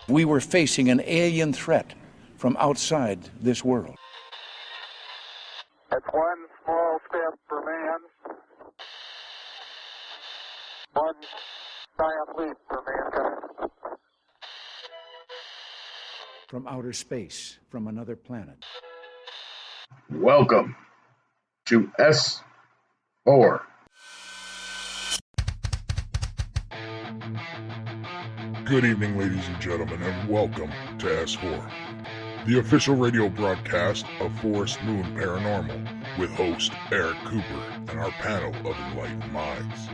We were facing an alien threat from outside this world. It's one small step for man, one giant leap for mankind. From outer space, from another planet. Welcome to S4. Good evening, ladies and gentlemen, and welcome to S4, the official radio broadcast of Forest Moon Paranormal, with host Eric Cooper and our panel of enlightened minds.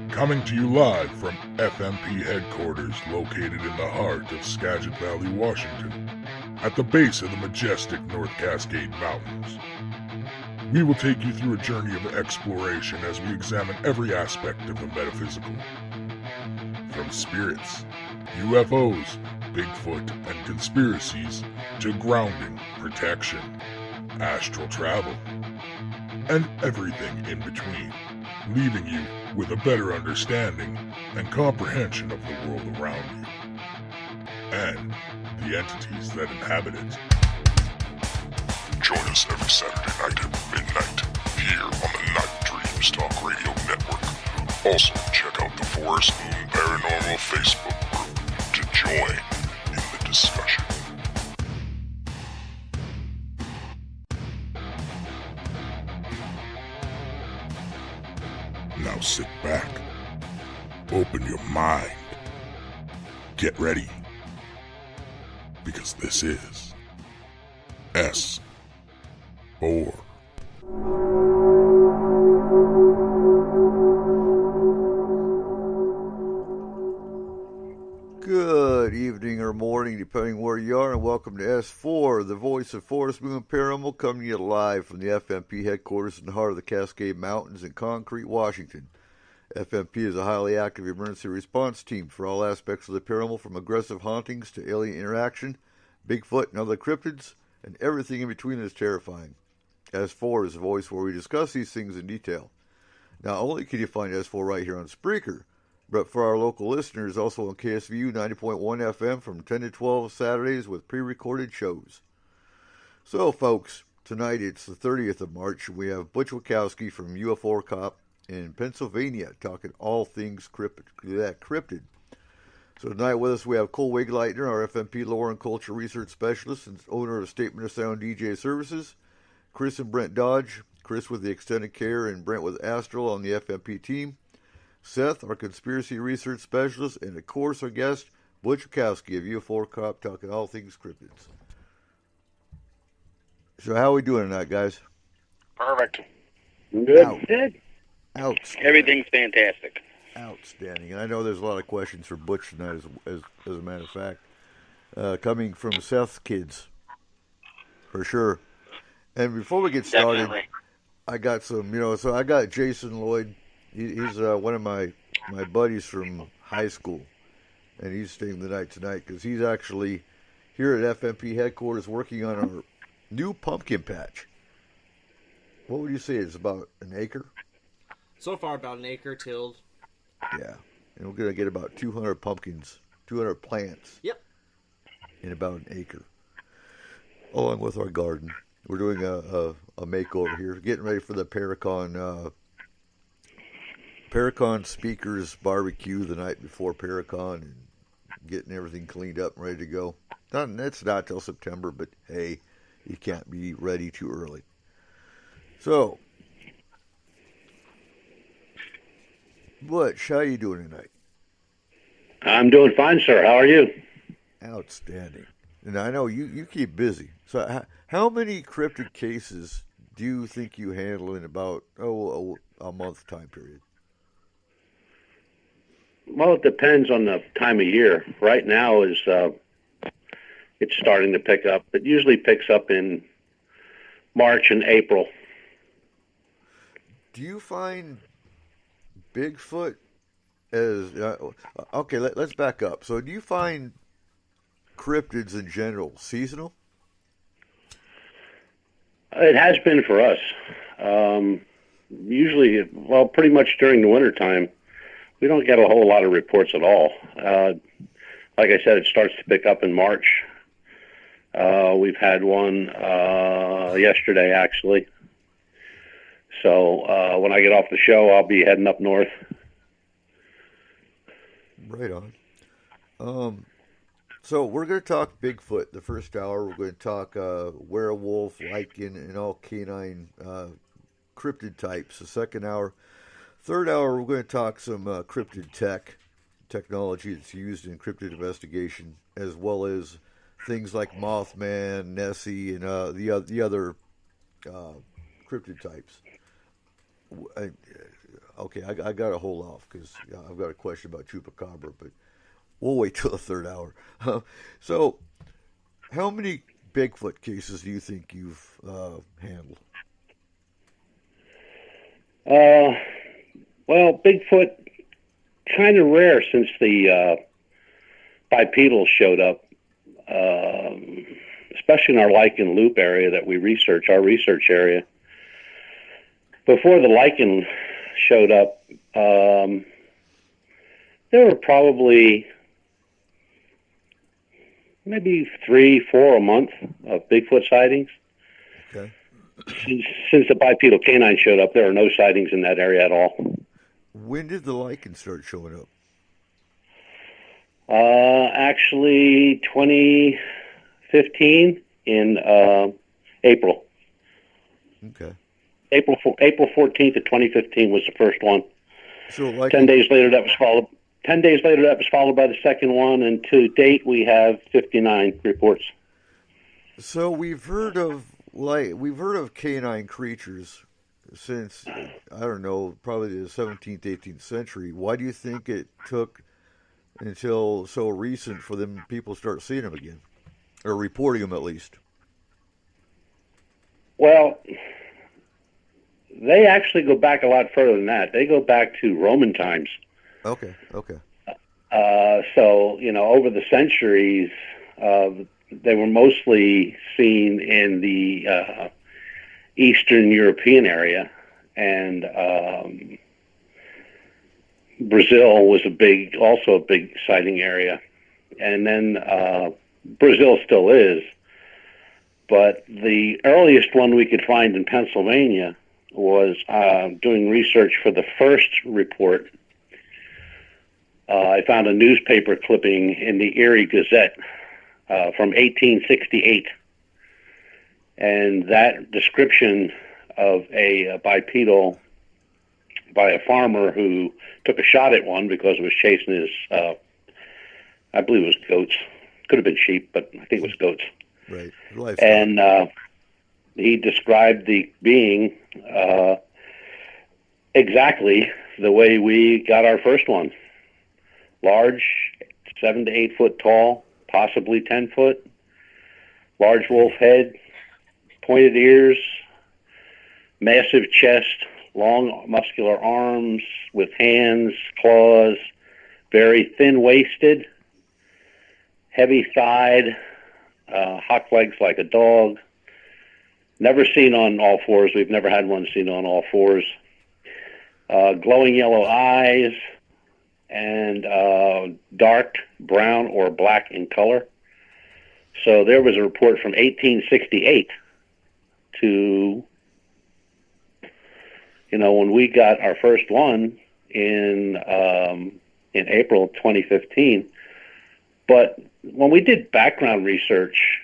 Coming to you live from FMP headquarters located in the heart of Skagit Valley, Washington, at the base of the majestic North Cascade Mountains. We will take you through a journey of exploration as we examine every aspect of the metaphysical. From spirits, UFOs, Bigfoot, and conspiracies, to grounding, protection, astral travel, and everything in between, leaving you with a better understanding and comprehension of the world around you, and the entities that inhabit it. Join us every Saturday night at midnight, here on the Night Dreams Talk Radio Network. Also, check out the Forest Moon Paranormal Facebook group to join in the discussion. Now sit back, open your mind, get ready, because this is S4. Good evening or morning, depending where you are, and welcome to S4, the voice of Forest Moon Paranormal, coming to you live from the FMP headquarters in the heart of the Cascade Mountains in Concrete, Washington. FMP is a highly active emergency response team for all aspects of the paranormal, from aggressive hauntings to alien interaction, Bigfoot and other cryptids, and everything in between is terrifying. S4 is the voice where we discuss these things in detail. Not only can you find S4 right here on Spreaker, but for our local listeners, also on KSVU 90.1 FM from 10 to 12 Saturdays with pre-recorded shows. So, folks, tonight it's the 30th of March. We have Butch Witkowski from UFO Cop in Pennsylvania talking all things cryptid. So tonight with us we have Cole Wigleitner, our FMP Lore and Culture Research Specialist and owner of Statement of Sound DJ Services, Chris and Brent Dodge, Chris with the Extended Care and Brent with Astral on the FMP team, Seth, our Conspiracy Research Specialist, and of course our guest, Butch Witkowski of UFO Cop, talking all things cryptids. So how are we doing tonight, guys? Perfect. Good. Outstanding. Everything's fantastic. Outstanding. And I know there's a lot of questions for Butch tonight, as a matter of fact. Coming from Seth's kids, for sure. And before we get started, Definitely. I got some, so I got Jason Lloyd. He's one of my buddies from high school, and he's staying the night tonight because he's actually here at FMP headquarters working on our new pumpkin patch. What would you say? It's about an acre? So far, about an acre tilled. Yeah. And we're going to get about 200 pumpkins, 200 plants. Yep. In about an acre, along with our garden. We're doing a makeover here, getting ready for the Paracon Speakers barbecue the night before Paracon, and getting everything cleaned up and ready to go. It's not till September, but hey, you can't be ready too early. So, Butch, how you doing tonight? I'm doing fine, sir. How are you? Outstanding. And I know you keep busy. So how many cryptid cases do you think you handle in about a month time period? Well, it depends on the time of year. Right now is it's starting to pick up. It usually picks up in March and April. Do you find Bigfoot as okay? Let's back up. So, do you find cryptids in general seasonal? It has been for us. Usually, well, pretty much during the wintertime, we don't get a whole lot of reports at all. like I said, it starts to pick up in March. We've had one yesterday, actually. So when I get off the show, I'll be heading up north. Right on. So we're going to talk Bigfoot the first hour. We're going to talk werewolf, lichen, and all canine cryptid types the second hour. Third hour, we're going to talk some cryptid technology that's used in cryptid investigation, as well as things like Mothman, Nessie, and the other cryptid types. Okay, I got to hold off because I've got a question about Chupacabra, but we'll wait till the third hour. So, how many Bigfoot cases do you think you've handled? Well, Bigfoot, kind of rare since the bipedal showed up, especially in our lichen loop area that we research, our research area. Before the lichen showed up, there were probably maybe 3-4 a month of Bigfoot sightings. Okay. Since the bipedal canine showed up, there are no sightings in that area at all. When did the lichen start showing up? Actually, 2015 in April. Okay. April 14th of 2015 was the first one. So, like 10 days later, that was followed. 10 days later, that was followed by the second one, and to date, we have 59 reports. So we've heard of canine creatures since, I don't know, probably the 17th, 18th century. Why do you think it took until so recent for them people start seeing them again, or reporting them at least? Well, they actually go back a lot further than that. They go back to Roman times. Okay. So, over the centuries, they were mostly seen in the Eastern European area, and Brazil was also a big sighting area. And then Brazil still is, but the earliest one we could find in Pennsylvania was doing research for the first report. I found a newspaper clipping in the Erie Gazette from 1868. And that description of a bipedal by a farmer who took a shot at one because it was chasing his, I believe it was goats. Could have been sheep, but I think it was goats. Right. And he described the being exactly the way we got our first one. Large, 7 to 8 foot tall, possibly 10 foot, large wolf head, pointed ears, massive chest, long muscular arms with hands, claws, very thin-waisted, heavy-thighed, hawk legs like a dog. Never seen on all fours. We've never had one seen on all fours. Glowing yellow eyes and dark brown or black in color. So there was a report from 1868 to, when we got our first one in April 2015. But when we did background research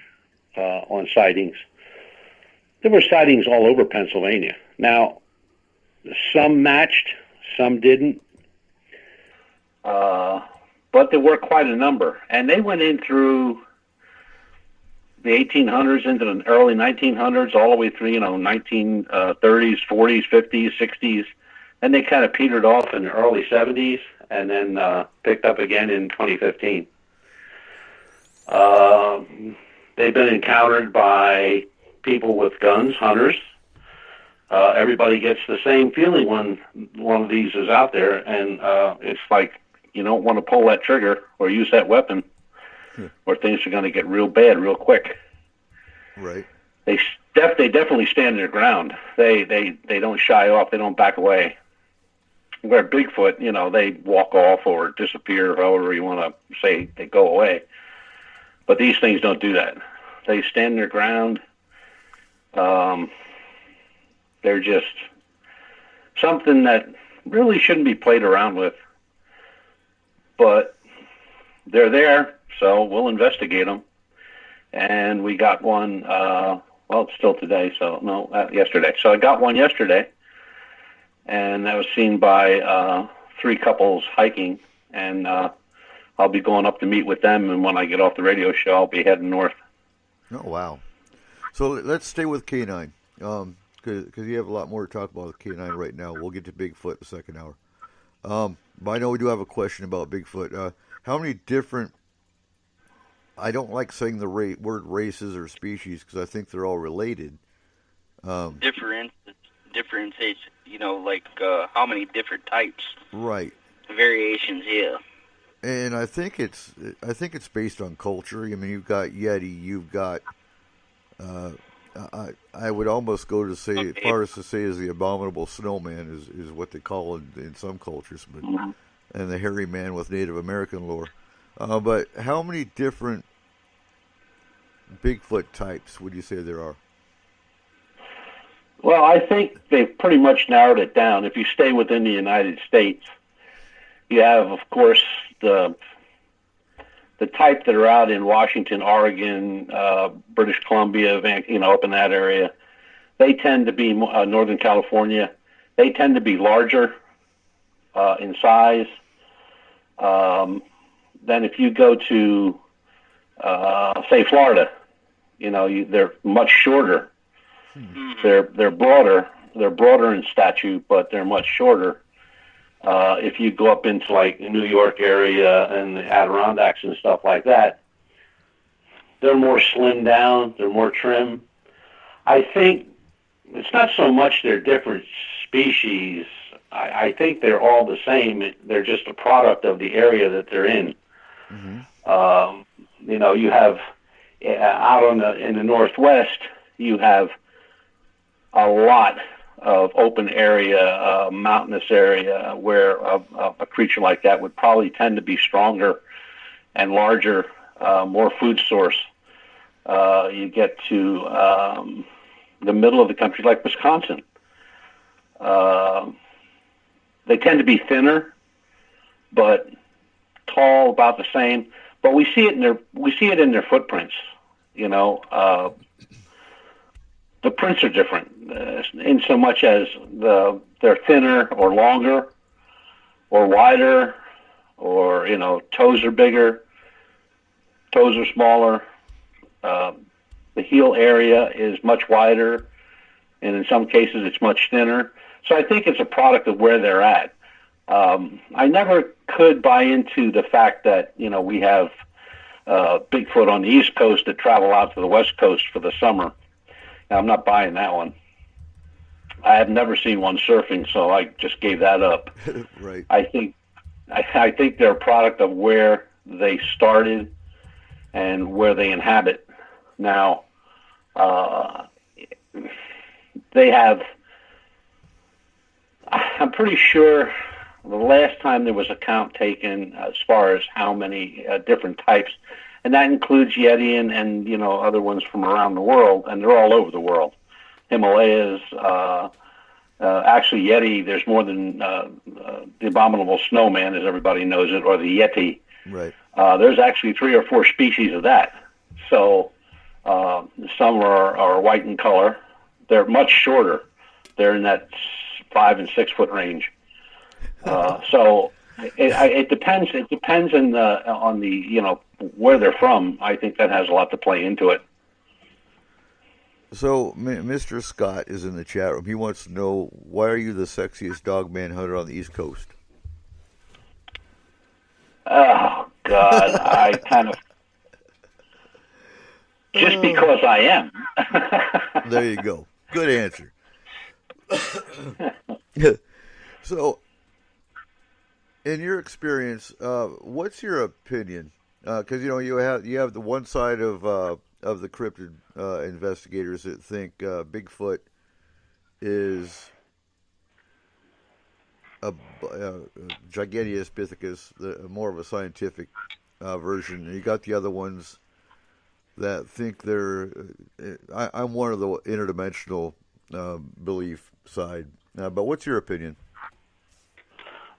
on sightings, there were sightings all over Pennsylvania. Now, some matched, some didn't. But there were quite a number. And they went in through the 1800s into the early 1900s, all the way through, 1930s, 40s, 50s, 60s. And they kind of petered off in the early 70s and then picked up again in 2015. They've been encountered by people with guns, hunters. Everybody gets the same feeling when one of these is out there, and it's like you don't want to pull that trigger or use that weapon, or things are going to get real bad real quick. Right. They definitely stand their ground. They don't shy off. They don't back away. where Bigfoot, they walk off or disappear, however you want to say, they go away. But these things don't do that. They stand their ground. They're just something that really shouldn't be played around with. But they're there, so we'll investigate them. And we got one, it's still today, yesterday. So I got one yesterday, and that was seen by 3 couples hiking, and I'll be going up to meet with them, and when I get off the radio show, I'll be heading north. Oh, wow. So let's stay with canine, because you have a lot more to talk about with canine right now. We'll get to Bigfoot the second hour. But I know we do have a question about Bigfoot. How many different, I don't like saying the word races or species because I think they're all related. Differentiation, like how many different types. Right. Variations, yeah. And I think it's based on culture. I mean, you've got Yeti, you've got, I would almost go to say, as far as to say as the abominable snowman is what they call it in some cultures, but and the hairy man with Native American lore. But how many different Bigfoot types would you say there are? Well, I think they've pretty much narrowed it down. If you stay within the United States, you have, of course, the type that are out in Washington, Oregon, British Columbia, up in that area. They tend to be Northern California. They tend to be larger in size. Then if you go to, say, Florida, they're much shorter. They're broader. They're broader in stature, but they're much shorter. If you go up into like the New York area and the Adirondacks and stuff like that, they're more slimmed down. They're more trim. I think it's not so much they're different species. I think they're all the same. They're just a product of the area that they're in. You have out in the Northwest, you have a lot of open area, mountainous area, where a creature like that would probably tend to be stronger and larger, more food source. You get to the middle of the country, like Wisconsin. They tend to be thinner, but tall, about the same. But we see it in their footprints. The prints are different in so much as they're thinner or longer or wider, or toes are bigger, toes are smaller. The heel area is much wider, and in some cases it's much thinner. So I think it's a product of where they're at. I never could buy into the fact that we have Bigfoot on the East Coast that travel out to the West Coast for the summer. I'm not buying that one. I have never seen one surfing, so I just gave that up. Right. I think they're a product of where they started and where they inhabit. Now, they have. I'm pretty sure the last time there was a count taken as far as how many different types. And that includes Yeti and other ones from around the world, and they're all over the world. Himalayas, actually Yeti, there's more than the abominable snowman, as everybody knows it, or the Yeti. Right. There's actually 3 or 4 species of that. So some are white in color. They're much shorter. They're in that 5 and 6 foot range. So it depends. It depends on the where they're from. I think that has a lot to play into it. So Mr. Scott is in the chat room. He wants to know, why are you the sexiest dog man hunter on the East Coast? Oh God, I kind of just because I am. There you go. Good answer. So, in your experience, what's your opinion? Because you have the one side of the cryptid investigators that think Bigfoot is Gigantopithecus, more of a scientific version, and you got the other ones that think they're. I'm one of the interdimensional belief side. But what's your opinion?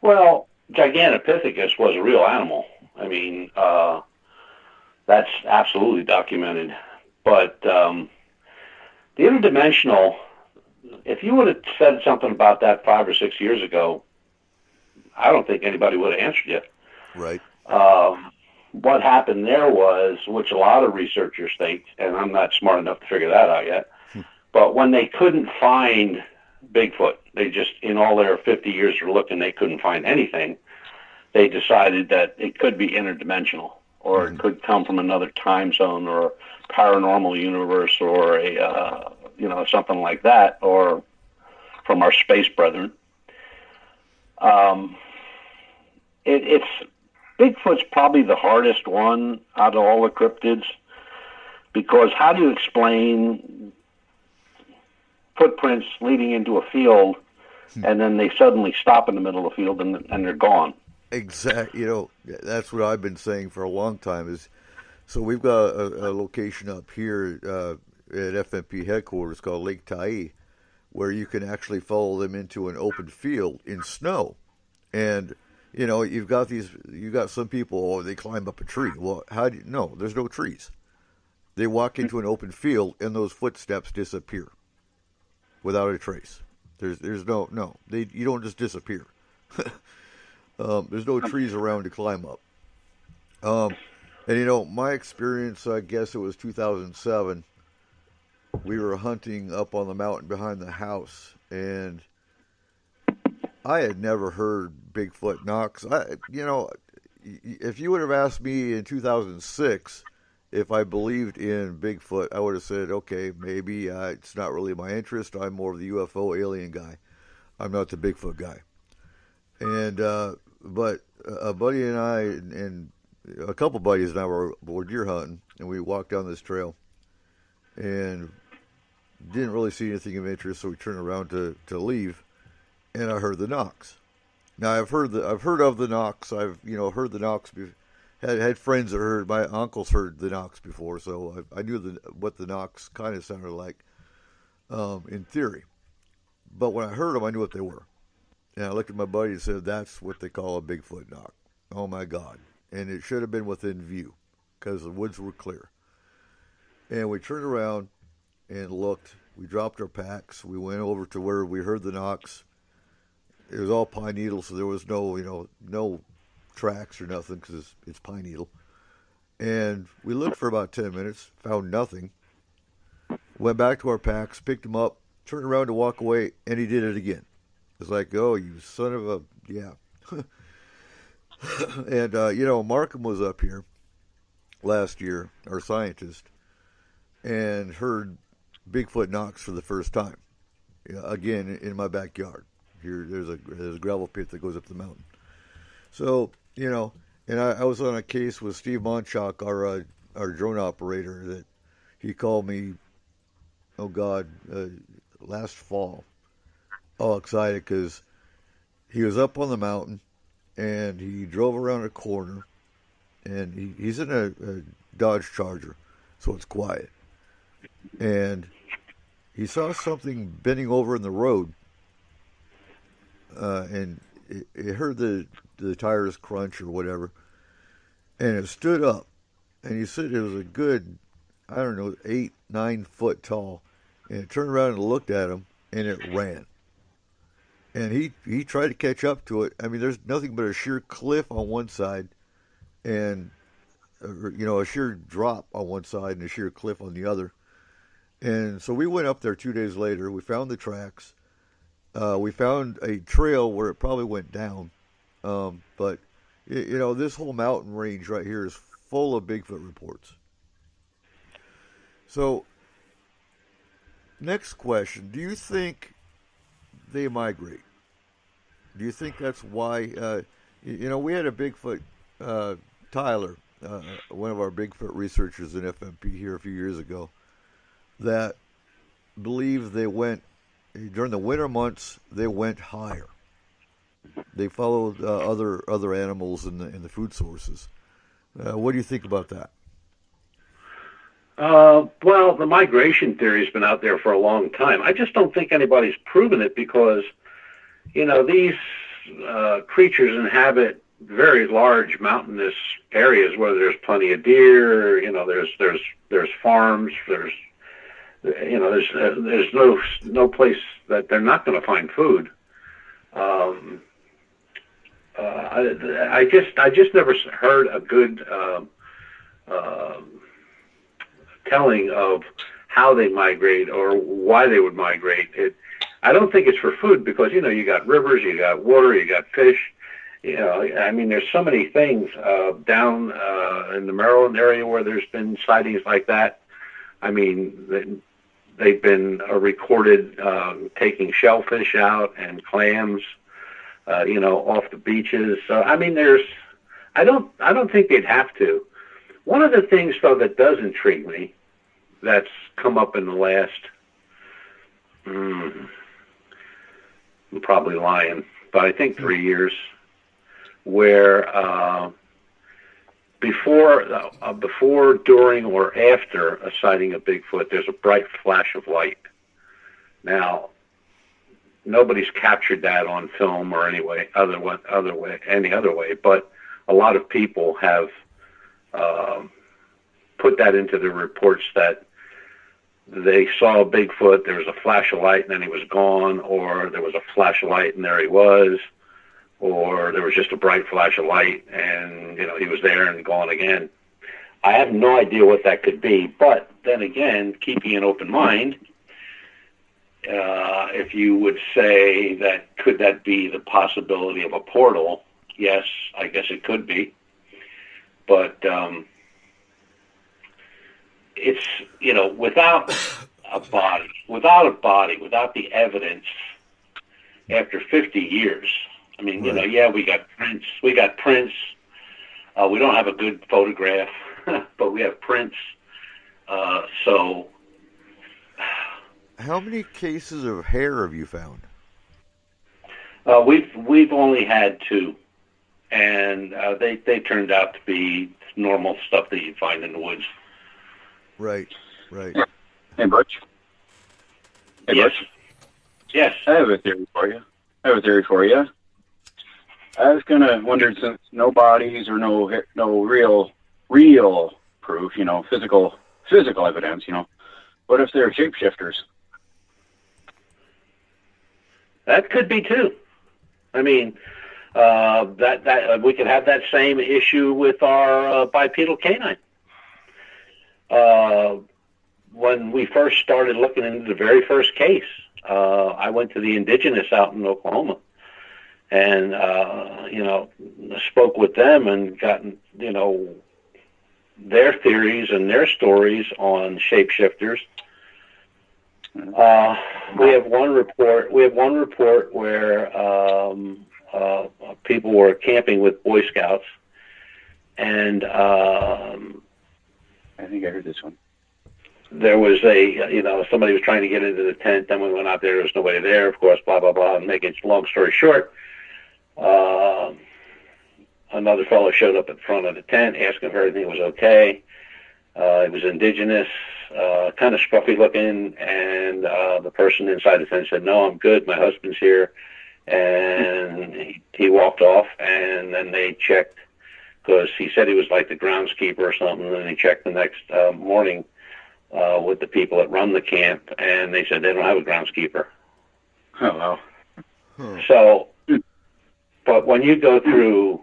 Well, Gigantopithecus was a real animal. I mean, that's absolutely documented. But the interdimensional, if you would have said something about that 5 or 6 years ago, I don't think anybody would have answered you. Right. What happened there was, which a lot of researchers think, and I'm not smart enough to figure that out yet, but when they couldn't find Bigfoot, they just, in all their 50 years of looking, they couldn't find anything, they decided that it could be interdimensional, or it could come from another time zone, or paranormal universe, or a something like that, or from our space brethren. It's Bigfoot's probably the hardest one out of all the cryptids, because how do you explain footprints leading into a field and then they suddenly stop in the middle of the field and they're gone? Exactly. That's what I've been saying for a long time. So we've got a location up here at FMP headquarters called Lake Tai, where you can actually follow them into an open field in snow. And you've got some people, they climb up a tree. Well, no, there's no trees. They walk into an open field and those footsteps disappear without a trace. You don't just disappear. There's no trees around to climb up. And my experience, I guess it was 2007. We were hunting up on the mountain behind the house, and I had never heard Bigfoot knocks. If you would have asked me in 2006 if I believed in Bigfoot, I would have said, okay, maybe it's not really my interest. I'm more of the UFO alien guy. I'm not the Bigfoot guy. And but a buddy and I and a couple buddies and I were deer hunting, and we walked down this trail and didn't really see anything of interest, so we turned around to leave, and I heard the knocks. Now I've heard of the knocks. I've heard the knocks. Had friends that heard. My uncles heard the knocks before, so I knew what the knocks kind of sounded like in theory. But when I heard them, I knew what they were. And I looked at my buddy and said, "That's what they call a Bigfoot knock." Oh my God! And it should have been within view, because the woods were clear. And we turned around and looked. We dropped our packs. We went over to where we heard the knocks. It was all pine needle, so there was no tracks or nothing, because it's pine needle. And we looked for about 10 minutes, found nothing. Went back to our packs, picked him up, turned around to walk away, and he did it again. It's like, oh, you son of a, yeah. And, Markham was up here last year, our scientist, and heard Bigfoot knocks for the first time. Again, in my backyard. Here, there's a gravel pit that goes up the mountain. So, and I was on a case with Steve Monchok, our drone operator, that he called me, last fall, all excited because he was up on the mountain and he drove around a corner, and he's in a Dodge Charger, so it's quiet. And he saw something bending over in the road, and it heard the tires crunch or whatever, and it stood up. And he said it was a good, 8-9 foot tall, and it turned around and looked at him, and it ran. And he tried to catch up to it. I mean, there's nothing but a sheer cliff on one side, and a sheer drop on one side and a sheer cliff on the other. And so we went up there 2 days later. We found the tracks. We found a trail where it probably went down. But this whole mountain range right here is full of Bigfoot reports. So, next question. Do you think they migrate? Do you think that's why, we had a Bigfoot, Tyler, one of our Bigfoot researchers in FMP here a few years ago, that believed they went, during the winter months, they went higher. They follow other animals in the food sources. What do you think about that? Well, the migration theory has been out there for a long time. I just don't think anybody's proven it because, these creatures inhabit very large mountainous areas where there's plenty of deer. There's farms. There's no place that they're not going to find food. I just never heard a good telling of how they migrate or why they would migrate. I don't think it's for food because you got rivers, you got water, you got fish. There's so many things down in the Maryland area where there's been sightings like that. I mean, they've been recorded taking shellfish out and clams, off the beaches. So I don't think they'd have to. One of the things though that does intrigue me, that's come up in the last, I'm probably lying, but I think 3 years, where before, during, or after a sighting of Bigfoot, there's a bright flash of light. Now, nobody's captured that on film or any other way, but a lot of people have put that into their reports that they saw Bigfoot, there was a flash of light and then he was gone, or there was a flash of light and there he was, or there was just a bright flash of light and, he was there and gone again. I have no idea what that could be, but then again, keeping an open mind, if you would say that, could that be the possibility of a portal? Yes, I guess it could be. But it's, without a body, without the evidence, after 50 years, right. We got prints. We don't have a good photograph, but we have prints. So, how many cases of hair have you found? We've only had 2, and they turned out to be normal stuff that you find in the woods. Right. Hey, Butch. Yes. Yes. I have a theory for you. I was gonna wonder, since no bodies or no real proof, physical evidence, what if they're shapeshifters? That could be too. That we could have that same issue with our bipedal canine. When we first started looking into the very first case, I went to the indigenous out in Oklahoma, and spoke with them and gotten their theories and their stories on shapeshifters. We have one report where people were camping with Boy Scouts, and I think I heard this one. There was somebody was trying to get into the tent. Then we went out there was nobody there, of course, blah blah blah. And making a long story short, another fellow showed up in front of the tent, asking if everything was okay. He was indigenous, kind of scruffy looking, and the person inside the tent said, "No, I'm good. My husband's here." And he walked off, and then they checked, because he said he was like the groundskeeper or something, and he checked the next morning with the people that run the camp, and they said they don't have a groundskeeper. Oh, wow. So, but when you go through,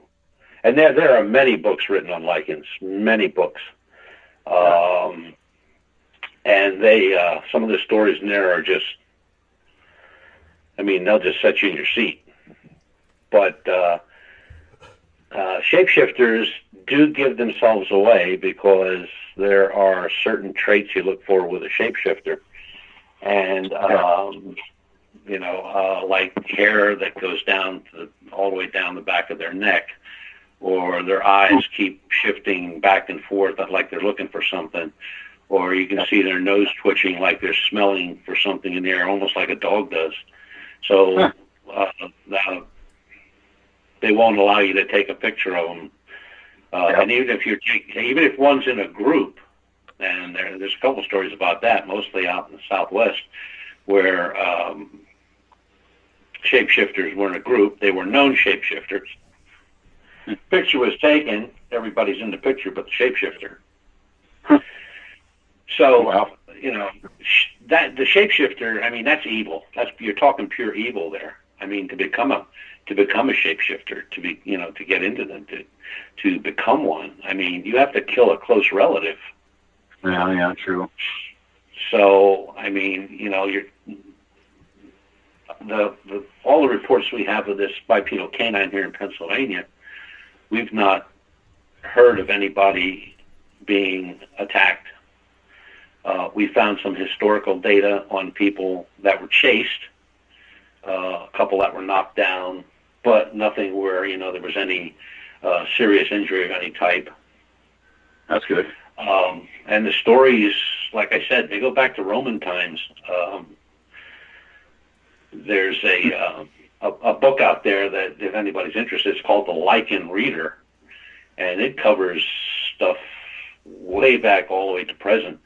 and there are many books written on lichens, many books. And they, some of the stories in there are just, they'll just set you in your seat. But shapeshifters do give themselves away, because there are certain traits you look for with a shapeshifter. And, like hair that goes down all the way down the back of their neck, or their eyes keep shifting back and forth like they're looking for something, or you can see their nose twitching like they're smelling for something in the air, almost like a dog does. So they won't allow you to take a picture of them. And even if one's in a group, and there's a couple stories about that, mostly out in the Southwest, where shapeshifters were in a group. They were known shapeshifters. Picture was taken. Everybody's in the picture but the shapeshifter. So, that the shapeshifter, I mean, that's evil. You're talking pure evil there. I mean, to become a shapeshifter, to get into them, to become one. I mean, you have to kill a close relative. Yeah, true. So, I mean, all the reports we have of this bipedal canine here in Pennsylvania, we've not heard of anybody being attacked. We found some historical data on people that were chased, a couple that were knocked down, but nothing where, there was any serious injury of any type. That's good. And the stories, like I said, they go back to Roman times. There's a book out there that, if anybody's interested, it's called The Lichen Reader, and it covers stuff way back all the way to present.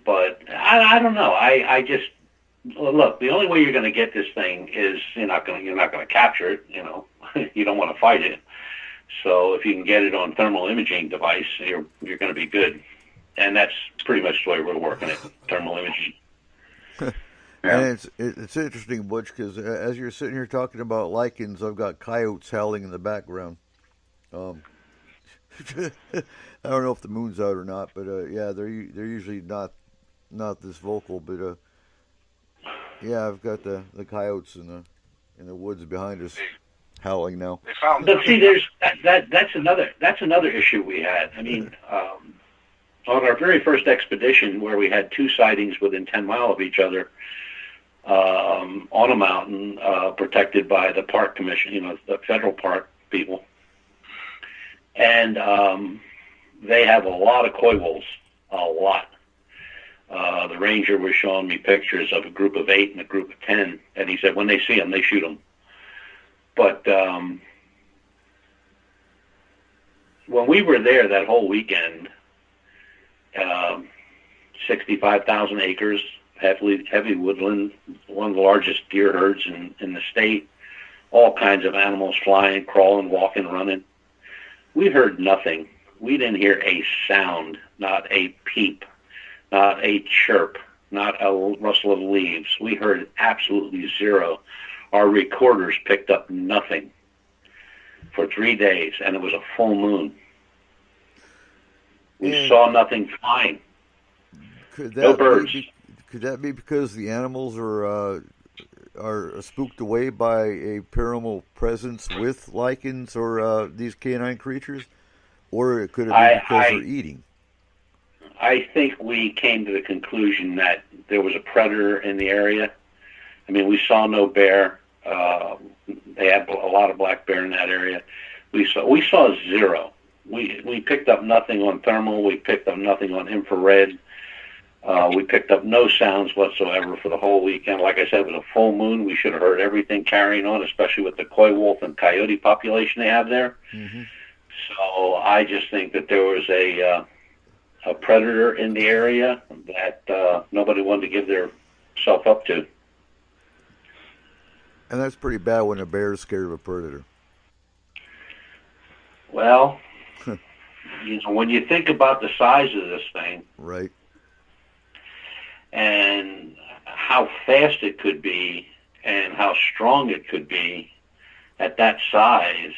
But I don't know. I just look. The only way you're going to get this thing is you're not going to capture it. You don't want to fight it. So if you can get it on thermal imaging device, you're going to be good. And that's pretty much the way we're working it, thermal imaging. And it's interesting, Butch, because as you're sitting here talking about lichens, I've got coyotes howling in the background. I don't know if the moon's out or not, but yeah, they're usually not this vocal, but yeah, I've got the coyotes in the woods behind us howling now. They found. But see, that's another issue we had. I mean, on our very first expedition, where we had 2 sightings within 10 miles of each other, on a mountain, protected by the park commission, the federal park people, and they have a lot of coy wolves, a lot. The ranger was showing me pictures of a group of 8 and a group of 10, and he said when they see them, they shoot them. But when we were there that whole weekend, 65,000 acres, heavy woodland, one of the largest deer herds in the state, all kinds of animals flying, crawling, walking, running. We heard nothing. We didn't hear a sound, not a peep, not a chirp, not a rustle of leaves. We heard absolutely zero. Our recorders picked up nothing for 3 days, and it was a full moon. We saw nothing flying. No birds. Could that be because the animals are spooked away by a paranormal presence with lichens or these canine creatures? Or could it be because they're eating? I think we came to the conclusion that there was a predator in the area. I mean, we saw no bear. They had a lot of black bear in that area. We saw zero. We picked up nothing on thermal. We picked up nothing on infrared. We picked up no sounds whatsoever for the whole weekend. Like I said, it was a full moon. We should have heard everything carrying on, especially with the coy wolf and coyote population they have there. Mm-hmm. So I just think that there was a predator in the area that nobody wanted to give their self up to. And that's pretty bad when a bear is scared of a predator. Well, when you think about the size of this thing, right, and how fast it could be, and how strong it could be at that size,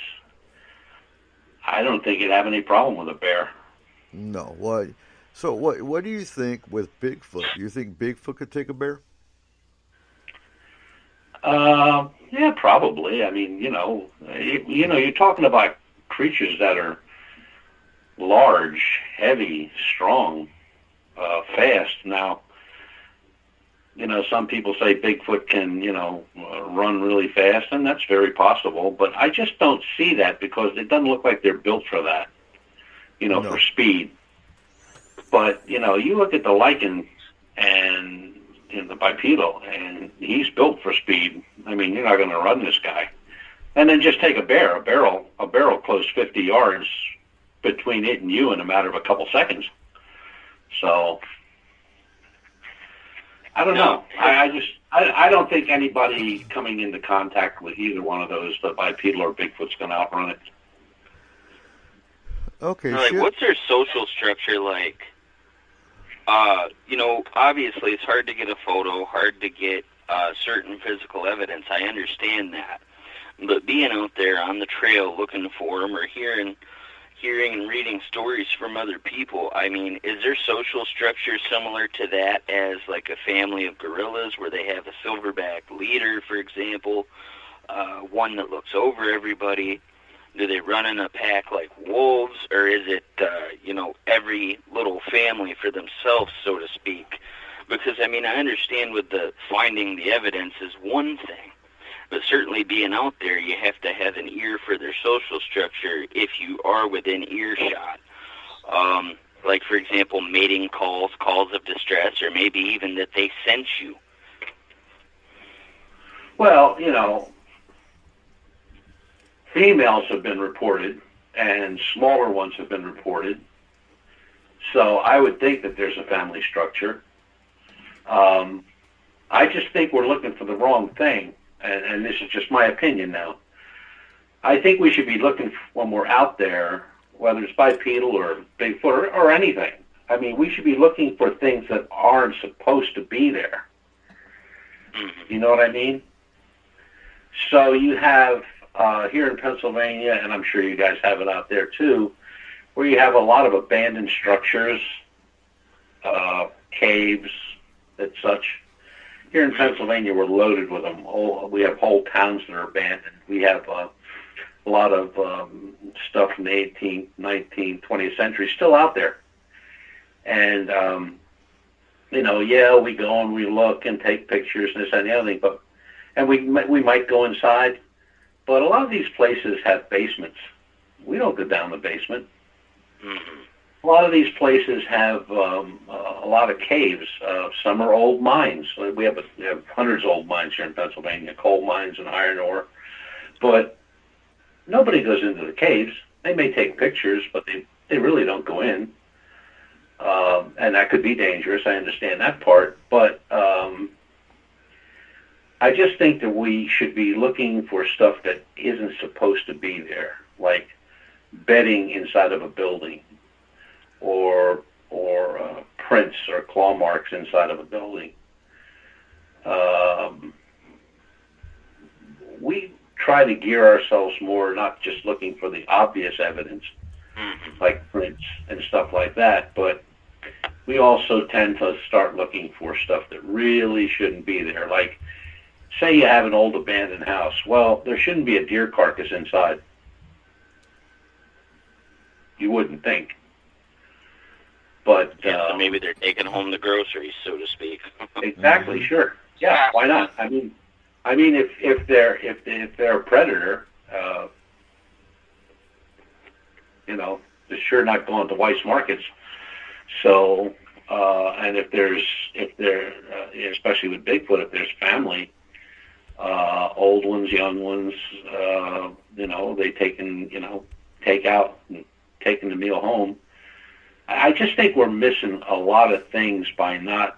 I don't think you'd have any problem with a bear. No. What? So what do you think with Bigfoot? Do you think Bigfoot could take a bear? Yeah, probably. I mean, you're talking about creatures that are large, heavy, strong, fast. Now, some people say Bigfoot can, run really fast, and that's very possible. But I just don't see that because it doesn't look like they're built for that, no. For speed. But, you look at the lichen and the bipedal, and he's built for speed. I mean, you're not going to run this guy. And then just take a bear. A barrel close 50 yards between it and you in a matter of a couple seconds. So I don't know. I don't think anybody coming into contact with either one of those, the bipedal or Bigfoot's going to outrun it. Okay. Like, what's their social structure like? You know, obviously it's hard to get a photo, hard to get certain physical evidence. I understand that. But being out there on the trail looking for them or hearing and reading stories from other people, I mean, is their social structure similar to that as like a family of gorillas where they have a silverback leader, for example, one that looks over everybody? Do they run in a pack like wolves, or is it, you know, every little family for themselves, so to speak? Because, I mean, I understand with the finding the evidence is one thing, but certainly being out there, you have to have an ear for their social structure if you are within earshot. Like, for example, mating calls, calls of distress, or maybe even that they sense you. Well, you know, females have been reported, and smaller ones have been reported. So I would think that there's a family structure. I just think we're looking for the wrong thing, and this is just my opinion now. I think we should be looking, when we're out there, whether it's bipedal or Bigfoot or anything, I mean, we should be looking for things that aren't supposed to be there. You know what I mean? So you have here in Pennsylvania, and I'm sure you guys have it out there too, where you have a lot of abandoned structures, caves, and such. Here in Pennsylvania, we're loaded with them. We have whole towns that are abandoned. We have a lot of stuff from the 18th, 19th, 20th century still out there. And, you know, yeah, we go and we look and take pictures and this and the other thing, and we might go inside, but a lot of these places have basements. We don't go down the basement. A lot of these places have a lot of caves. Some are old mines. We have hundreds of old mines here in Pennsylvania, coal mines and iron ore. But nobody goes into the caves. They may take pictures, but they really don't go in. And that could be dangerous. I understand that part. But I just think that we should be looking for stuff that isn't supposed to be there, like bedding inside of a building, or prints or claw marks inside of a building. We try to gear ourselves more, not just looking for the obvious evidence, like prints and stuff like that, but we also tend to start looking for stuff that really shouldn't be there. Like, say you have an old abandoned house. Well, there shouldn't be a deer carcass inside. You wouldn't think. But so maybe they're taking home the groceries, so to speak. Exactly, sure. Yeah, why not? I mean, if they're a predator, you know, they're sure not going to Weiss markets. So, and if they're especially with Bigfoot, if there's family, old ones, young ones, you know, they take out and taking the meal home. I just think we're missing a lot of things by not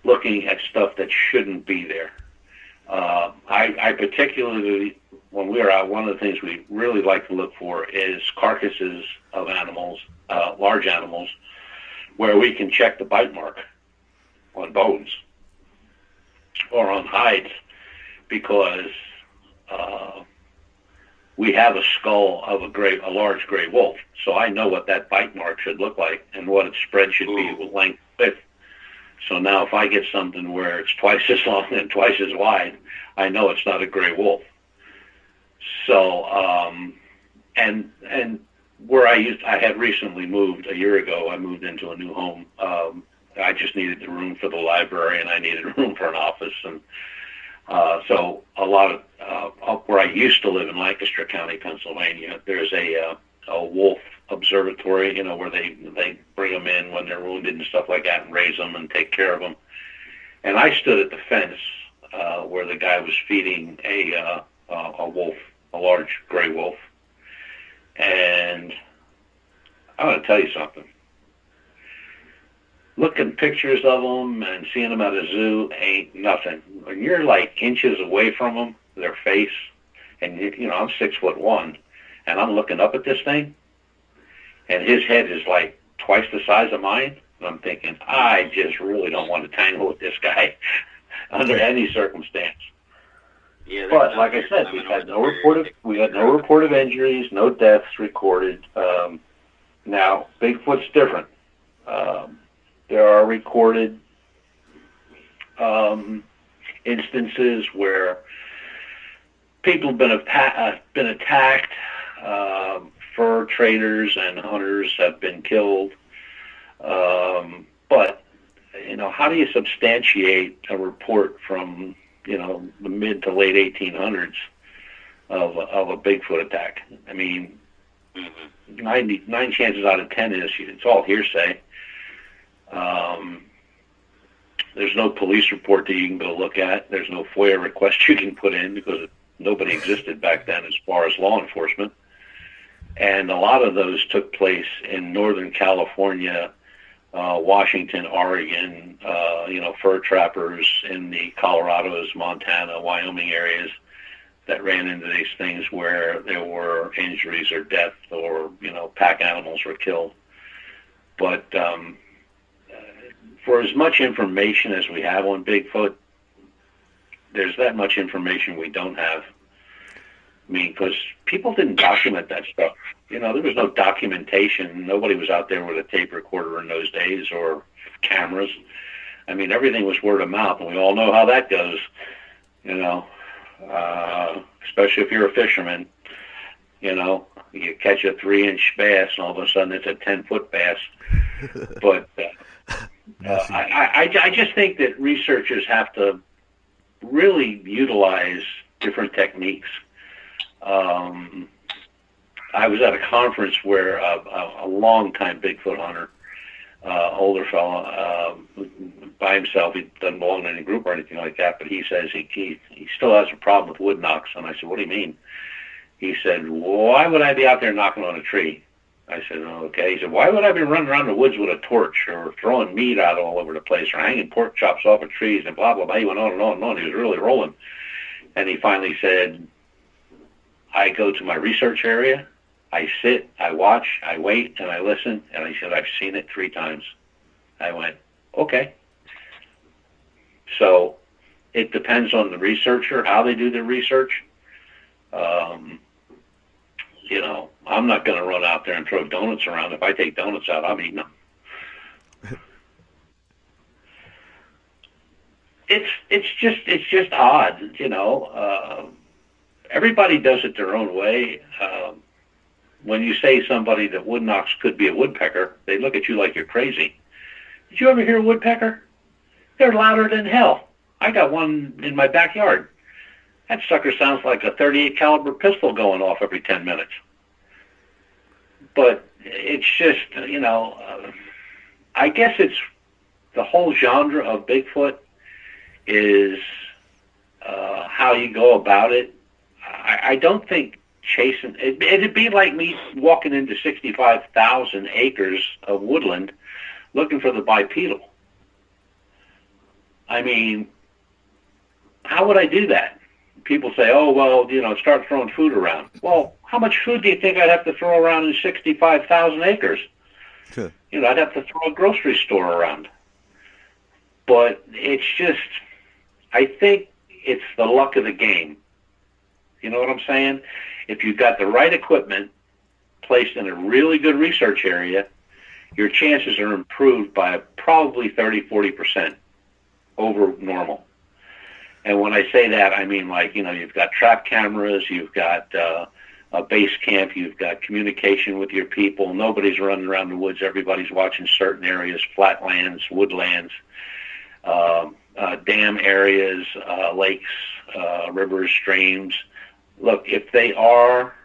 looking at stuff that shouldn't be there. I particularly, when we're out, one of the things we really like to look for is carcasses of animals, large animals, where we can check the bite mark on bones or on hides, because we have a skull of a large gray wolf, so I know what that bite mark should look like and what its spread should be with length and width. So now if I get something where it's twice as long and twice as wide, I know it's not a gray wolf. So, and where I had recently moved a year ago, I moved into a new home. I just needed the room for the library, and I needed a room for an office. And so a lot of up where I used to live in Lancaster County, Pennsylvania, there's a wolf observatory, you know, where they bring them in when they're wounded and stuff like that and raise them and take care of them. And I stood at the fence where the guy was feeding a wolf, a large gray wolf. And I'm going to tell you something. Looking pictures of them and seeing them at a zoo ain't nothing. When you're like inches away from them, their face, and you know, I'm 6'1", and I'm looking up at this thing, and his head is like twice the size of mine, and I'm thinking, I just really don't want to tangle with this guy under any circumstance. Yeah, but like I said, we had no report of injuries, no deaths recorded. Now, Bigfoot's different. There are recorded instances where people have been attacked. Fur traders and hunters have been killed. But, you know, how do you substantiate a report from, you know, the mid to late 1800s of a Bigfoot attack? I mean, 99 chances out of 10 is it's all hearsay. There's no police report that you can go look at. There's no FOIA request you can put in because nobody existed back then as far as law enforcement. And a lot of those took place in Northern California, Washington, Oregon, you know, fur trappers in the Colorados, Montana, Wyoming areas that ran into these things where there were injuries or death or, you know, pack animals were killed. But for as much information as we have on Bigfoot, there's that much information we don't have. I mean, because people didn't document that stuff. You know, there was no documentation. Nobody was out there with a tape recorder in those days or cameras. I mean, everything was word of mouth, and we all know how that goes, you know, especially if you're a fisherman. You know, you catch a 3-inch bass, and all of a sudden it's a 10-foot bass. But I just think that researchers have to really utilize different techniques. I was at a conference where a long-time Bigfoot hunter, older fella, by himself, he doesn't belong to any group or anything like that, but he says he still has a problem with wood knocks. And I said, what do you mean? He said, why would I be out there knocking on a tree? I said, oh, okay. He said, why would I be running around the woods with a torch or throwing meat out all over the place or hanging pork chops off of trees and blah, blah, blah. He went on and on and on. He was really rolling. And he finally said, I go to my research area, I sit, I watch, I wait, and I listen. And I said, I've seen it 3 times. I went, okay. So it depends on the researcher, how they do their research. You know, I'm not going to run out there and throw donuts around. If I take donuts out, I'm eating them. It's just odd, you know. Everybody does it their own way. When you say somebody that wood knocks could be a woodpecker, they look at you like you're crazy. Did you ever hear a woodpecker? They're louder than hell. I got one in my backyard. That sucker sounds like a .38 caliber pistol going off every 10 minutes. But it's just, you know, I guess it's the whole genre of Bigfoot is how you go about it. I don't think chasing, it'd be like me walking into 65,000 acres of woodland looking for the bipedal. I mean, how would I do that? People say, oh, well, you know, start throwing food around. Well, how much food do you think I'd have to throw around in 65,000 acres? You know, I'd have to throw a grocery store around. But it's just, I think it's the luck of the game. You know what I'm saying? If you've got the right equipment placed in a really good research area, your chances are improved by probably 30-40% over normal. And when I say that, I mean, like, you know, you've got trap cameras, you've got a base camp, you've got communication with your people. Nobody's running around the woods. Everybody's watching certain areas, flatlands, woodlands, dam areas, lakes, rivers, streams. Look, if they are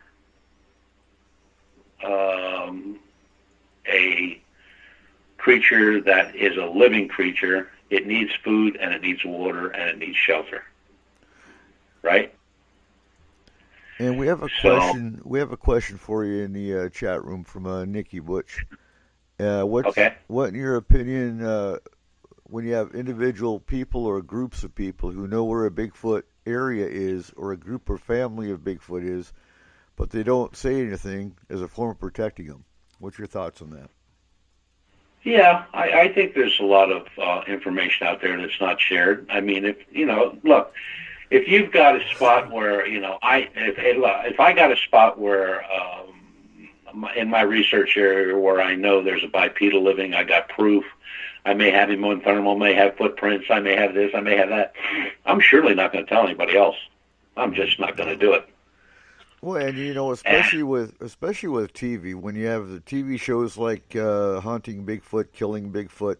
a creature that is a living creature, it needs food and it needs water and it needs shelter. right? And we have a So- question. We have a question for you in the chat room from Nikki Butch. Okay. What, in your opinion, when you have individual people or groups of people who know where a Bigfoot area is, or a group or family of Bigfoot is, but they don't say anything as a form of protecting them? What's your thoughts on that? Yeah, I think there's a lot of information out there that's not shared. I mean, look, if you've got a spot where, if I got a spot where, in my research area where I know there's a bipedal living, I got proof, I may have him on thermal, may have footprints, I may have this, I may have that, I'm surely not going to tell anybody else. I'm just not going to do it. Well, and especially with TV, when you have the TV shows like Hunting Bigfoot, Killing Bigfoot,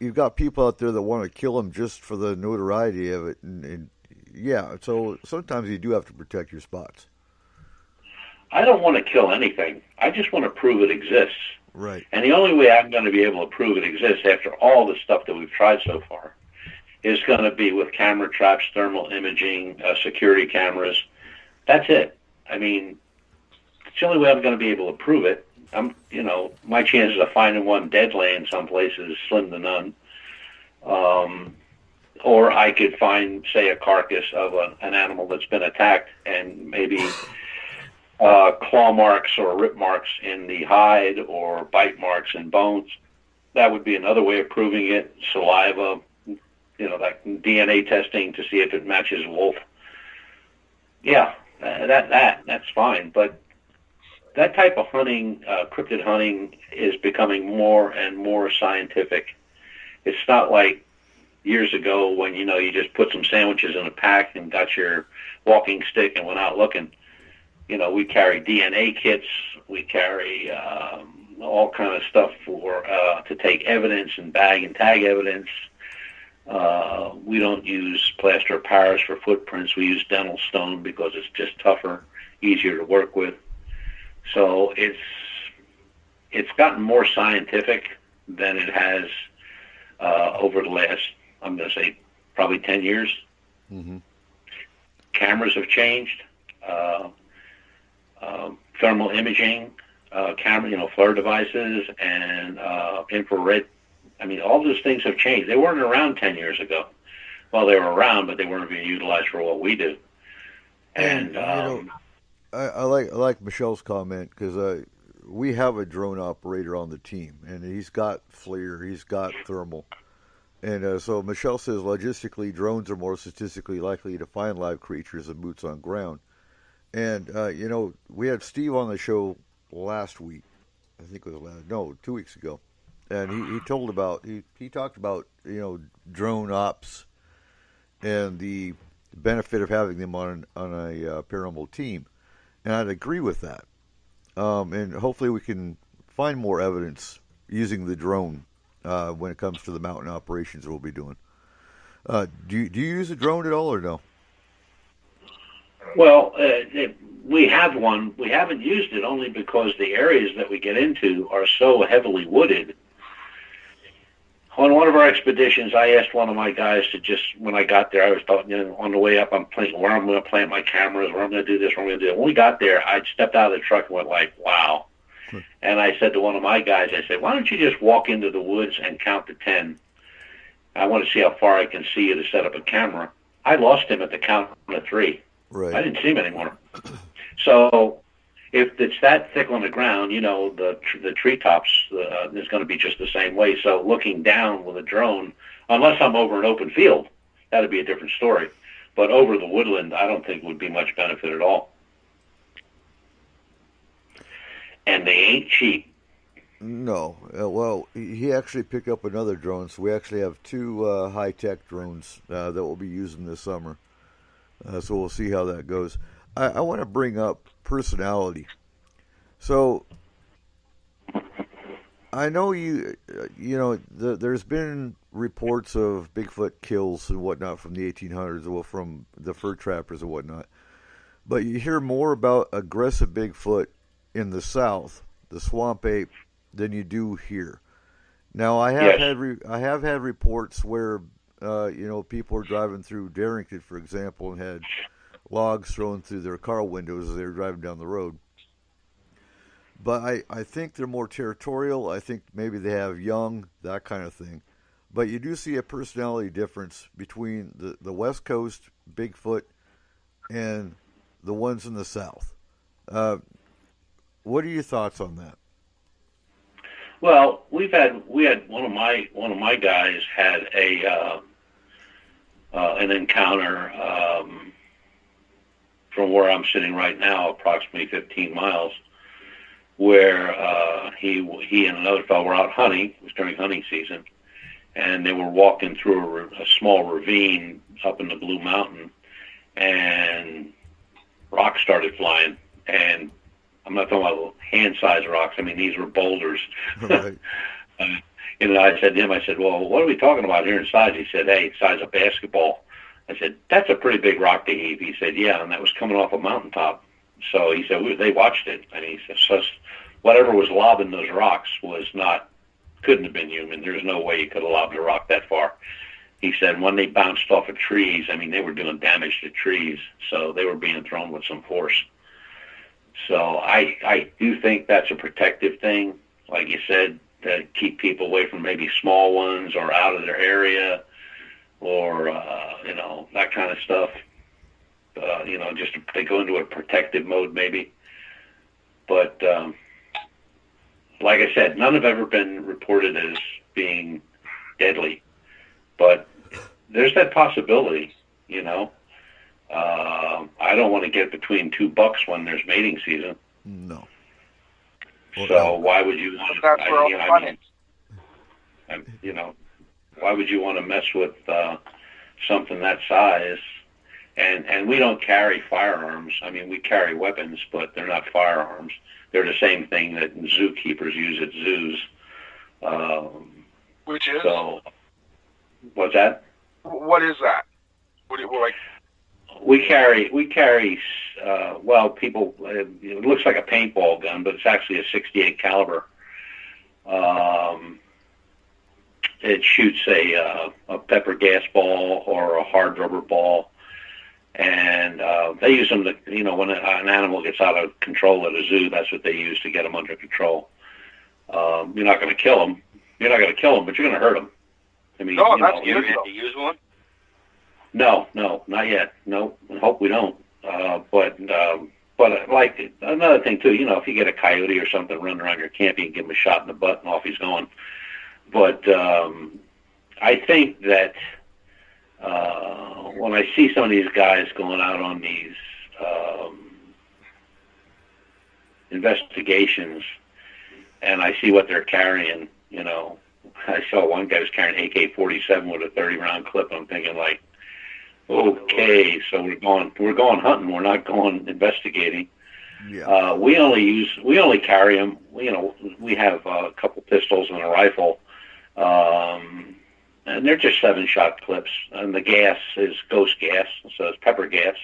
you've got people out there that want to kill them just for the notoriety of it, and so sometimes you do have to protect your spots. I don't want to kill anything. I just want to prove it exists. Right. And the only way I'm going to be able to prove it exists after all the stuff that we've tried so far is going to be with camera traps, thermal imaging, security cameras. That's it. I mean, it's the only way I'm going to be able to prove it. My chances of finding one dead laying someplace is slim to none. Or I could find, say, a carcass of an animal that's been attacked and maybe claw marks or rip marks in the hide or bite marks in bones. That would be another way of proving it. Saliva, like DNA testing to see if it matches wolf. Yeah, that's fine. But that type of hunting, cryptid hunting, is becoming more and more scientific. It's not like years ago when, you just put some sandwiches in a pack and got your walking stick and went out looking. We carry DNA kits, we carry all kind of stuff to take evidence and bag and tag evidence. We don't use plaster of Paris for footprints. We use dental stone because it's just tougher, easier to work with. So it's gotten more scientific than it has over the last, I'm going to say, probably 10 years. Mm-hmm. Cameras have changed. Thermal imaging, FLIR devices, and infrared. I mean, all those things have changed. They weren't around 10 years ago. Well, they were around, but they weren't being utilized for what we do. And I like Michelle's comment, because we have a drone operator on the team, and he's got FLIR, he's got thermal. And so Michelle says, logistically, drones are more statistically likely to find live creatures than boots on ground. And, we had Steve on the show last week. I think it was 2 weeks ago. And he talked about, drone ops and the benefit of having them on a paranormal team. And I'd agree with that. And hopefully we can find more evidence using the drone when it comes to the mountain operations we'll be doing. Do you use a drone at all or no? Well, we have one. We haven't used it only because the areas that we get into are so heavily wooded. On one of our expeditions, I asked one of my guys to just, when I got there, I was thought, on the way up, I'm thinking where I'm going to plant my cameras, where I'm going to do this, where I'm going to do it. When we got there, I stepped out of the truck and went like, wow. And I said to one of my guys, I said, why don't you just walk into the woods and count to 10? I want to see how far I can see you to set up a camera. I lost him at the count of 3. Right. I didn't see him anymore. So if it's that thick on the ground, the treetops is going to be just the same way. So looking down with a drone, unless I'm over an open field, that'd be a different story. But over the woodland, I don't think would be much benefit at all. And they ain't cheap. No. Well, he actually picked up another drone, so we actually have 2 high-tech drones that we'll be using this summer. So we'll see how that goes. I want to bring up personality. So I know there's been reports of Bigfoot kills and whatnot from the 1800s, well, from the fur trappers and whatnot. But you hear more about aggressive Bigfoot in the South, the swamp ape, than you do here. Now I have had reports where People were driving through Darrington, for example, and had logs thrown through their car windows as they were driving down the road. But I think they're more territorial. I think maybe they have young, that kind of thing. But you do see a personality difference between the West Coast Bigfoot and the ones in the South. What are your thoughts on that? Well, we had one of my guys had an encounter from where I'm sitting right now, approximately 15 miles, where he and another fellow were out hunting. It was during hunting season, and they were walking through a small ravine up in the Blue Mountain, and rocks started flying. And I'm not talking about hand-sized rocks. I mean, these were boulders. Right. I said to him, well, what are we talking about here in size? He said, hey, size of basketball. I said, that's a pretty big rock to heave. He said, yeah, and that was coming off a mountaintop. So he said, they watched it. And he said, so whatever was lobbing those rocks couldn't have been human. There's no way you could have lobbed a rock that far. He said, when they bounced off of trees, I mean, they were doing damage to trees. So they were being thrown with some force. So I do think that's a protective thing, like you said, to keep people away from maybe small ones or out of their area or, that kind of stuff. Just they go into a protective mode maybe. But like I said, none have ever been reported as being deadly. But there's that possibility, I don't want to get between two bucks when there's mating season. No. So why would you want That's where all the fun is. Why would you want to mess with something that size? And we don't carry firearms. I mean, we carry weapons, but they're not firearms. They're the same thing that zookeepers use at zoos. Which is? So, what's that? What is that? Like? We carry. People. It looks like a paintball gun, but it's actually a .68 caliber. It shoots a pepper gas ball or a hard rubber ball, and they use them to, when an animal gets out of control at a zoo, that's what they use to get them under control. You're not going to kill them. You're not going to kill them, but you're going to hurt them. I mean, that's you had to use one? No, not yet. No, I hope we don't. But like another thing too, if you get a coyote or something running around your camp, you can give him a shot in the butt and off he's going. But I think that when I see some of these guys going out on these investigations, and I see what they're carrying, I saw one guy was carrying AK-47 with a 30-round clip. I'm thinking like, okay, so we're going hunting. We're not going investigating. Yeah. We only carry them. We have a couple pistols and a rifle, and they're just 7-shot clips. And the gas is ghost gas, so it's pepper gas.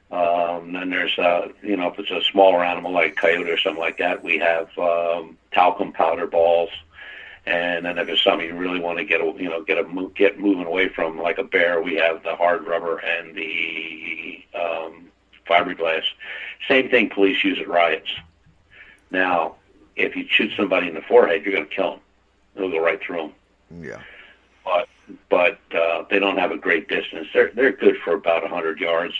Then there's, if it's a smaller animal like coyote or something like that, we have talcum powder balls. And then if it's something you really want to get moving away from, like a bear, we have the hard rubber and the fiberglass. Same thing police use at riots. Now, if you shoot somebody in the forehead, you're going to kill them. It'll go right through them. Yeah. But they don't have a great distance. They're good for about 100 yards,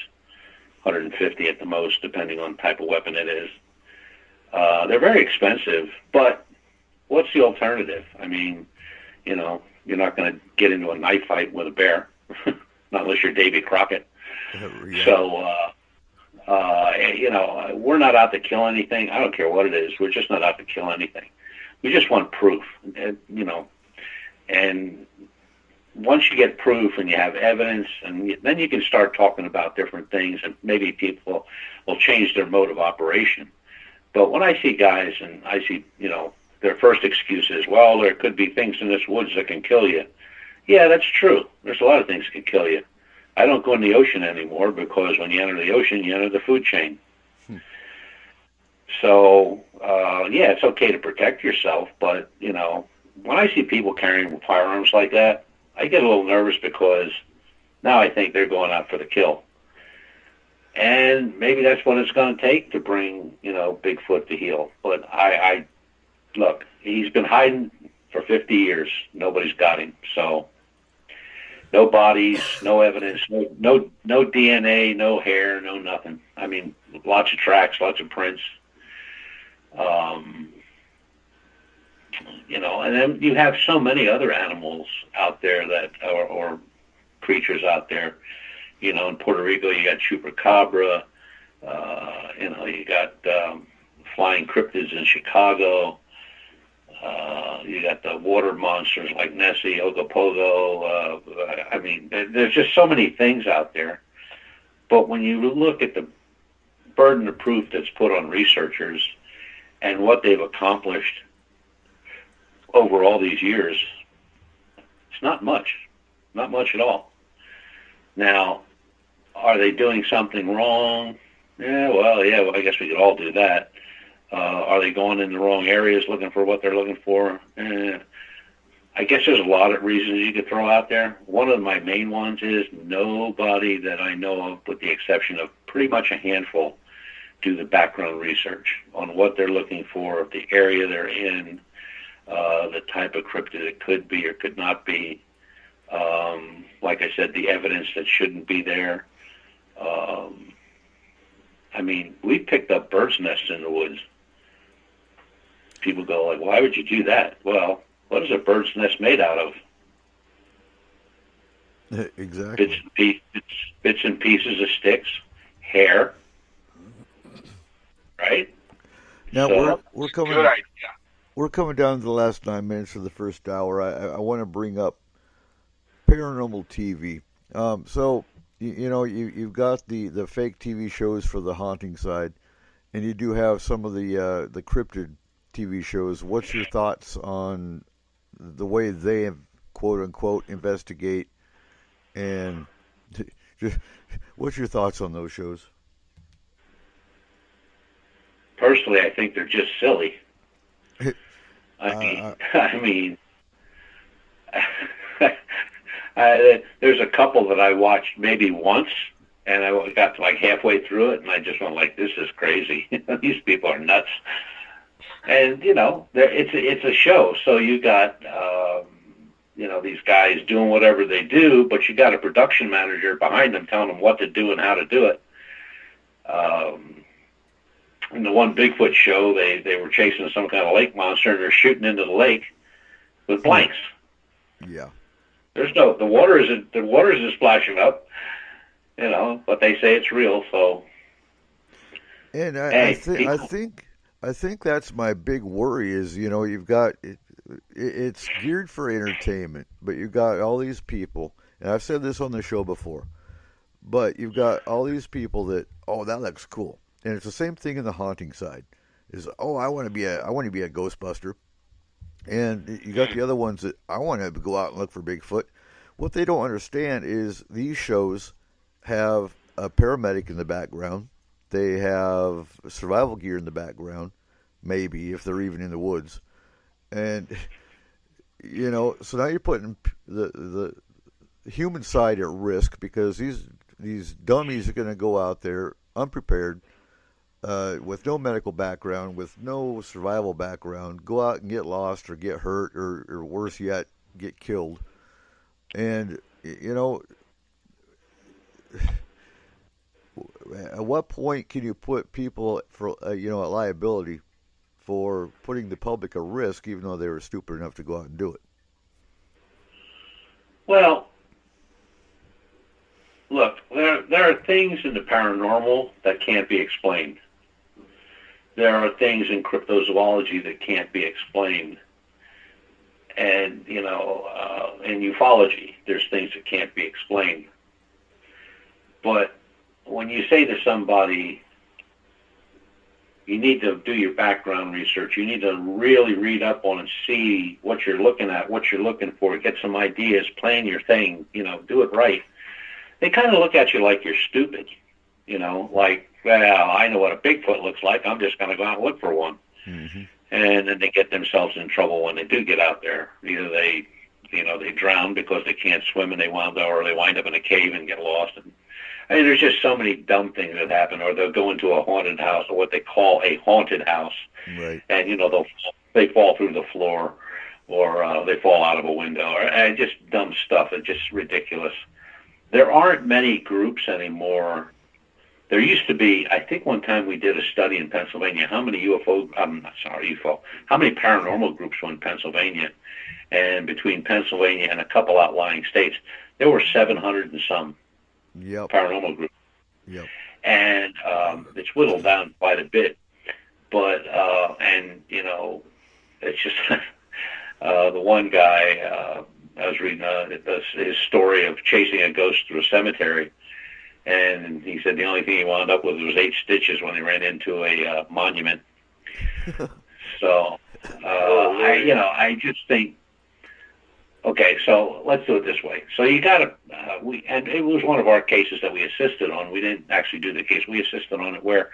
150 at the most, depending on the type of weapon it is. They're very expensive, but what's the alternative? I mean, you're not going to get into a knife fight with a bear, not unless you're Davy Crockett. Yeah. So, we're not out to kill anything. I don't care what it is. We're just not out to kill anything. We just want proof, and once you get proof and you have evidence, and then you can start talking about different things, and maybe people will change their mode of operation. But when I see guys and I see, their first excuse is, well, there could be things in this woods that can kill you. Yeah, that's true. There's a lot of things that can kill you. I don't go in the ocean anymore because when you enter the ocean, you enter the food chain. So, yeah, it's okay to protect yourself, but, when I see people carrying firearms like that, I get a little nervous because now I think they're going out for the kill. And maybe that's what it's going to take to bring, Bigfoot to heel. But I look, he's been hiding for 50 years. Nobody's got him. So no bodies, no evidence, no DNA, no hair, no nothing. I mean, lots of tracks, lots of prints. And then you have so many other animals out there that, or creatures out there. In Puerto Rico, you got chupacabra. You got flying cryptids in Chicago. You got the water monsters like Nessie, Ogopogo. There's just so many things out there. But when you look at the burden of proof that's put on researchers and what they've accomplished over all these years, it's not much at all. Now, are they doing something wrong? Well, I guess we could all do that. Are they going in the wrong areas looking for what they're looking for? I guess there's a lot of reasons you could throw out there. One of my main ones is nobody that I know of, with the exception of pretty much a handful, do the background research on what they're looking for, the area they're in, the type of cryptid it could be or could not be. Like I said, the evidence that shouldn't be there. We picked up birds' nests in the woods. People go like, why would you do that? Well, what is a bird's nest made out of? Exactly. Bits and pieces of sticks, hair, right? Now So, we're coming. Good idea. We're coming down to the last 9 minutes of the first hour. I want to bring up paranormal TV. So you've got the fake TV shows for the haunting side, and you do have some of the cryptid TV shows. What's your thoughts on the way they quote unquote investigate, and what's your thoughts on those shows? Personally, I think they're just silly. There's a couple that I watched maybe once, and I got to like halfway through it, and I just went like, "This is crazy. These people are nuts." And it's a show, so you got these guys doing whatever they do, but you got a production manager behind them telling them what to do and how to do it. In the one Bigfoot show, they were chasing some kind of lake monster, and they're shooting into the lake with blanks. Yeah. The water isn't splashing up, but they say it's real. So, and I think that's my big worry is you've got it's geared for entertainment, but you've got all these people, and I've said this on the show before, but you've got all these people that that looks cool. And it's the same thing in the haunting side. Is I want to be a Ghostbuster, and you got the other ones that I want to go out and look for Bigfoot. What they don't understand is these shows have a paramedic in the background. They have survival gear in the background, maybe if they're even in the woods, and so now you're putting the human side at risk because these dummies are going to go out there unprepared. With no medical background, with no survival background, go out and get lost or get hurt or worse yet, get killed. And, at what point can you put people for, at liability for putting the public at risk even though they were stupid enough to go out and do it? Well, look, there are things in the paranormal that can't be explained. There are things in cryptozoology that can't be explained. And, in ufology, there's things that can't be explained. But when you say to somebody, you need to do your background research, you need to really read up on and see what you're looking at, what you're looking for, get some ideas, plan your thing, do it right. They kind of look at you like you're stupid, like, well, I know what a Bigfoot looks like. I'm just going to go out and look for one. Mm-hmm. And then they get themselves in trouble when they do get out there. Either they they drown because they can't swim and they wind up in a cave and get lost. And I mean, there's just so many dumb things that happen. Or they'll go into a haunted house, or what they call a haunted house, right? And they fall through the floor, or they fall out of a window, or just dumb stuff. It's just ridiculous. There aren't many groups anymore. There used to be. I think one time we did a study in Pennsylvania. How many how many paranormal groups were in Pennsylvania? And between Pennsylvania and a couple outlying states, there were 700 and some paranormal groups. Yep. And it's whittled down quite a bit. But it's just the one guy. I was reading his story of chasing a ghost through a cemetery, and he said the only thing he wound up with was 8 stitches when he ran into a monument. So I just think. Okay, so let's do it this way. So you got to, and it was one of our cases that we assisted on. We didn't actually do the case. We assisted on it where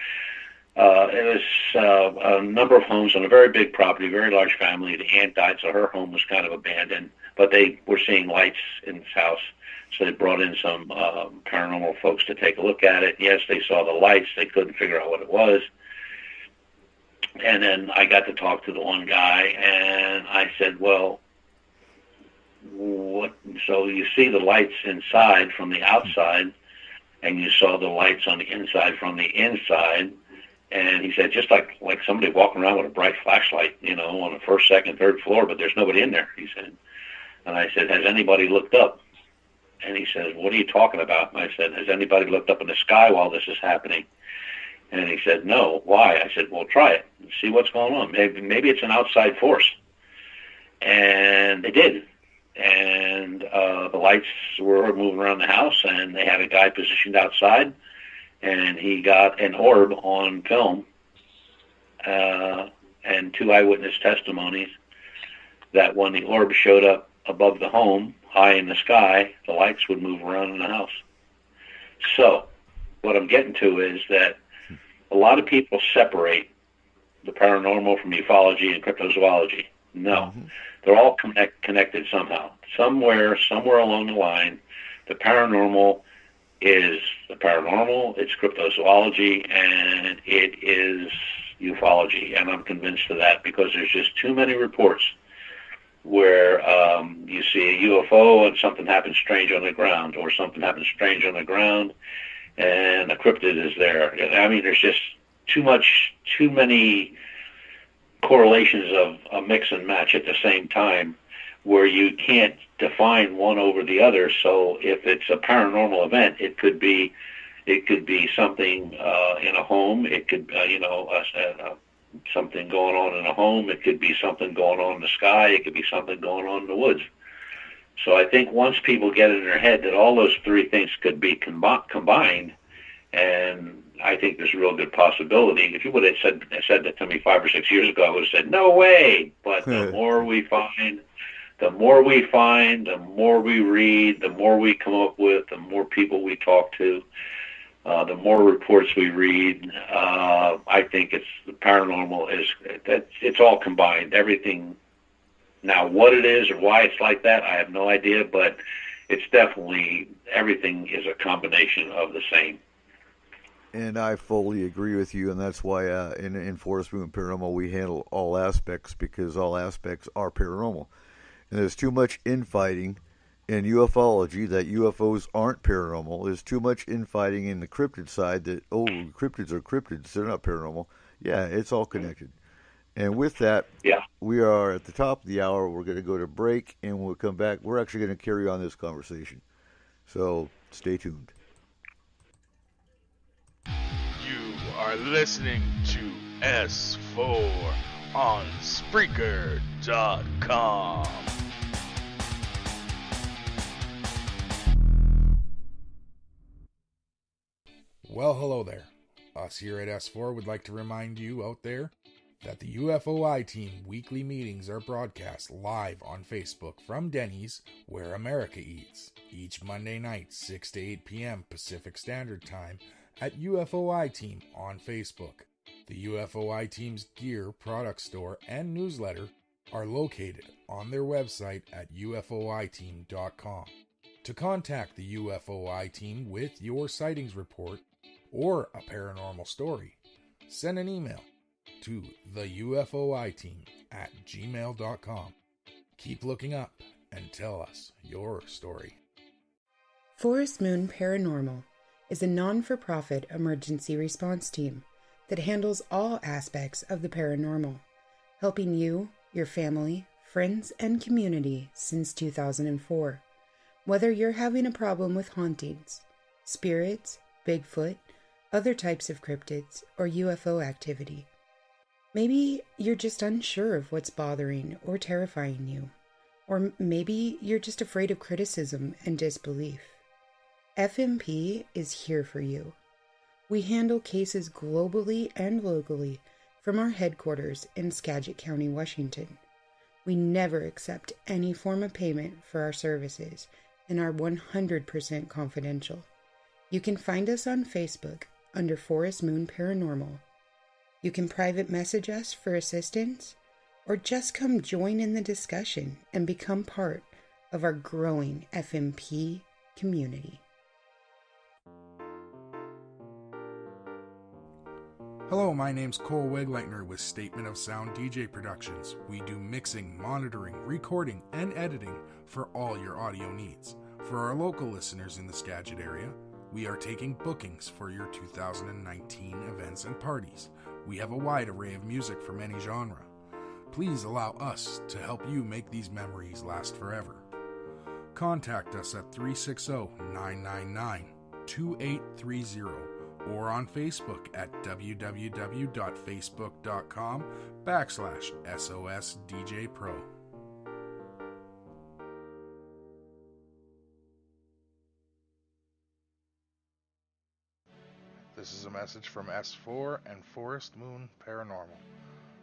it was a number of homes on a very big property, very large family. The aunt died, so her home was kind of abandoned, but they were seeing lights in this house. So they brought in some paranormal folks to take a look at it. Yes, they saw the lights. They couldn't figure out what it was. And then I got to talk to the one guy, and I said, well, so you see the lights inside from the outside, and you saw the lights on the inside from the inside. And he said, just like somebody walking around with a bright flashlight, on the first, second, third floor, but there's nobody in there, he said. And I said, has anybody looked up? And he says, what are you talking about? And I said, has anybody looked up in the sky while this is happening? And he said, no. Why? I said, well, try it and see what's going on. Maybe it's an outside force. And they did. And the lights were moving around the house, and they had a guy positioned outside, and he got an orb on film, and 2 eyewitness testimonies that when the orb showed up above the home, high in the sky, the lights would move around in the house. So what I'm getting to is that a lot of people separate the paranormal from ufology and cryptozoology. No. They're all connected somehow. Somewhere along the line, the paranormal is the paranormal, it's cryptozoology, and it is ufology. And I'm convinced of that because there's just too many reports where you see a UFO and something happens strange on the ground, or something happens strange on the ground and a cryptid is there. I mean, there's just too many correlations of a mix and match at the same time where you can't define one over the other. So if it's a paranormal event, it could be something in a home. It could something going on in a home. It could be something going on in the sky. It could be something going on in the woods. So I think once people get in their head that all those 3 things could be combined, and I think there's a real good possibility. If you would have said that to me 5 or 6 years ago, I would have said, no way. But the more we find, the more we read, the more we come up with, the more people we talk to, the more reports we read. I think it's the paranormal it's all combined. Everything. Now, what it is or why it's like that, I have no idea. But it's definitely everything is a combination of the same. And I fully agree with you, and that's why in Forest Moon Paranormal we handle all aspects, because all aspects are paranormal. And there's too much infighting in ufology that UFOs aren't paranormal. There's too much infighting in the cryptid side that, cryptids are cryptids, they're not paranormal. Yeah, it's all connected. And with that, we are at the top of the hour. We're going to go to break, and we'll come back. We're actually going to carry on this conversation. So stay tuned. You are listening to S4 on Spreaker.com. Well, hello there. Us here at S4 would like to remind you out there that the UFOI team weekly meetings are broadcast live on Facebook from Denny's, where America eats, each Monday night, 6 to 8 p.m. Pacific Standard Time, at UFOI Team on Facebook. The UFOI Team's gear, product store, and newsletter are located on their website at ufoiteam.com. To contact the UFOI team with your sightings report or a paranormal story, send an email to theufoiteam@gmail.com. Keep looking up and tell us your story. Forest Moon Paranormal is a non-for-profit emergency response team that handles all aspects of the paranormal, helping you, your family, friends, and community since 2004. Whether you're having a problem with hauntings, spirits, Bigfoot, other types of cryptids, or UFO activity. Maybe you're just unsure of what's bothering or terrifying you. Or maybe you're just afraid of criticism and disbelief. FMP is here for you. We handle cases globally and locally from our headquarters in Skagit County, Washington. We never accept any form of payment for our services and are 100% confidential. You can find us on Facebook under Forest Moon Paranormal. You can private message us for assistance, or just come join in the discussion and become part of our growing FMP community. Hello, my name's Cole Wegleitner with Statement of Sound DJ Productions. We do mixing, monitoring, recording, and editing for all your audio needs. For our local listeners in the Skagit area, we are taking bookings for your 2019 events and parties. We have a wide array of music from any genre. Please allow us to help you make these memories last forever. Contact us at 360-999-2830 or on Facebook at www.facebook.com/SOSDJPro. This is a message from S4 and Forest Moon Paranormal.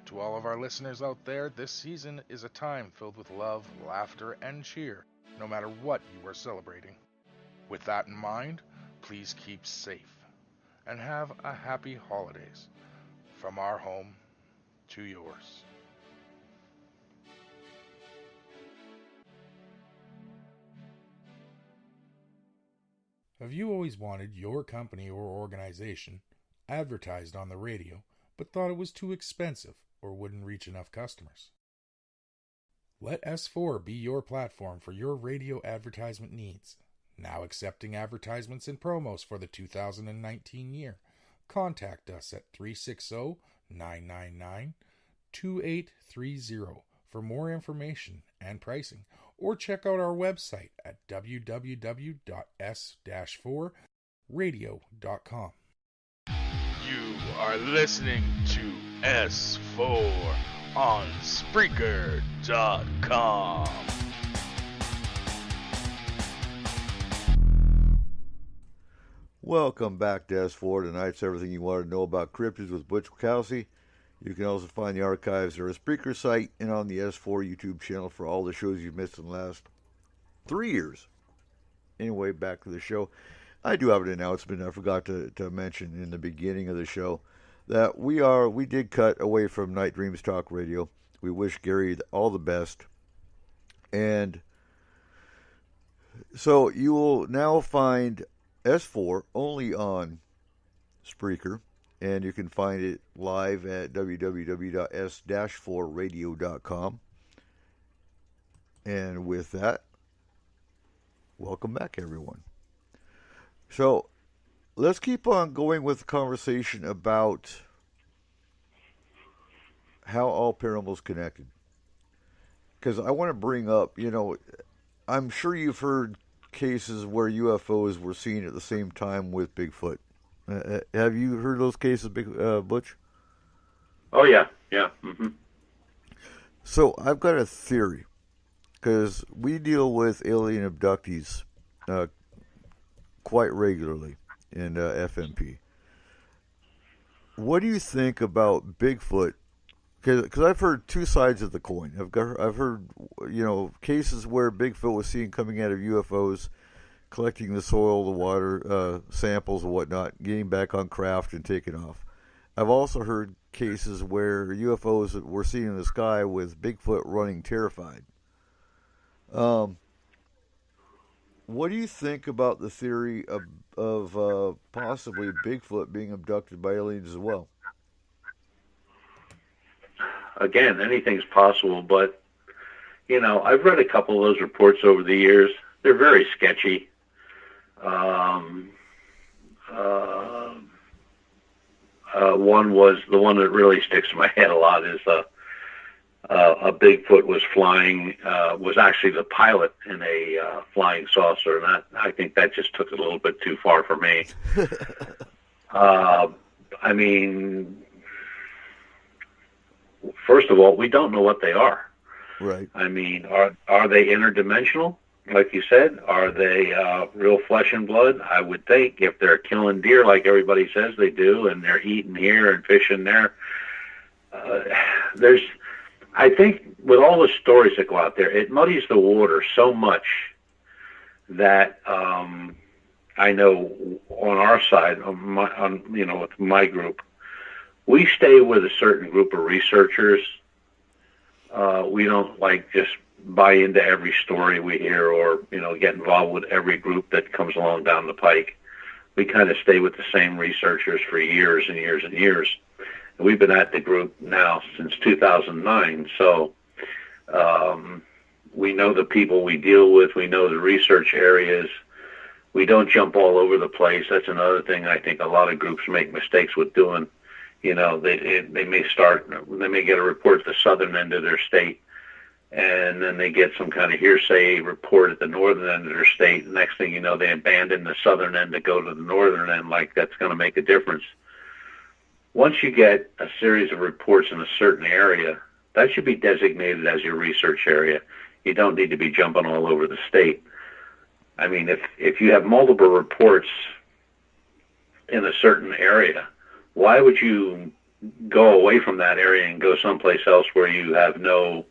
To all of our listeners out there, this season is a time filled with love, laughter, and cheer, no matter what you are celebrating. With that in mind, please keep safe and have a happy holidays. From our home to yours. Have you always wanted your company or organization advertised on the radio, but thought it was too expensive or wouldn't reach enough customers? Let S4 be your platform for your radio advertisement needs. Now accepting advertisements and promos for the 2019 year. Contact us at 360-999-2830 for more information and pricing, or check out our website at www.s-4radio.com. You are listening to S4 on Spreaker.com. Welcome back to S4. Tonight's everything you want to know about cryptids with Butch Witkowski. You can also find the archives at our Spreaker site and on the S4 YouTube channel for all the shows you've missed in the last 3 years. Anyway, back to the show. I do have an announcement I forgot to mention in the beginning of the show that we did cut away from Night Dreams Talk Radio. We wish Gary all the best. And so you will now find S4 only on Spreaker, and you can find it live at www.s-4radio.com. And with that, welcome back, everyone. So let's keep on going with the conversation about how all paranormal is connected. Because I want to bring up, I'm sure you've heard cases where UFOs were seen at the same time with Bigfoot. Have you heard those cases, Butch? Oh, yeah. Mm-hmm. So I've got a theory, because we deal with alien abductees quite regularly in FMP. What do you think about Bigfoot? Because I've heard two sides of the coin. I've heard cases where Bigfoot was seen coming out of UFOs, collecting the soil, the water, samples and whatnot, getting back on craft and taking off. I've also heard cases where UFOs were seen in the sky with Bigfoot running terrified. What do you think about the theory of possibly Bigfoot being abducted by aliens as well? Again, anything's possible, but, I've read a couple of those reports over the years. They're very sketchy. One was the one that really sticks in my head a lot is a Bigfoot was flying, was actually the pilot in a flying saucer, and I think that just took it a little bit too far for me. I mean, first of all, we don't know what they are. Right. I mean, are they interdimensional? Like you said, are they real flesh and blood? I would think if they're killing deer like everybody says they do, and they're eating here and fishing there, I think with all the stories that go out there, it muddies the water so much that I know on our side, with my group, we stay with a certain group of researchers. We don't just buy into every story we hear or, get involved with every group that comes along down the pike. We kind of stay with the same researchers for years and years and years. And we've been at the group now since 2009. So we know the people we deal with. We know the research areas. We don't jump all over the place. That's another thing I think a lot of groups make mistakes with doing. They may get a report at the southern end of their state, and then they get some kind of hearsay report at the northern end of their state. The next thing you know, they abandon the southern end to go to the northern end, like that's going to make a difference. Once you get a series of reports in a certain area, that should be designated as your research area. You don't need to be jumping all over the state. I mean, if you have multiple reports in a certain area, why would you go away from that area and go someplace else where you have no,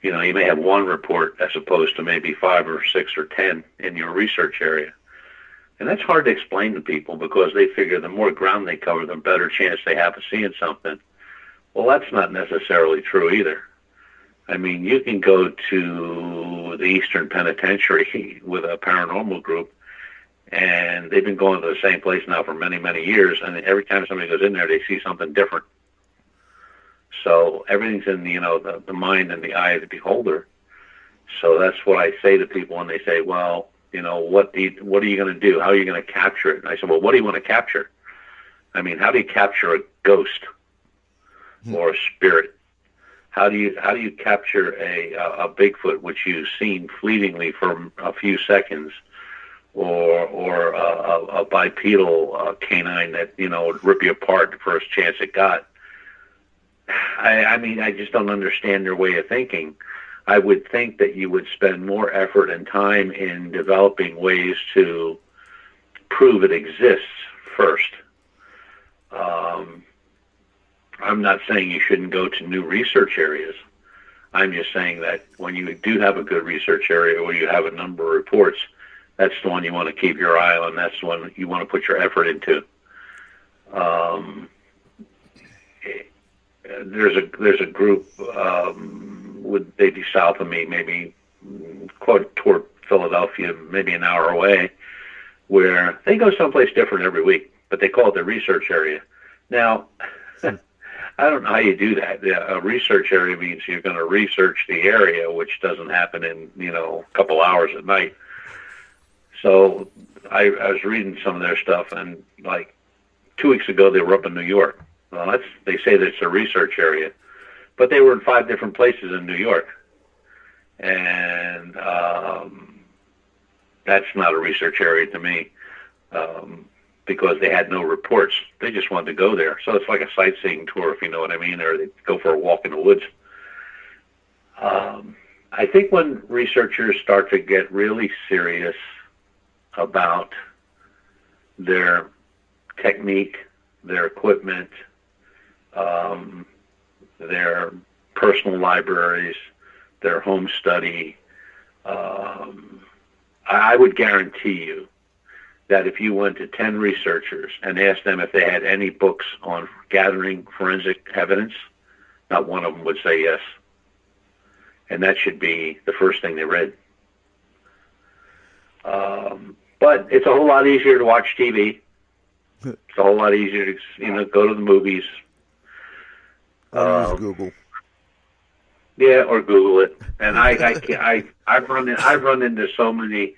you may have one report as opposed to maybe 5 or 6 or 10 in your research area? And that's hard to explain to people because they figure the more ground they cover, the better chance they have of seeing something. Well, that's not necessarily true either. I mean, you can go to the Eastern Penitentiary with a paranormal group, and they've been going to the same place now for many, many years, and every time somebody goes in there, they see something different. So everything's in the mind and the eye of the beholder. So that's what I say to people when they say, well, what are you going to do? How are you going to capture it? And I said, well, what do you want to capture? I mean, how do you capture a ghost or a spirit? How do you capture a Bigfoot which you've seen fleetingly for a few seconds, or a bipedal canine that would rip you apart the first chance it got? I mean, I just don't understand their way of thinking. I would think that you would spend more effort and time in developing ways to prove it exists first. I'm not saying you shouldn't go to new research areas. I'm just saying that when you do have a good research area where you have a number of reports, that's the one you want to keep your eye on. That's the one you want to put your effort into. There's a group they'd be south of me, maybe toward Philadelphia, maybe an hour away, where they go someplace different every week, but they call it the research area. Now, I don't know how you do that. A research area means you're going to research the area, which doesn't happen in a couple hours at night. So I was reading some of their stuff, and 2 weeks ago they were up in New York. Well, they say that it's a research area, but they were in 5 different places in New York, and that's not a research area to me, because they had no reports. They just wanted to go there. So it's like a sightseeing tour, if you know what I mean, or they go for a walk in the woods. I think when researchers start to get really serious about their technique, their equipment, their personal libraries, their home study, I would guarantee you that if you went to 10 researchers and asked them if they had any books on gathering forensic evidence, not one of them would say yes. And that should be the first thing they read. But it's a whole lot easier to watch TV. It's a whole lot easier to, go to the movies. Use Google. Yeah, or Google it. And I've run into so many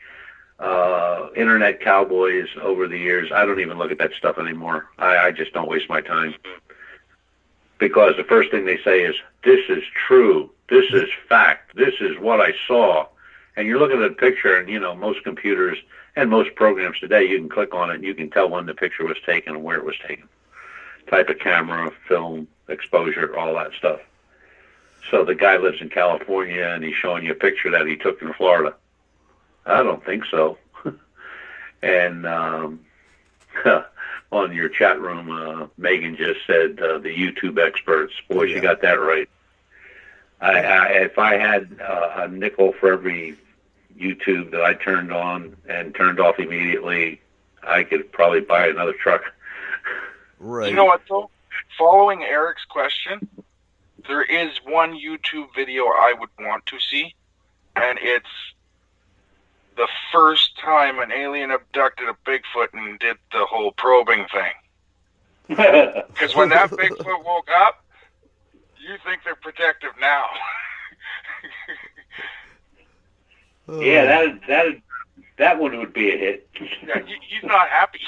internet cowboys over the years. I don't even look at that stuff anymore. I just don't waste my time, because the first thing they say is, "This is true. This is fact. This is what I saw." And you're looking at a picture, and most computers and most programs today, you can click on it and you can tell when the picture was taken and where it was taken. Type of camera, film, exposure, all that stuff. So the guy lives in California and he's showing you a picture that he took in Florida. I don't think so. And on your chat room, Megan just said the YouTube experts. Boy, she got that right. If I had a nickel for every YouTube that I turned on and turned off immediately, I could probably buy another truck. Right. You know what, though? Following Eric's question, there is one YouTube video I would want to see, and it's the first time an alien abducted a Bigfoot and did the whole probing thing. Because when that Bigfoot woke up, you think they're protective now. Yeah, that one would be a hit. Yeah, he's not happy.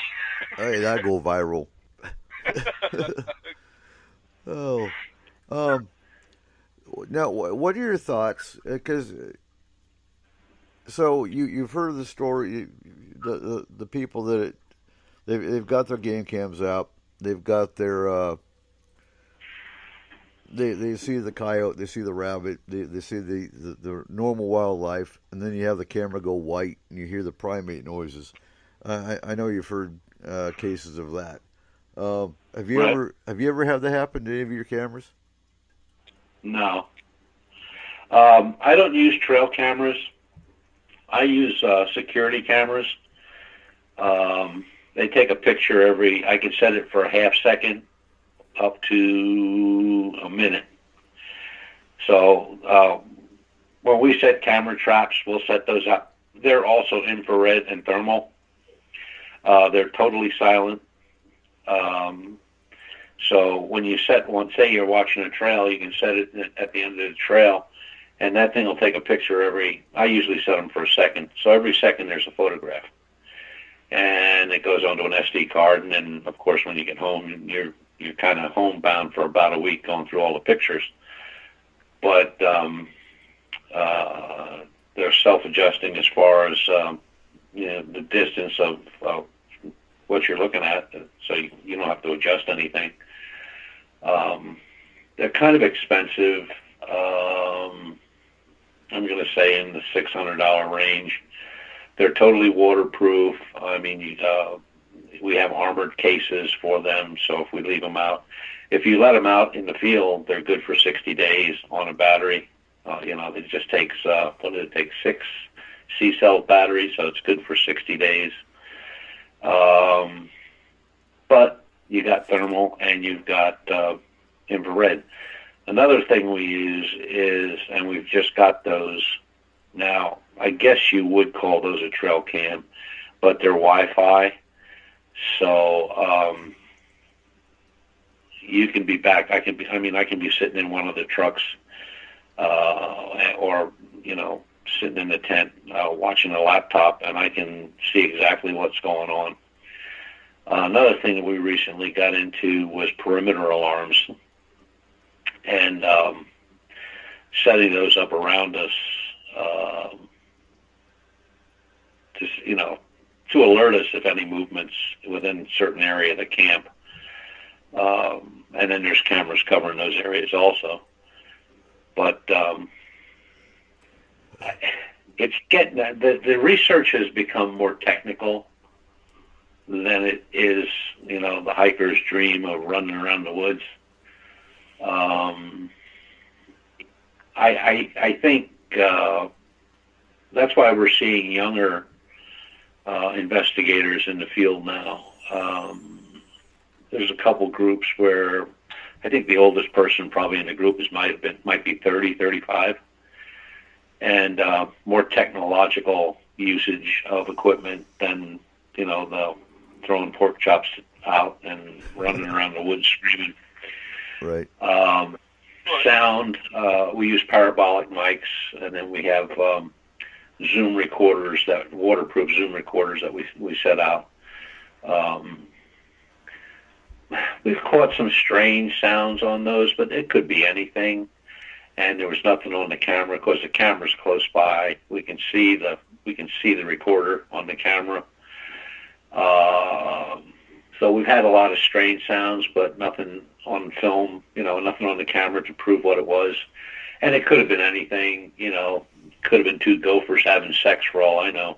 Hey, that'd go viral. Now, what are your thoughts? Because so you've heard of the story, the people that they've got their game cams out, they've got their they see the coyote, they see the rabbit, they see the normal wildlife, and then you have the camera go white and you hear the primate noises. I know you've heard cases of that. Have you ever had that happen to any of your cameras? No. I don't use trail cameras. I use security cameras. They take a picture I can set it for a half second up to a minute. So when we set camera traps, we'll set those up. They're also infrared and thermal. They're totally silent. So when you set one, say you're watching a trail, you can set it at the end of the trail, and that thing will take a picture I usually set them for a second. So every second there's a photograph. And it goes onto an SD card, and then, of course, when you get home, you're kind of homebound for about a week going through all the pictures. But they're self-adjusting as far as the distance of what you're looking at, so you don't have to adjust anything. They're kind of expensive. I'm going to say in the $600 range. They're totally waterproof. I mean, we have armored cases for them, so if we leave them out, if you let them out in the field, they're good for 60 days on a battery. It just takes, 6 C-cell batteries, so it's good for 60 days. But you got thermal and you've got infrared. Another thing we use is, and we've just got those now, I guess you would call those a trail cam, but they're Wi-Fi. So you can be back. I can be sitting in one of the trucks, or sitting in the tent watching a laptop, and I can see exactly what's going on. Another thing that we recently got into was perimeter alarms, and setting those up around us, to alert us if any movements within a certain area of the camp. And then there's cameras covering those areas also. But it's getting the research has become more technical than it is, the hiker's dream of running around the woods. I think that's why we're seeing younger investigators in the field now. There's a couple groups where I think the oldest person probably in the group might be 30, 35, and more technological usage of equipment than the throwing pork chops out and running around the woods screaming. Right. Sound, we use parabolic mics, and then we have Zoom recorders, waterproof Zoom recorders that we set out. We've caught some strange sounds on those, but it could be anything. And there was nothing on the camera because the camera's close by. We can see the recorder on the camera. So we've had a lot of strange sounds, but nothing on film, nothing on the camera to prove what it was. And it could have been anything, could have been two gophers having sex for all I know.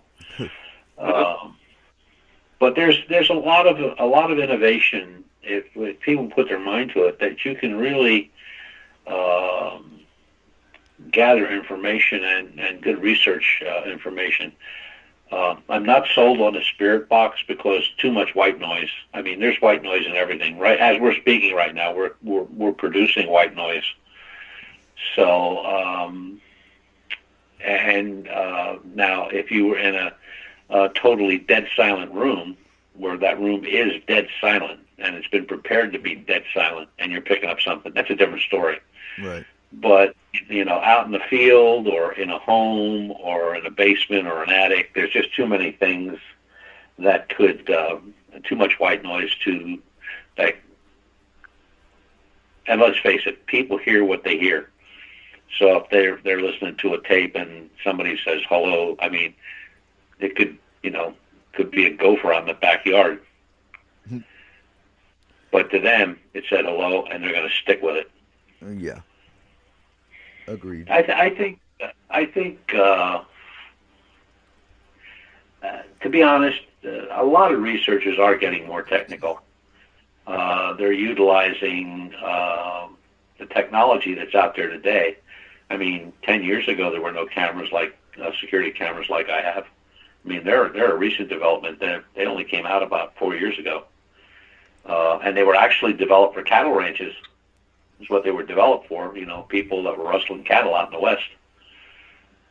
But there's a lot of innovation if people put their mind to it, that you can really gather information and good research information. I'm not sold on the spirit box because too much white noise. I mean, there's white noise in everything, right? As we're speaking right now, we're producing white noise. So, now if you were in a totally dead silent room, where that room is dead silent and it's been prepared to be dead silent, and you're picking up something, that's a different story. Right. But out in the field or in a home or in a basement or an attic, there's just too many things that could, too much white noise to, and let's face it, people hear what they hear. So if they're listening to a tape and somebody says hello, I mean, it could be a gopher on the backyard. Mm-hmm. But to them, it said hello, and they're going to stick with it. Yeah. Agreed. I think to be honest, a lot of researchers are getting more technical. They're utilizing the technology that's out there today. I mean, 10 years ago, there were no cameras like security cameras like I have. I mean, they're a recent development. They only came out about 4 years ago. And they were actually developed for cattle ranches. Is what they were developed for, people that were rustling cattle out in the West.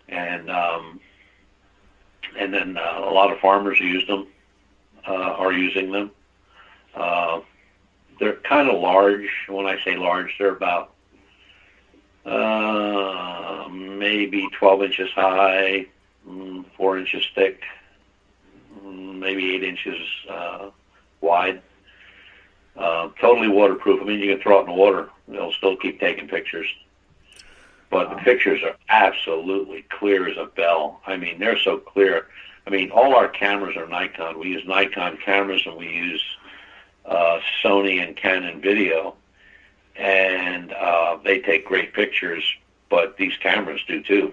And then a lot of farmers used them, are using them. They're kind of large. When I say large, they're about maybe 12 inches high, 4 inches thick, maybe 8 inches wide. Totally waterproof. I mean, you can throw it in the water. They'll still keep taking pictures. But the pictures are absolutely clear as a bell. I mean, they're so clear. I mean, all our cameras are Nikon. We use Nikon cameras, and we use Sony and Canon video. And they take great pictures, but these cameras do too.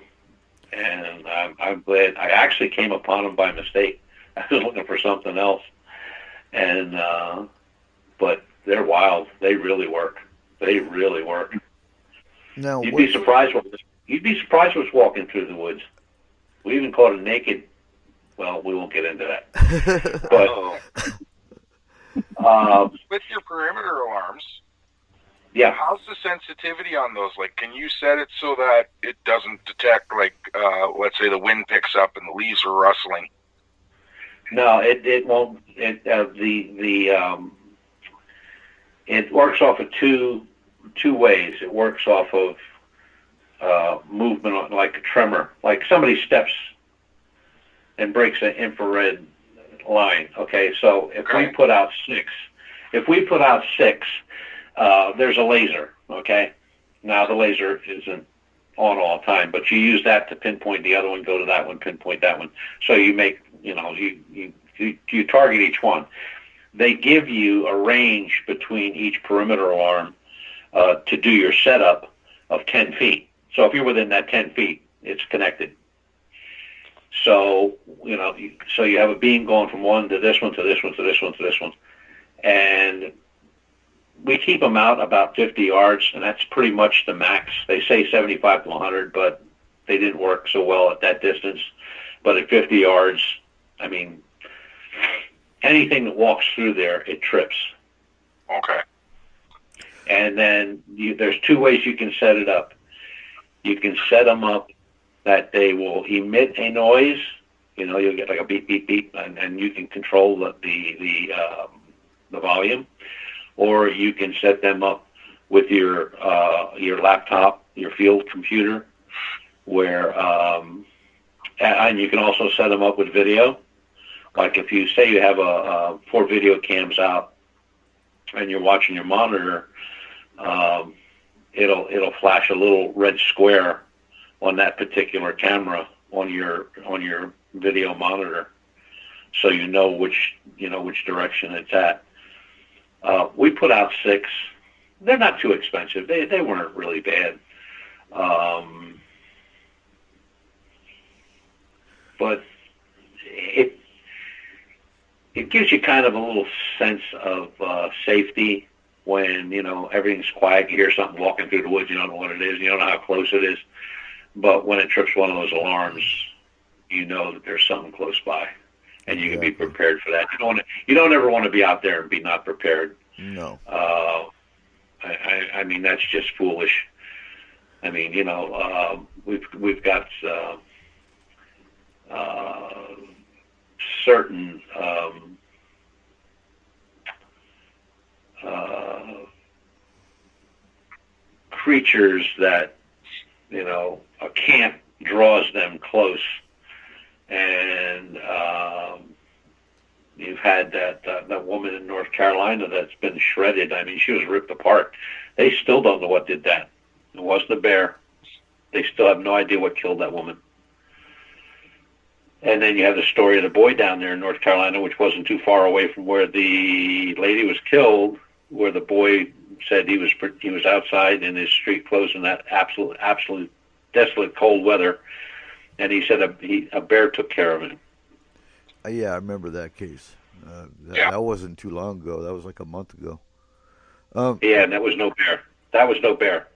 And I'm glad. I actually came upon them by mistake. I was looking for something else. And but they're wild. They really work. They really work. Now, you'd be surprised what's walking through the woods. We even caught a naked. Well, we won't get into that. But with your perimeter alarms, yeah, how's the sensitivity on those? Like, can you set it so that it doesn't detect, like, let's say the wind picks up and the leaves are rustling? No, it won't. It works off of two ways. It works off of movement, like a tremor, like somebody steps and breaks an infrared line. Okay, so if we put out six, there's a laser. Okay, now the laser isn't on all the time, but you use that to pinpoint the other one, go to that one, pinpoint that one. So you make, you target each one. They give you a range between each perimeter alarm to do your setup of 10 feet. So if you're within that 10 feet, it's connected. So, so you have a beam going from one to this one, to this one, to this one, to this one. And we keep them out about 50 yards, and that's pretty much the max. They say 75 to 100, but they didn't work so well at that distance. But at 50 yards, I mean, anything that walks through there, it trips. Okay. And then there's two ways you can set it up. You can set them up that they will emit a noise. You'll get like a beep, beep, beep, and you can control the volume. Or you can set them up with your laptop, your field computer, where and you can also set them up with video. Like if you say you have 4 video cams out and you're watching your monitor, it'll flash a little red square on that particular camera on your video monitor, so you know which direction it's at. We put out 6. They're not too expensive. They weren't really bad. But it gives you kind of a little sense of safety when, everything's quiet. You hear something walking through the woods, you don't know what it is, you don't know how close it is. But when it trips one of those alarms, you know that there's something close by, and you can be prepared for that. You don't ever want to be out there and be not prepared. No. I mean, that's just foolish. I mean, we've got certain creatures that, a camp draws them close, and you've had that woman in North Carolina that's been shredded. I mean, she was ripped apart. They still don't know what did that. It wasn't a bear. They still have no idea what killed that woman. And then you have the story of the boy down there in North Carolina, which wasn't too far away from where the lady was killed, where the boy said he was outside in his street clothes in that absolute desolate cold weather, and he said a bear took care of him. Yeah, I remember that case. That wasn't too long ago. That was like a month ago. Yeah, and that was no bear. That was no bear.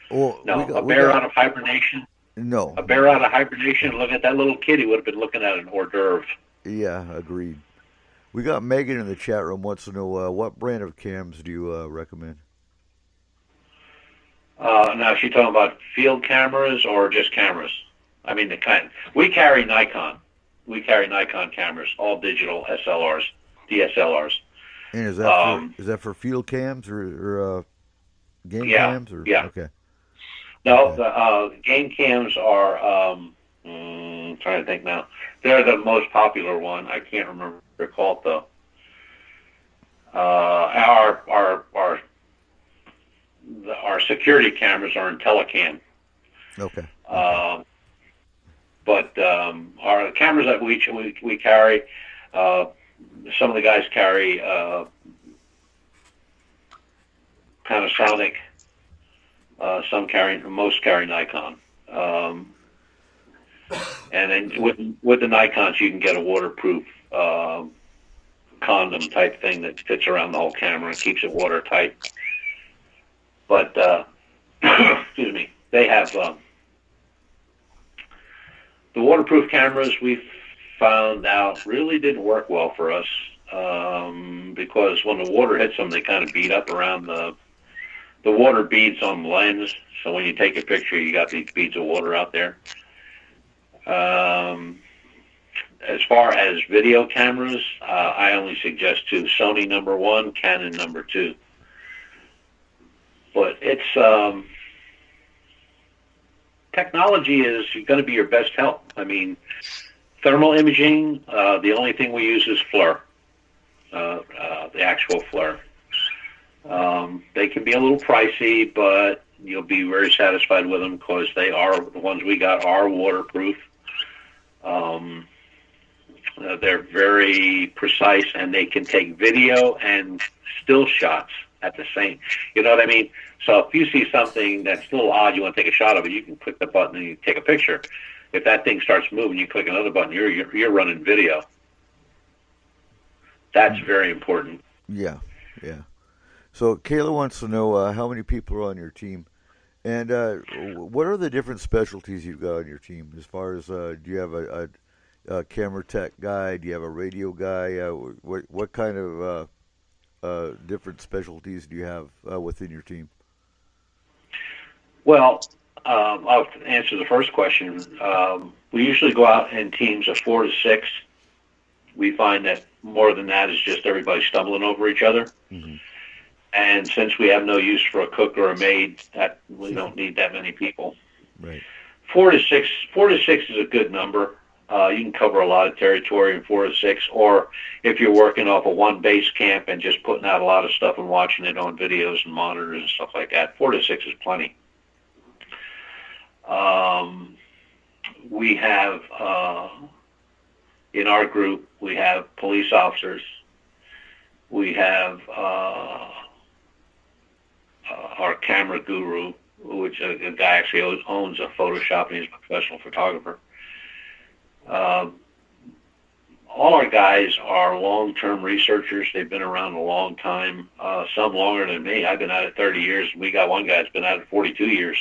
Well, a bear out of hibernation. No. A bear out of hibernation. Look at that little kid. He would have been looking at an hors d'oeuvre. Yeah, agreed. We got Megan in the chat room. Wants to know what brand of cams do you recommend? Now, is she talking about field cameras or just cameras? I mean, we carry Nikon. We carry Nikon cameras, all digital SLRs, DSLRs. And is that for field cams or game cams? Or? Yeah. Okay. No, the game cams are. I'm trying to think now. They're the most popular one. I can't remember what they're called though. Our security cameras are in Telecam. Okay. But our cameras that we carry, some of the guys carry Panasonic. Most carry Nikon. And then with the Nikons, you can get a waterproof condom type thing that fits around the whole camera and keeps it watertight. But excuse me, they have the waterproof cameras. We found out really didn't work well for us because when the water hits them, they kind of bead up around the water beads on the lens. So when you take a picture, you got these beads of water out there. As far as video cameras, I only suggest 2: Sony #1, Canon #2. But it's technology is going to be your best help. I mean, thermal imaging. The only thing we use is FLIR, the actual FLIR. They can be a little pricey, but you'll be very satisfied with them because the ones we got are waterproof. They're very precise, and they can take video and still shots at the same. You know what I mean? So if you see something that's a little odd, you want to take a shot of it, you can click the button and you take a picture. If that thing starts moving, you click another button. You're running video. That's very important. Yeah. So Kayla wants to know how many people are on your team, and what are the different specialties you've got on your team? As far as do you have a camera tech guy? Do you have a radio guy? What kind of different specialties do you have within your team? Well, I'll answer the first question. We usually go out in teams of 4 to 6. We find that more than that is just everybody stumbling over each other. Mm-hmm. And since we have no use for a cook or a maid, that we don't need that many people. Right. 4 to 6 is a good number. You can cover a lot of territory in 4 to 6, or if you're working off of one base camp and just putting out a lot of stuff and watching it on videos and monitors and stuff like that, 4 to 6 is plenty. We have, in our group, we have police officers. We have our camera guru, which a guy actually owns a Photoshop and he's a professional photographer. All our guys are long-term researchers. They've been around a long time, some longer than me. I've been at it 30 years. We got one guy that's been at it 42 years.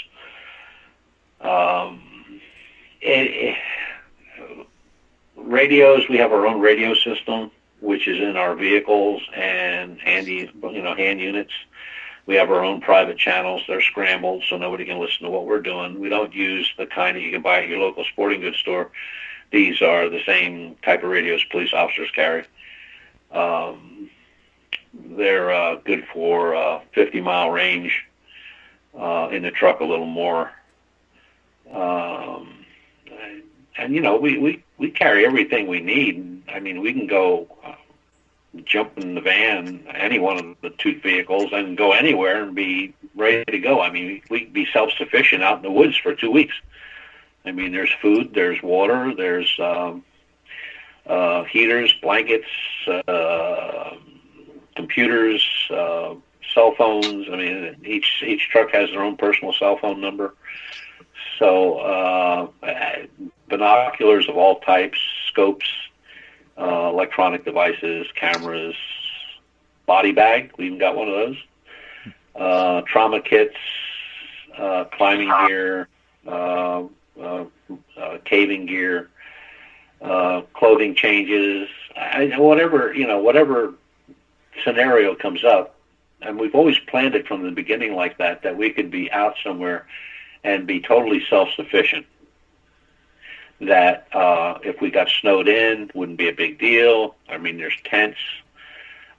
Radios, we have our own radio system, which is in our vehicles and hand units. We have our own private channels. They're scrambled, so nobody can listen to what we're doing. We don't use the kind that you can buy at your local sporting goods store. These are the same type of radios police officers carry. They're good for 50-mile range, in the truck a little more. And we carry everything we need. I mean, we can go jump in the van, any one of the 2 vehicles, and go anywhere and be ready to go. I mean, we can be self-sufficient out in the woods for 2 weeks. I mean, there's food, there's water, there's heaters, blankets, computers, cell phones. I mean, each truck has their own personal cell phone number. So binoculars of all types, scopes, electronic devices, cameras, body bag. We even got one of those. Trauma kits, climbing gear, caving gear, clothing changes, whatever scenario comes up. And we've always planned it from the beginning like that we could be out somewhere and be totally self-sufficient. That if we got snowed in, wouldn't be a big deal. I mean, there's tents,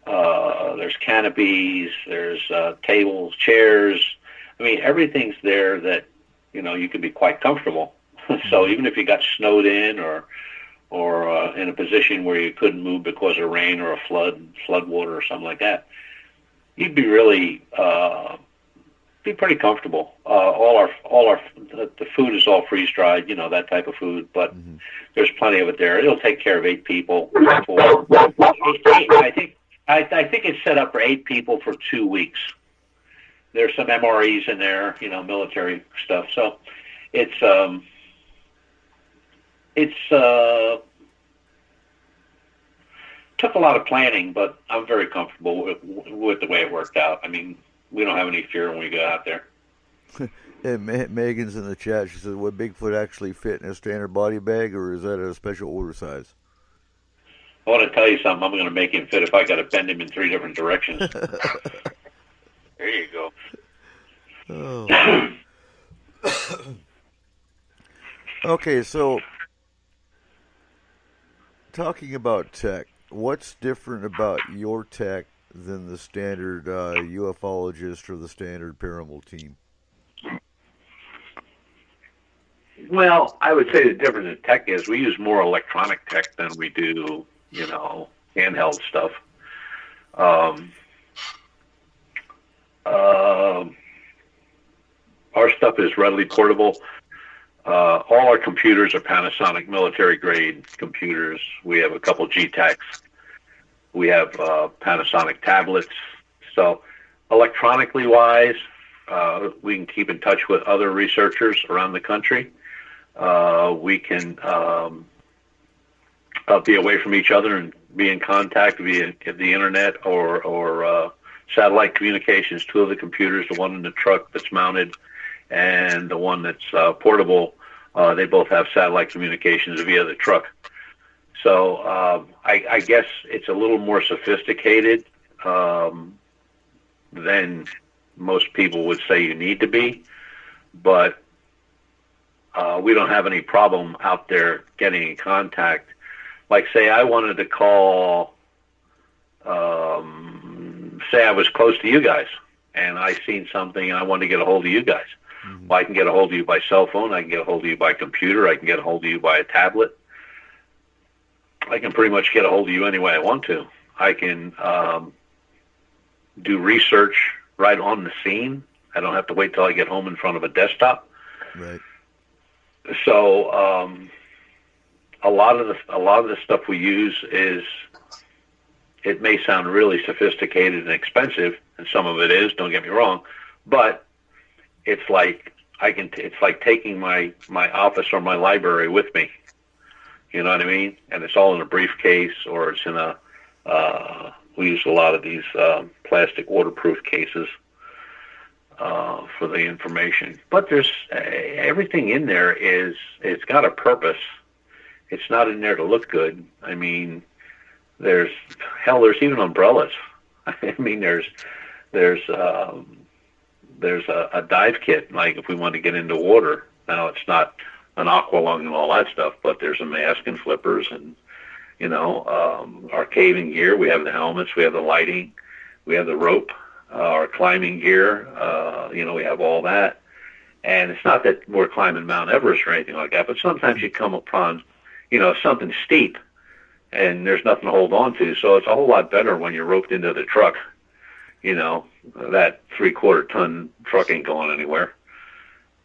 there's canopies, there's tables, chairs. I mean, everything's there that, you could be quite comfortable. So even if you got snowed in or in a position where you couldn't move because of rain or a flood water or something like that, you'd be really be pretty comfortable. The food is all freeze dried, that type of food, but there's plenty of it there. It'll take care of 8 people. I think it's set up for 8 people for 2 weeks. There's some MREs in there, military stuff. So it's took a lot of planning, but I'm very comfortable with the way it worked out. I mean, we don't have any fear when we go out there. And Megan's in the chat. She says, would Bigfoot actually fit in a standard body bag, or is that a special order size? I want to tell you something. I'm going to make him fit if I got to bend him in 3 different directions. There you go. Oh. Okay, so talking about tech, what's different about your tech than the standard ufologist or the standard paranormal team? Well, I would say the difference in tech is we use more electronic tech than we do, handheld stuff. Our stuff is readily portable. All our computers are Panasonic military-grade computers. We have a couple GTACs. We have Panasonic tablets. So electronically wise, we can keep in touch with other researchers around the country. We can be away from each other and be in contact via the internet or satellite communications. 2 of the computers, the one in the truck that's mounted and the one that's portable, they both have satellite communications via the truck. So I guess it's a little more sophisticated than most people would say you need to be, but we don't have any problem out there getting in contact. Like, say I wanted to call, say I was close to you guys, and I seen something and I wanted to get a hold of you guys. Mm-hmm. Well, I can get a hold of you by cell phone, I can get a hold of you by computer, I can get a hold of you by a tablet. I can pretty much get a hold of you any way I want to. I can do research right on the scene. I don't have to wait till I get home in front of a desktop. Right. So a lot of the stuff we use is, it may sound really sophisticated and expensive, and some of it is, don't get me wrong, but it's like it's like taking my office or my library with me. You know what I mean? And it's all in a briefcase, or it's in a we use a lot of these plastic waterproof cases for the information. But there's everything in there it's got a purpose. It's not in there to look good. I mean, there's even umbrellas. I mean, there's a dive kit, like if we want to get into water. Now, it's not an aqua lung and all that stuff, but there's a mask and flippers and, our caving gear. We have the helmets, we have the lighting, we have the rope, our climbing gear, we have all that. And it's not that we're climbing Mount Everest or anything like that, but sometimes you come upon, something steep and there's nothing to hold on to. So it's a whole lot better when you're roped into the truck. That 3/4 ton truck ain't going anywhere.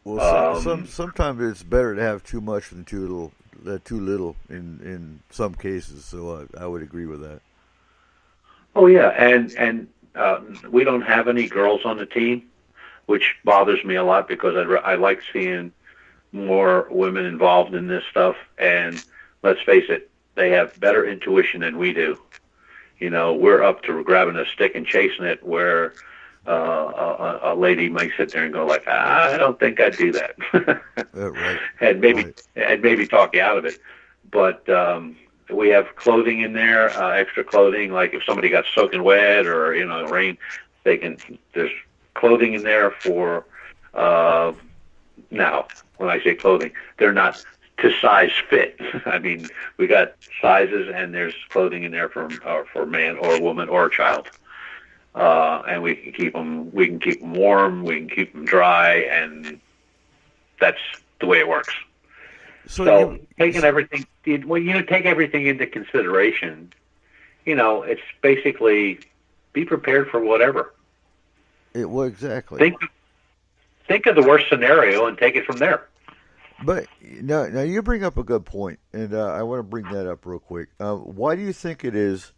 Well, sometimes it's better to have too much than too little in some cases. So I would agree with that. Oh yeah, and we don't have any girls on the team, which bothers me a lot because I like seeing more women involved in this stuff. And let's face it, they have better intuition than we do. We're up to grabbing a stick and chasing it, where a lady might sit there and go like, I don't think I'd do that. Right. and maybe talk you out of it. But we have clothing in there, extra clothing, like if somebody got soaking wet or, rain, there's clothing in there for, now, when I say clothing, they're not to size fit. I mean, we got sizes, and there's clothing in there for man or woman or child. And we can keep them warm, we can keep them dry, and that's the way it works. So taking everything, when you take everything into consideration, it's basically be prepared for whatever. Well, exactly. Think of the worst scenario and take it from there. But now you bring up a good point, and I want to bring that up real quick. Why do you think it is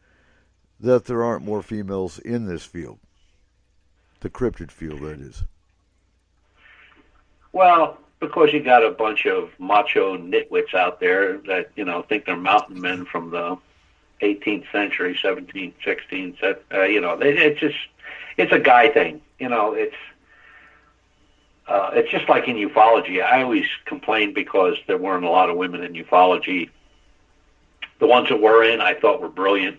that there aren't more females in this field, the cryptid field, that is? Well, because you got a bunch of macho nitwits out there that think they're mountain men from the 18th century, 17th, 16th. It's a guy thing. It's just like in ufology. I always complained because there weren't a lot of women in ufology. The ones that were in, I thought were brilliant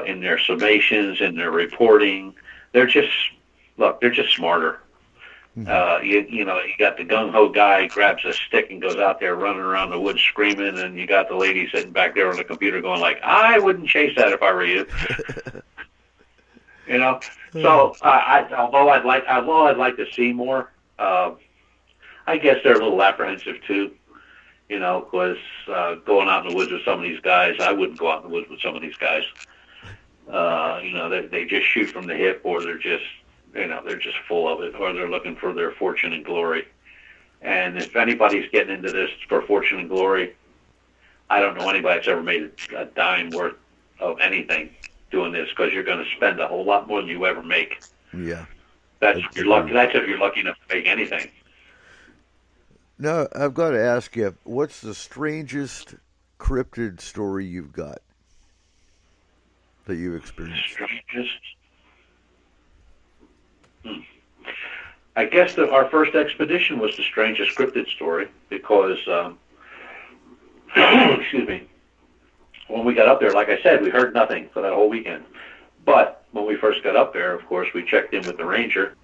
in their summations, in their reporting. They're just smarter. Mm-hmm. You got the gung-ho guy grabs a stick and goes out there running around the woods screaming, and you got the lady sitting back there on the computer going like, I wouldn't chase that if I were you. So although I'd like to see more, I guess they're a little apprehensive too, because going out in the woods with some of these guys, I wouldn't go out in the woods with some of these guys. They just shoot from the hip, or they're just full of it, or they're looking for their fortune and glory. And if anybody's getting into this for fortune and glory, I don't know anybody that's ever made a dime worth of anything doing this, because you're going to spend a whole lot more than you ever make. Yeah. That's if you're lucky enough to make anything. Now, I've got to ask you, what's the strangest cryptid story you've got that you've experienced? Strangest? I guess our first expedition was the strangest cryptid story, because, excuse me, when we got up there, like I said, we heard nothing for that whole weekend. But when we first got up there, of course, we checked in with the ranger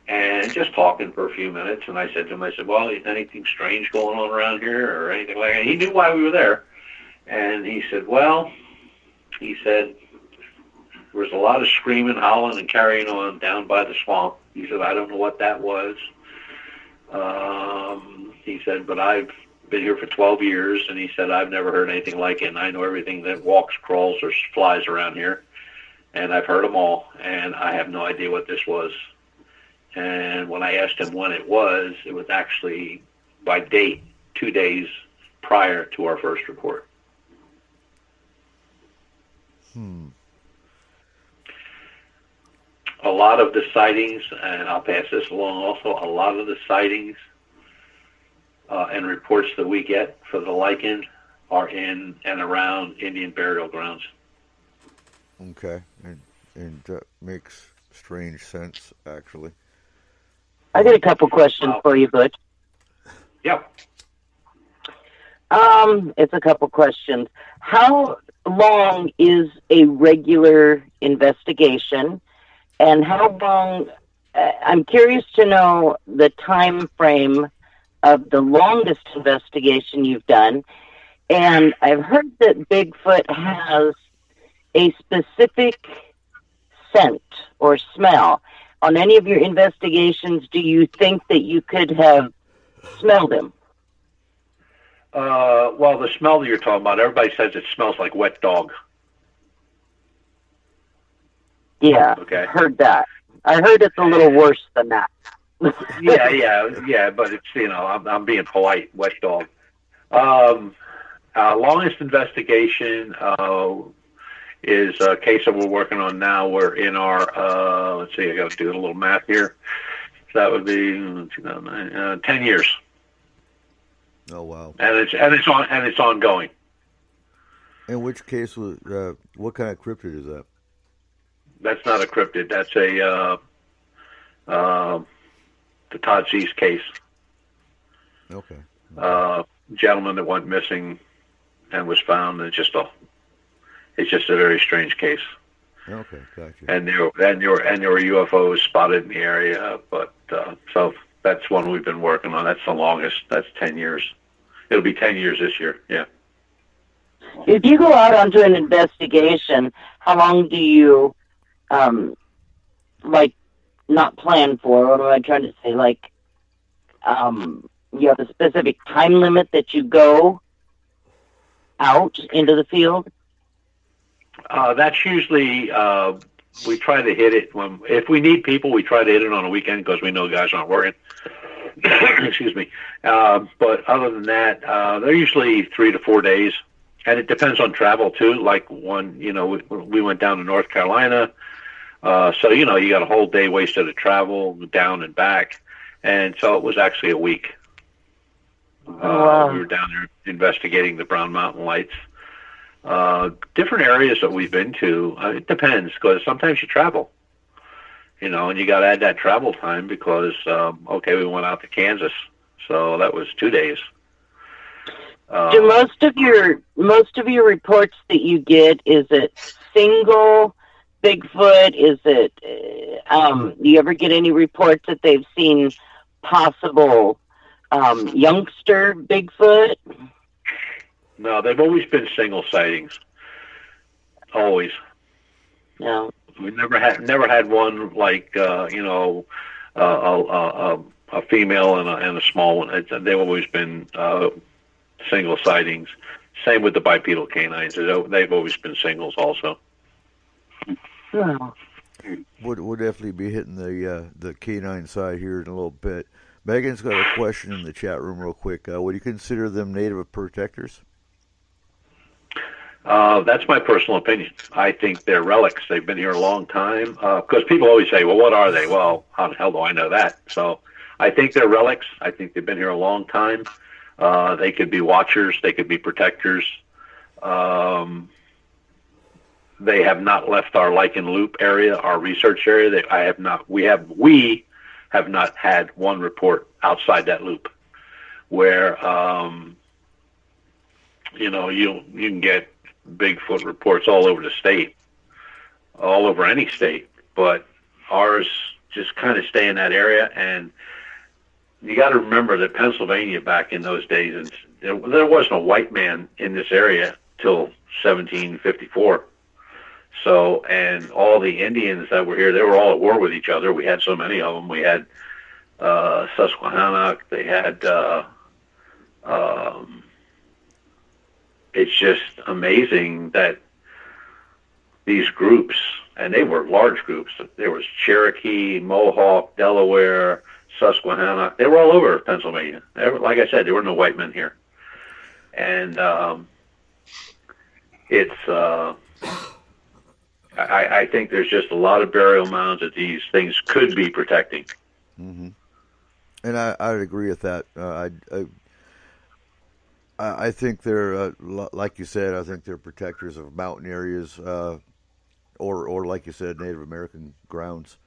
and just talking for a few minutes. And I said to him, I said, well, anything strange going on around here or anything like that? He knew why we were there. And he said, well, he said, there was a lot of screaming, howling, and carrying on down by the swamp. He said, I don't know what that was. He said, but I've been here for 12 years, and he said, I've never heard anything like it, and I know everything that walks, crawls, or flies around here, and I've heard them all, and I have no idea what this was. And when I asked him when it was actually by date 2 days prior to our first report. A lot of the sightings, and I'll pass this along also, a lot of the sightings and reports that we get for the lichen are in and around Indian burial grounds. Okay, and that makes strange sense, actually. I got a couple questions for you, Butch. Yep. It's a couple questions. How long is a regular investigation, and how long? I'm curious to know the time frame of the longest investigation you've done. And I've heard that Bigfoot has a specific scent or smell. On any of your investigations, do you think that you could have smelled him? Well, the smell that you're talking about, everybody says it smells like wet dog. Yeah, okay. Heard that. I heard it's a little worse than that. yeah, but it's, I'm being polite, wet dog. Longest investigation is a case that we're working on now. We're in our, let's see, I got to do a little math here. So that would be 10 years. Oh wow! And it's ongoing. In which case was what kind of cryptid is that? That's not a cryptid. That's a the Todd Z's case. Okay. Gentleman that went missing and was found. It's just a very strange case. Okay, gotcha. And there were UFOs spotted in the area, but so that's one we've been working on. That's the longest. That's 10 years. It'll be 10 years this year. Yeah. If you go out onto an investigation, how long do you, not plan for? What am I trying to say? You have a specific time limit that you go out into the field? That's usually, we try to hit it if we need people, we try to hit it on a weekend because we know guys aren't working. Excuse me. But other than that, they're usually 3 to 4 days. And it depends on travel too. Like we went down to North Carolina. So, you got a whole day wasted of travel down and back. And so it was actually a week. Wow. We were down there investigating the Brown Mountain Lights. Different areas that we've been to, it depends, because sometimes you travel, and you got to add that travel time because, we went out to Kansas, so that was 2 days. Do most of your reports that you get, is it single Bigfoot? Is it, do you ever get any reports that they've seen possible youngster Bigfoot? No, they've always been single sightings. Always. Yeah. We never had one like a female and a small one. They've always been single sightings. Same with the bipedal canines. They've always been singles also. Oh. We'll definitely be hitting the canine side here in a little bit. Megan's got a question in the chat room real quick. Would you consider them native protectors? That's my personal opinion. I think they're relics. They've been here a long time. Because people always say, well, what are they? Well, how the hell do I know that? So I think they're relics. I think they've been here a long time. They could be watchers. They could be protectors. They have not left our lichen loop area, our research area. We have not had one report outside that loop where, you can get Bigfoot reports all over the state, all over any state, but ours just kind of stay in that area. And you got to remember that Pennsylvania back in those days, and there wasn't a white man in this area till 1754. So, and all the Indians that were here, they were all at war with each other. We had so many of them. We had Susquehannock. They had. It's just amazing that these groups, and they were large groups. There was Cherokee, Mohawk, Delaware, Susquehanna. They were all over Pennsylvania. Like I said, there were no white men here. And I think there's just a lot of burial mounds that these things could be protecting. Mm-hmm. And I'd agree with that. I think they're, like you said, I think they're protectors of mountain areas, or like you said, Native American grounds.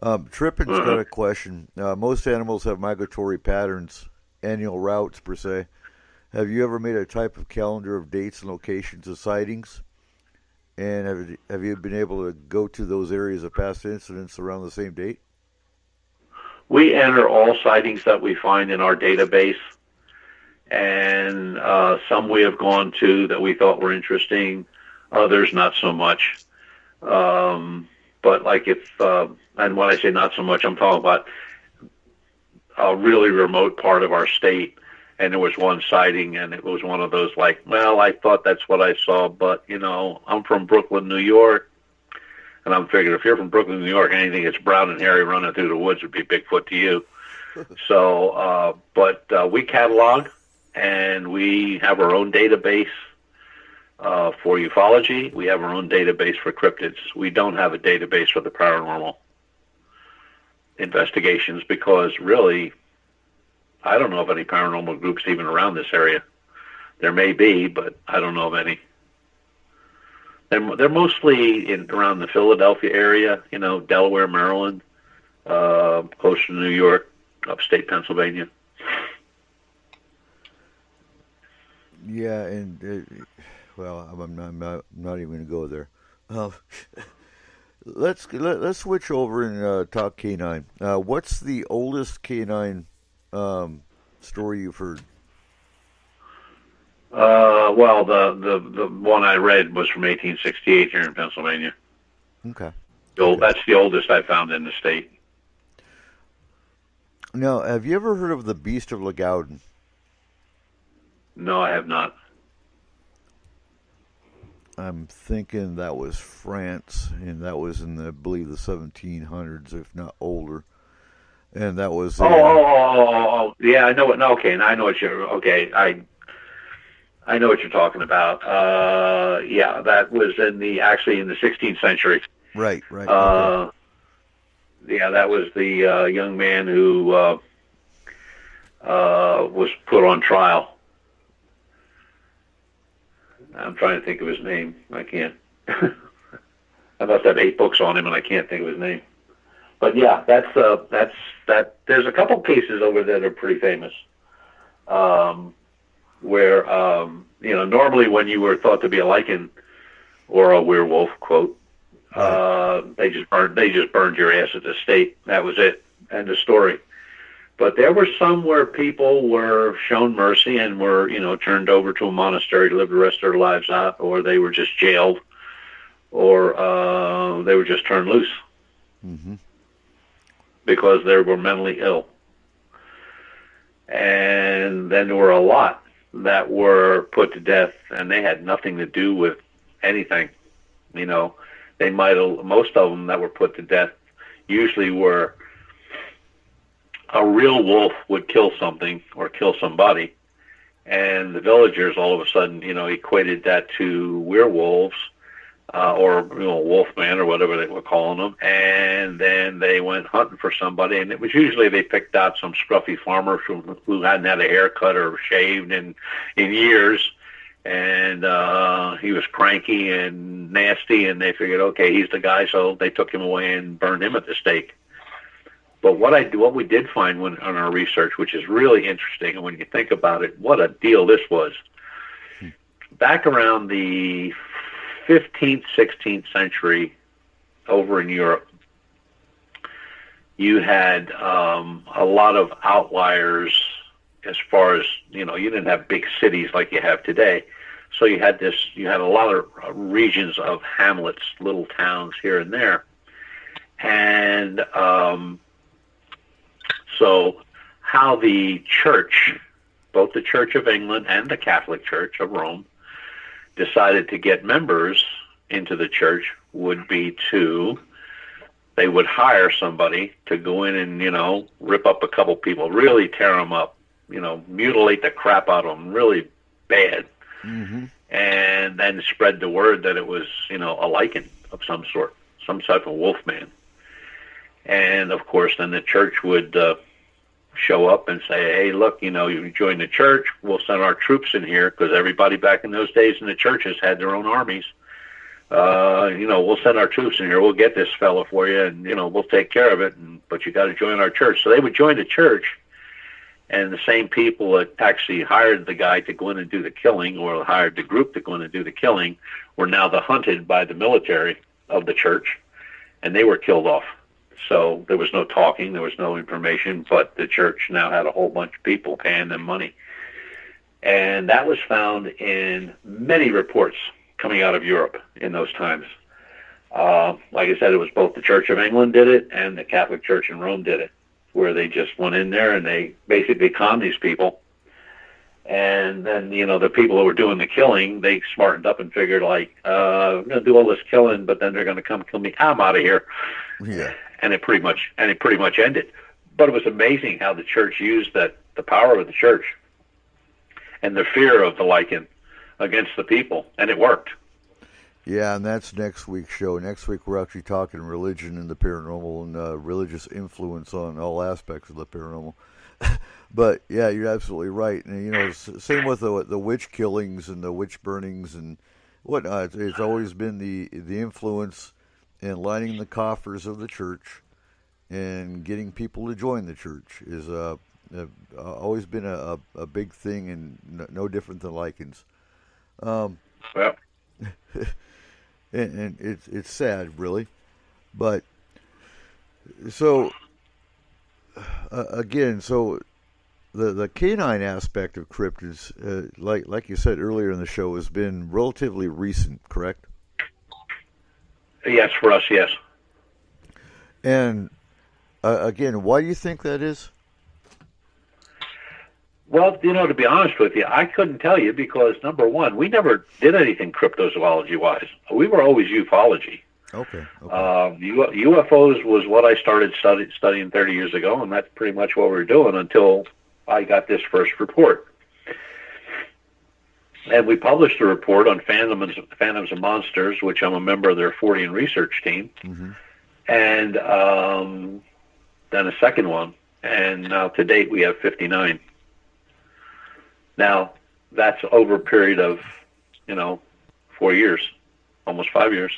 Trippin's got a question. Most animals have migratory patterns, annual routes per se. Have you ever made a type of calendar of dates and locations of sightings? And have you been able to go to those areas of past incidents around the same date? We enter all sightings that we find in our database. And some we have gone to that we thought were interesting, others not so much. But like and when I say not so much, I'm talking about a really remote part of our state, and there was one sighting, and it was one of those like, well, I thought that's what I saw, but, I'm from Brooklyn, New York, and I'm figuring if you're from Brooklyn, New York, anything that's brown and hairy running through the woods would be Bigfoot to you. So, but we catalog, and we have our own database for ufology. We have our own database for cryptids. We don't have a database for the paranormal investigations because really, I don't know of any paranormal groups even around this area. There may be, but I don't know of any. They're mostly around the Philadelphia area, Delaware, Maryland, close to New York, upstate Pennsylvania. Yeah, and well, I'm not even going to go there. Let's switch over and talk canine. What's the oldest canine story you've heard? Well, the one I read was from 1868 here in Pennsylvania. Okay. That's the oldest I found in the state. Now, have you ever heard of the Beast of Legowden? No, I have not. I'm thinking that was France, and that was in I believe the 1700s, if not older. And that was yeah, I know what. No, okay, I know what you're. Okay, I know what you're talking about. Yeah, that was actually in the 16th century. Right. Okay. Yeah, that was the young man who was put on trial. I'm trying to think of his name. I can't. I must have 8 books on him, and I can't think of his name. But yeah, that's that. There's a couple cases over there that are pretty famous, where normally when you were thought to be a lichen or a werewolf, quote, they just burned your ass at the stake. That was it. End of story. But there were some where people were shown mercy and were, turned over to a monastery to live the rest of their lives out, or they were just jailed, or they were just turned loose because they were mentally ill. And then there were a lot that were put to death, and they had nothing to do with anything. They might have, most of them that were put to death usually were a real wolf would kill something or kill somebody, and the villagers all of a sudden, equated that to werewolves, or wolfman or whatever they were calling them, and then they went hunting for somebody, and it was usually they picked out some scruffy farmer who hadn't had a haircut or shaved in years, and he was cranky and nasty, and they figured, okay, he's the guy, so they took him away and burned him at the stake. But what we did find on our research, which is really interesting, and when you think about it, what a deal this was. back around the 15th, 16th century over in Europe, you had a lot of outliers as far as, you didn't have big cities like you have today. So you had a lot of regions of hamlets, little towns here and there. And so how the church, both the Church of England and the Catholic Church of Rome, decided to get members into the church would be they would hire somebody to go in and, rip up a couple people, really tear them up, mutilate the crap out of them, really bad. Mm-hmm. And then spread the word that it was, a lichen of some sort, some type of wolf man. And, of course, then the church would show up and say, hey, look, you join the church, we'll send our troops in here, because everybody back in those days in the churches had their own armies. We'll send our troops in here, we'll get this fella for you, and, we'll take care of it, but you got to join our church. So they would join the church, and the same people that actually hired the guy to go in and do the killing, or hired the group to go in and do the killing, were now hunted by the military of the church, and they were killed off. So there was no talking, there was no information, but the church now had a whole bunch of people paying them money. And that was found in many reports coming out of Europe in those times. Like I said, it was both the Church of England did it and the Catholic Church in Rome did it, where they just went in there and they basically conned these people. And then, the people who were doing the killing, they smartened up and figured, I'm going to do all this killing, but then they're going to come kill me. I'm out of here. Yeah. And it pretty much ended. But it was amazing how the church used the power of the church and the fear of the lichen against the people, and it worked. Yeah, and that's next week's show. Next week we're actually talking religion and the paranormal and religious influence on all aspects of the paranormal. But yeah, you're absolutely right. And same with the witch killings and the witch burnings and whatnot. It's always been the influence in lining the coffers of the church and getting people to join the church is always been a big thing, and no different than lichens. Well, and it's sad, really, but so again, so the canine aspect of cryptids, like you said earlier in the show, has been relatively recent, correct? Yes, for us, yes. And again, why do you think that is? Well, to be honest with you, I couldn't tell you because, number one, we never did anything cryptozoology-wise. We were always ufology. Okay. UFOs was what I started studying 30 years ago, and that's pretty much what we were doing until I got this first report. And we published a report on Phantoms and Monsters, which I'm a member of their Fortean research team. Mm-hmm. And then a second one. And now to date we have 59. Now, that's over a period of, 4 years, almost 5 years.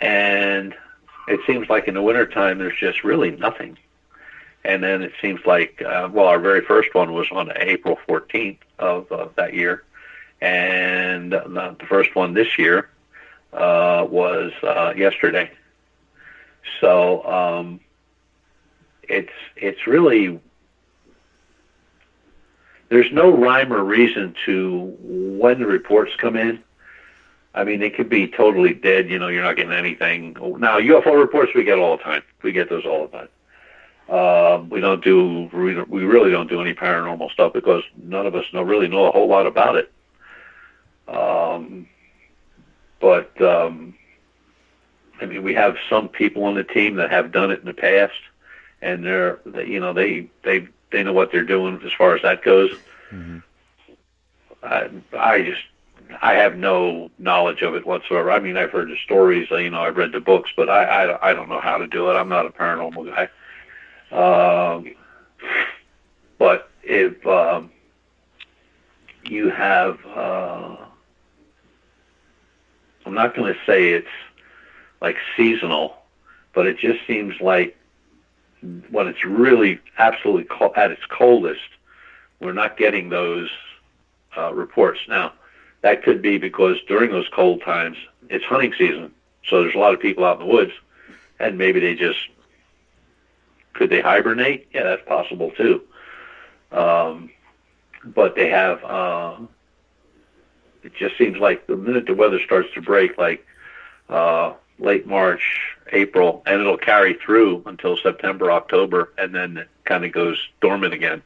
And it seems like in the wintertime there's just really nothing. And then it seems like, our very first one was on April 14th of that year. And the first one this year was yesterday. So it's really, there's no rhyme or reason to when the reports come in. I mean, they could be totally dead, you're not getting anything. Now, UFO reports we get all the time. We get those all the time. We really don't do any paranormal stuff because none of us really know a whole lot about it. We have some people on the team that have done it in the past, and they know what they're doing as far as that goes. Mm-hmm. I have no knowledge of it whatsoever. I mean, I've heard the stories, I've read the books, but I don't know how to do it. I'm not a paranormal guy. But if you have, I'm not going to say it's like seasonal, but it just seems like when it's really absolutely at its coldest, we're not getting those reports. Now, that could be because during those cold times, it's hunting season. So there's a lot of people out in the woods, and maybe could they hibernate? Yeah, that's possible too. But they have, it just seems like the minute the weather starts to break, like late March, April, and it'll carry through until September, October, and then it kind of goes dormant again.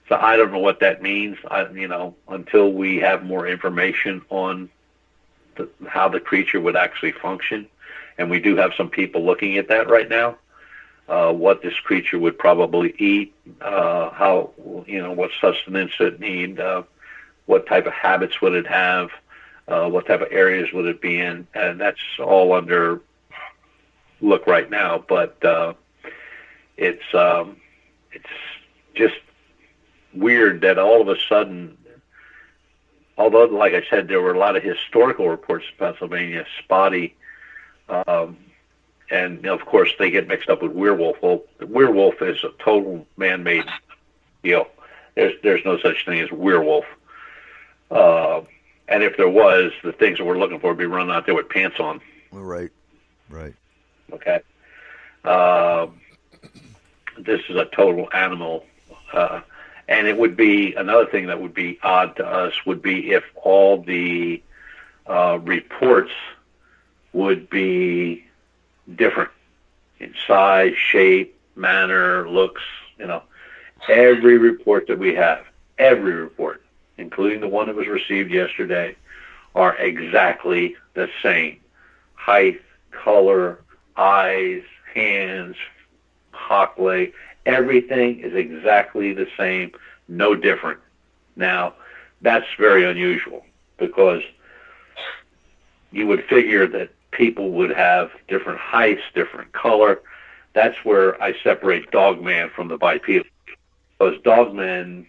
So I don't know what that means. Until we have more information on how the creature would actually function, and we do have some people looking at that right now. What this creature would probably eat, what sustenance it need, what type of habits would it have, what type of areas would it be in, and that's all under look right now. But it's just weird that all of a sudden, although, like I said, there were a lot of historical reports in Pennsylvania, spotty, and of course they get mixed up with werewolf. Well, the werewolf is a total man-made deal. There's no such thing as werewolf. And if there was, the things that we're looking for would be running out there with pants on. Right. Okay. This is a total animal. And it would be, another thing that would be odd to us would be if all the reports would be different in size, shape, manner, looks, Every report that we have, every report, including the one that was received yesterday, are exactly the same. Height, color, eyes, hands, hock leg, everything is exactly the same, no different. Now, that's very unusual because you would figure that people would have different heights, different color. That's where I separate dogman from the bipedal. Those dogmen,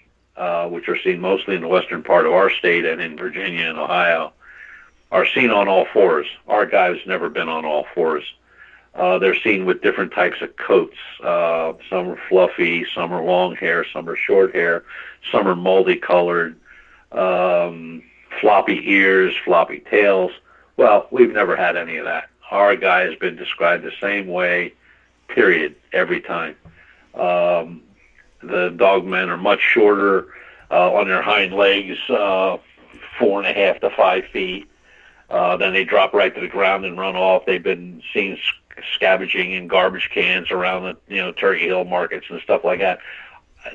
which are seen mostly in the western part of our state and in Virginia and Ohio, are seen on all fours. Our guy's never been on all fours. They're seen with different types of coats. Some are fluffy, some are long hair, some are short hair, some are multicolored, floppy ears, floppy tails. Well, we've never had any of that. Our guy has been described the same way, period, every time. The dogmen are much shorter on their hind legs, 4.5 to 5 feet. Then they drop right to the ground and run off. They've been seen scavenging in garbage cans around the Turkey Hill markets and stuff like that.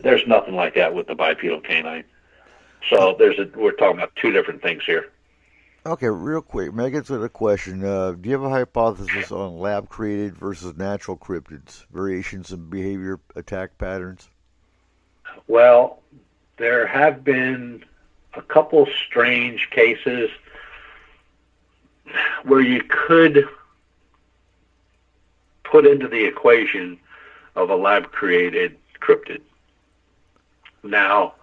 There's nothing like that with the bipedal canine. So we're talking about two different things here. Okay, real quick, Megan's got a question. Do you have a hypothesis on lab-created versus natural cryptids, variations in behavior, attack patterns? Well, there have been a couple strange cases where you could put into the equation of a lab-created cryptid. Now,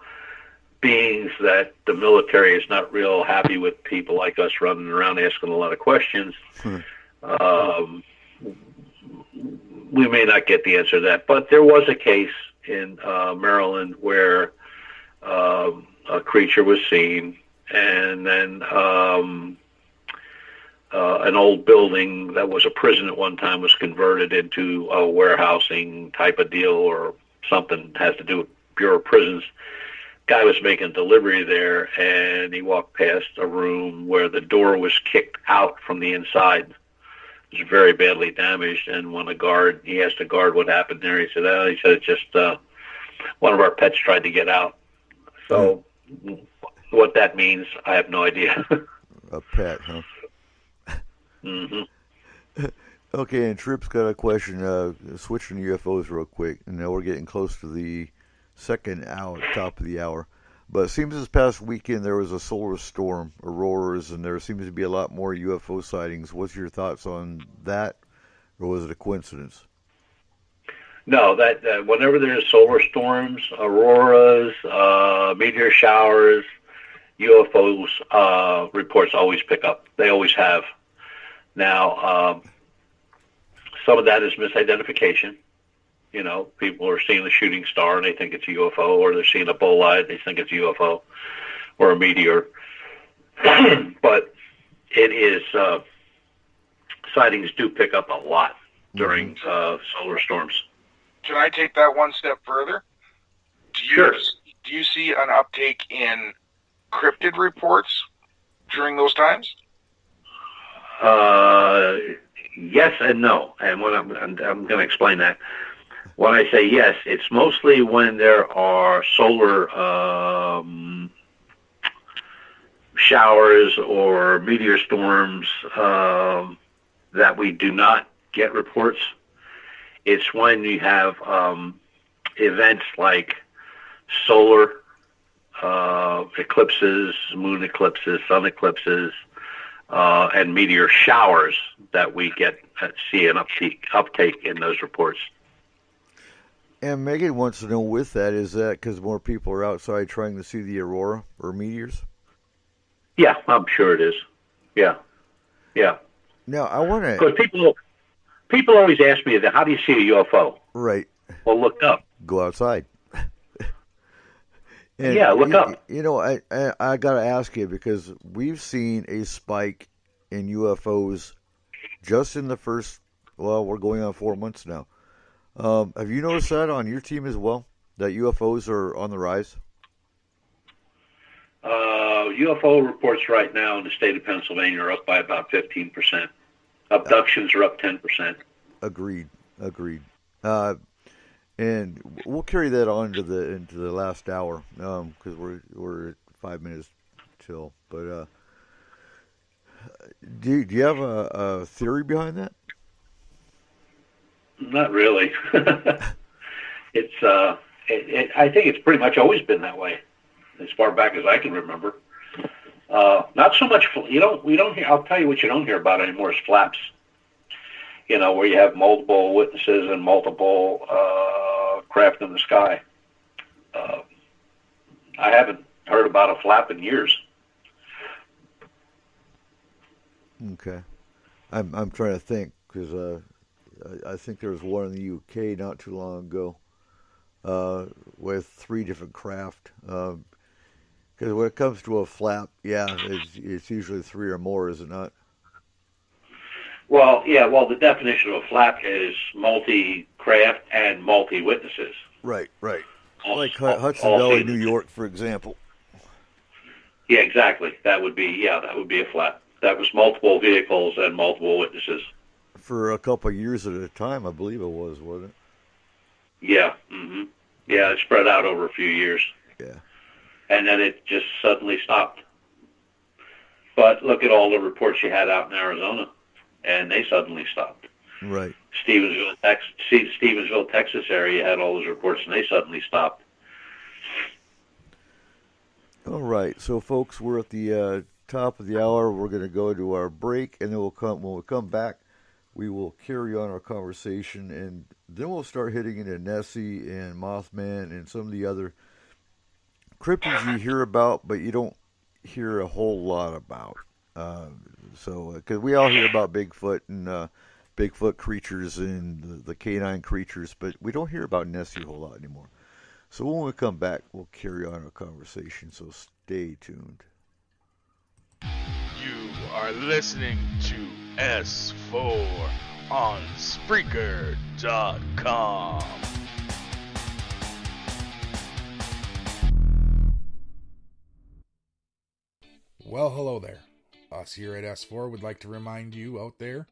being that the military is not real happy with people like us running around asking a lot of questions, we may not get the answer to that. But there was a case in Maryland where a creature was seen, and then an old building that was a prison at one time was converted into a warehousing type of deal or something that has to do with Bureau of Prisons. Guy was making a delivery there, and he walked past a room where the door was kicked out from the inside. It was very badly damaged, and when he asked the guard what happened there, he said, it's just one of our pets tried to get out. So what that means, I have no idea. A pet, huh? Mm-hmm. Okay, and Tripp's got a question. Switching to UFOs real quick, and now we're getting close to the second hour, top of the hour. But it seems this past weekend there was a solar storm, auroras, and there seems to be a lot more UFO sightings. What's your thoughts on that, or was it a coincidence? No, that whenever there's solar storms, auroras, meteor showers, UFOs reports always pick up. They always have. Now, some of that is misidentification. People are seeing a shooting star and they think it's a UFO, or they're seeing a bolide, they think it's a UFO or a meteor. but it is sightings do pick up a lot during solar storms. Can I take that one step further? Sure. Do you see an uptake in cryptid reports during those times? Yes and no, and when I'm going to explain that. When I say yes, it's mostly when there are solar showers or meteor storms that we do not get reports. It's when you have events like solar eclipses, moon eclipses, sun eclipses, and meteor showers that we see an uptake in those reports. And Megan wants to know with that, is that because more people are outside trying to see the aurora or meteors? Yeah, I'm sure it is. Yeah. Now, I want to... Because people always ask me, how do you see a UFO? Right. Well, look up. Go outside. Yeah, look up. You know, I got to ask you, because we've seen a spike in UFOs just in the first, well, we're going on 4 months now. Have you noticed that on your team as well, that UFOs are on the rise? UFO reports right now in the state of Pennsylvania are up by about 15%. Abductions are up 10%. Agreed. And we'll carry that on into the last hour, because we're at 5 minutes till. But do you have a theory behind that? Not really. It's I think it's pretty much always been that way, as far back as I can remember. Not so much. We don't hear. I'll tell you what you don't hear about anymore is flaps. You know, where you have multiple witnesses and multiple craft in the sky. I haven't heard about a flap in years. Okay, I'm trying to think, because I think there was one in the UK not too long ago with 3 different craft. Because when it comes to a flap, it's usually 3 or more, is it not? Well, yeah. Well, the definition of a flap is multi-craft and multi-witnesses. Right. Like Hudson Valley, New York, for example. Yeah, exactly. That would be a flap. That was multiple vehicles and multiple witnesses. For a couple of years at a time, I believe it was, wasn't it? Yeah. Yeah, it spread out over a few years. Yeah. And then it just suddenly stopped. But look at all the reports you had out in Arizona, and they suddenly stopped. Right. Stevensville, Texas area had all those reports, and they suddenly stopped. All right. So, folks, we're at the top of the hour. We're going to go to our break, and then when we come back, we will carry on our conversation, and then we'll start hitting into Nessie and Mothman and some of the other cryptids you hear about, but you don't hear a whole lot about. Because we all hear about Bigfoot and Bigfoot creatures and the canine creatures, but we don't hear about Nessie a whole lot anymore. So when we come back, we'll carry on our conversation, so stay tuned. You are listening to S4 on Spreaker.com. Well, hello there. Us here at S4 would like to remind you out there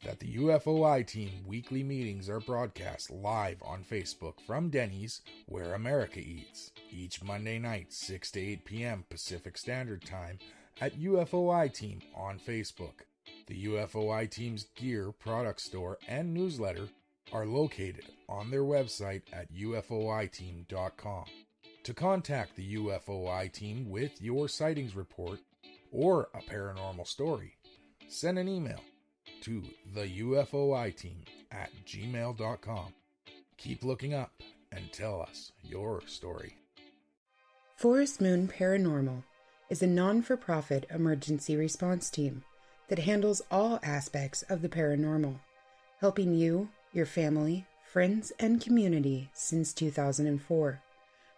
that the UFOI team weekly meetings are broadcast live on Facebook from Denny's, where America eats, each Monday night, 6 to 8 p.m. Pacific Standard Time at UFOI Team on Facebook. The UFOI team's gear, product store, and newsletter are located on their website at ufoiteam.com. To contact the UFOI team with your sightings report or a paranormal story, send an email to theufoiteam@gmail.com. Keep looking up and tell us your story. Forest Moon Paranormal is a non-for-profit emergency response team that handles all aspects of the paranormal, helping you, your family, friends, and community since 2004.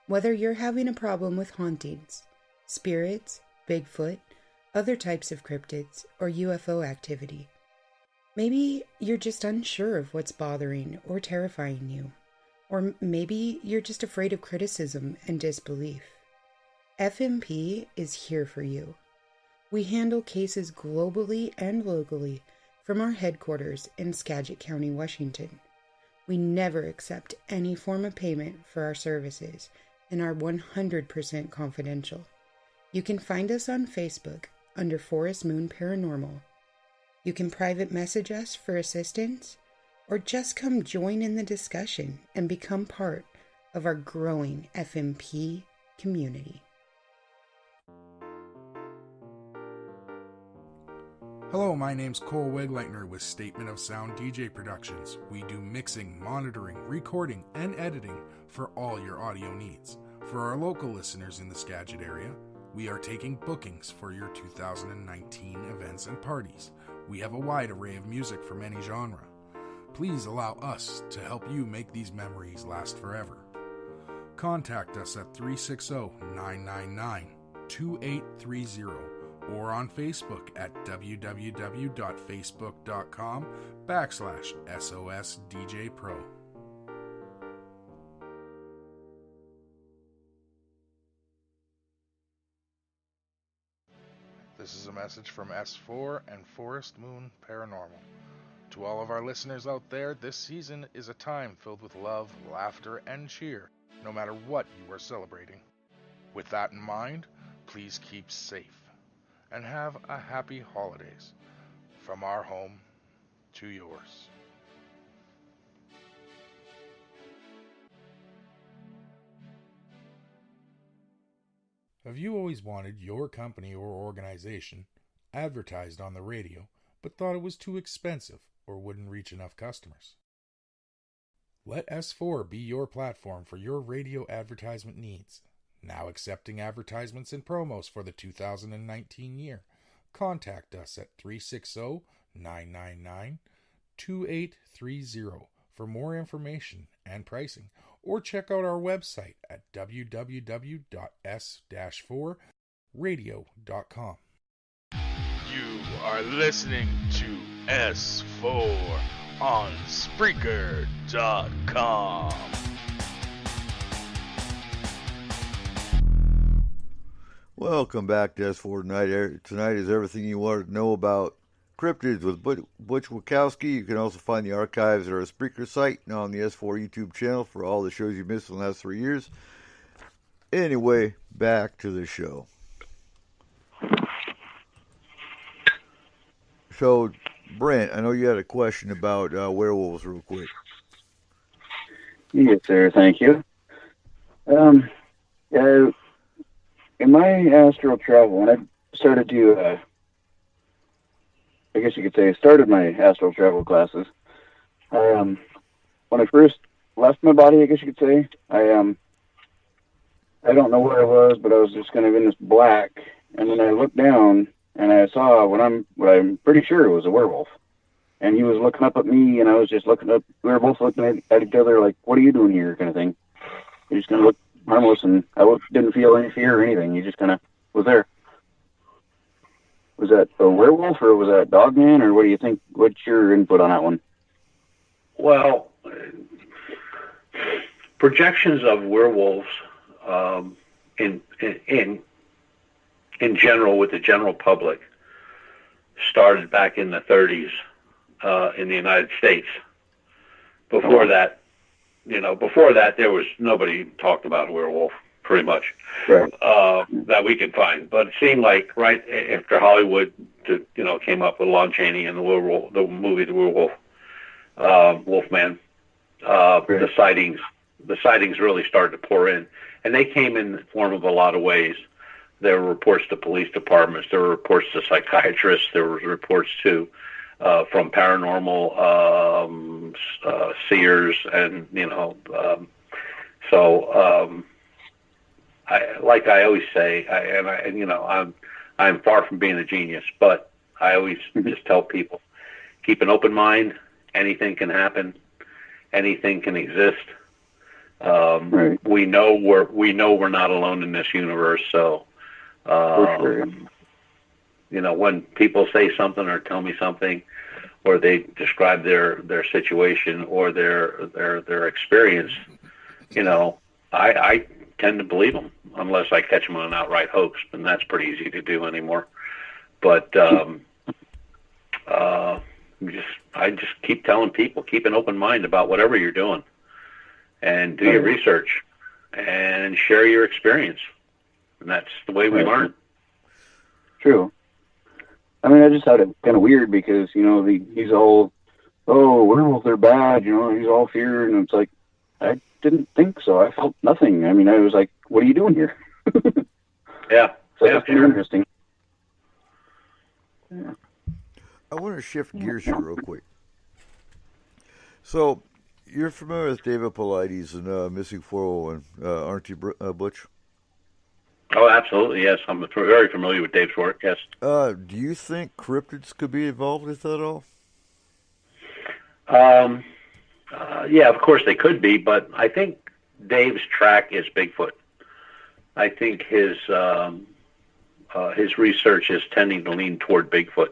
Whether you're having a problem with hauntings, spirits, Bigfoot, other types of cryptids, or UFO activity. Maybe you're just unsure of what's bothering or terrifying you, or maybe you're just afraid of criticism and disbelief. FMP is here for you. We handle cases globally and locally from our headquarters in Skagit County, Washington. We never accept any form of payment for our services and are 100% confidential. You can find us on Facebook under Forest Moon Paranormal. You can private message us for assistance, or just come join in the discussion and become part of our growing FMP community. Hello, my name's Cole Wegleitner with Statement of Sound DJ Productions. We do mixing, monitoring, recording, and editing for all your audio needs. For our local listeners in the Skagit area, we are taking bookings for your 2019 events and parties. We have a wide array of music from any genre. Please allow us to help you make these memories last forever. Contact us at 360-999-2830 or on Facebook at www.facebook.com/SOSDJPro. This is a message from S4 and Forest Moon Paranormal. To all of our listeners out there, this season is a time filled with love, laughter, and cheer, no matter what you are celebrating. With that in mind, please keep safe and have a happy holidays from our home to yours. Have you always wanted your company or organization advertised on the radio, but thought it was too expensive or wouldn't reach enough customers? Let S4 be your platform for your radio advertisement needs. Now accepting advertisements and promos for the 2019 year. Contact us at 360-999-2830 for more information and pricing, or check out our website at www.s-4radio.com. You are listening to S4 on Spreaker.com. Welcome back to S4 tonight. Tonight is everything you wanted to know about cryptids with Butch Witkowski. You can also find the archives at our Spreaker site and on the S4 YouTube channel for all the shows you missed in the last 3 years. Anyway, back to the show. So, Brent, I know you had a question about werewolves real quick. Yes, sir. Thank you. In my astral travel, when I started to, I guess you could say, started my astral travel classes, when I first left my body, I guess you could say, I don't know where I was, but I was just kind of in this black, and then I looked down, and I saw what I'm pretty sure was a werewolf. And he was looking up at me, and I was just looking up. We were both looking at each other like, what are you doing here, kind of thing. He just kind of looked harmless, and I didn't feel any fear or anything. He just kind of was there. Was that a werewolf, or was that Dogman, or what do you think? What's your input on that one? Well, projections of werewolves in general with the general public started back in the 30s in the United States. Before that, there was nobody talked about a werewolf, pretty much, right. That we could find. But it seemed like right after Hollywood, came up with Lon Chaney and the movie The Werewolf, Wolfman, right. the sightings really started to pour in, and they came in the form of a lot of ways. There were reports to police departments. There were reports to psychiatrists. There were reports to from paranormal seers, and I always say, I'm far from being a genius, but I always just tell people, keep an open mind. Anything can happen. Anything can exist. Right. We know we're not alone in this universe, so. For sure. when people say something or tell me something, or they describe their situation or their experience, I tend to believe them unless I catch them on an outright hoax, and that's pretty easy to do anymore. But I just keep telling people, keep an open mind about whatever you're doing, and do your research and share your experience, and that's the way we learn. True. I mean, I just thought it kind of weird because, he's all, oh, werewolves are bad, he's all feared, and it's like, I didn't think so. I felt nothing. I mean, I was like, what are you doing here? Yeah. So that's kind of interesting. Yeah. I want to shift gears here real quick. So, you're familiar with David Paulides and Missing 401, aren't you, Butch? Oh, absolutely, yes. I'm very familiar with Dave's work, yes. Do you think cryptids could be involved with that at all? Yeah, of course they could be, but I think Dave's track is Bigfoot. I think his research is tending to lean toward Bigfoot.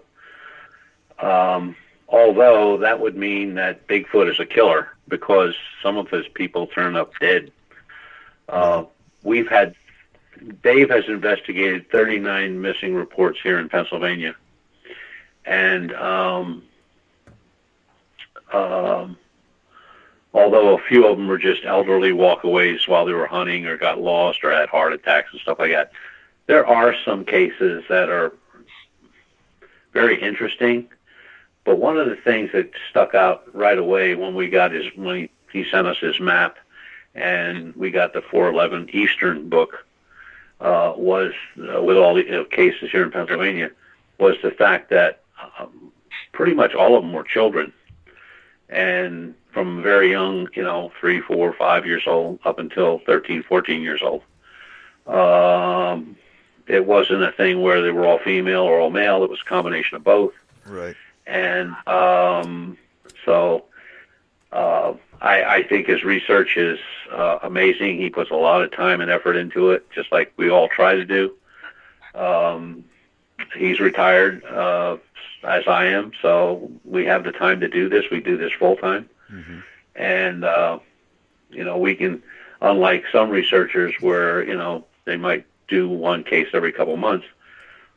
Although that would mean that Bigfoot is a killer because some of his people turn up dead. Dave has investigated 39 missing reports here in Pennsylvania. And although a few of them were just elderly walkaways while they were hunting or got lost or had heart attacks and stuff like that, there are some cases that are very interesting. But one of the things that stuck out right away when he sent us his map and we got the 411 Eastern book, was with all the cases here in Pennsylvania, was the fact that pretty much all of them were children, and from very young, 3, 4, 5 years old up until 13, 14 years old. It wasn't a thing where they were all female or all male. It was a combination of both. Right. And I think his research is amazing. He puts a lot of time and effort into it, just like we all try to do. He's retired, as I am, so we have the time to do this. We do this full time. Mm-hmm. And, we can, unlike some researchers where, they might do one case every couple months,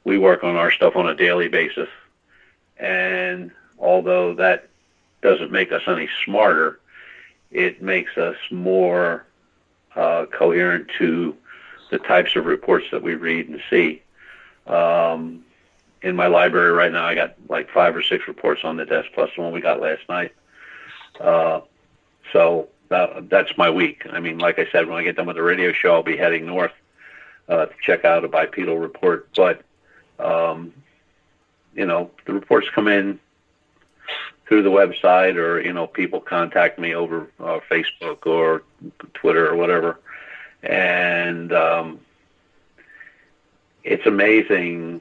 we work on our stuff on a daily basis. And although that doesn't make us any smarter, it makes us more coherent to the types of reports that we read and see. In my library right now, I got like 5 or 6 reports on the desk, plus the one we got last night. So that's my week. I mean, like I said, when I get done with the radio show, I'll be heading north to check out a bipedal report. But, the reports come in through the website, or, people contact me over Facebook or Twitter or whatever. And it's amazing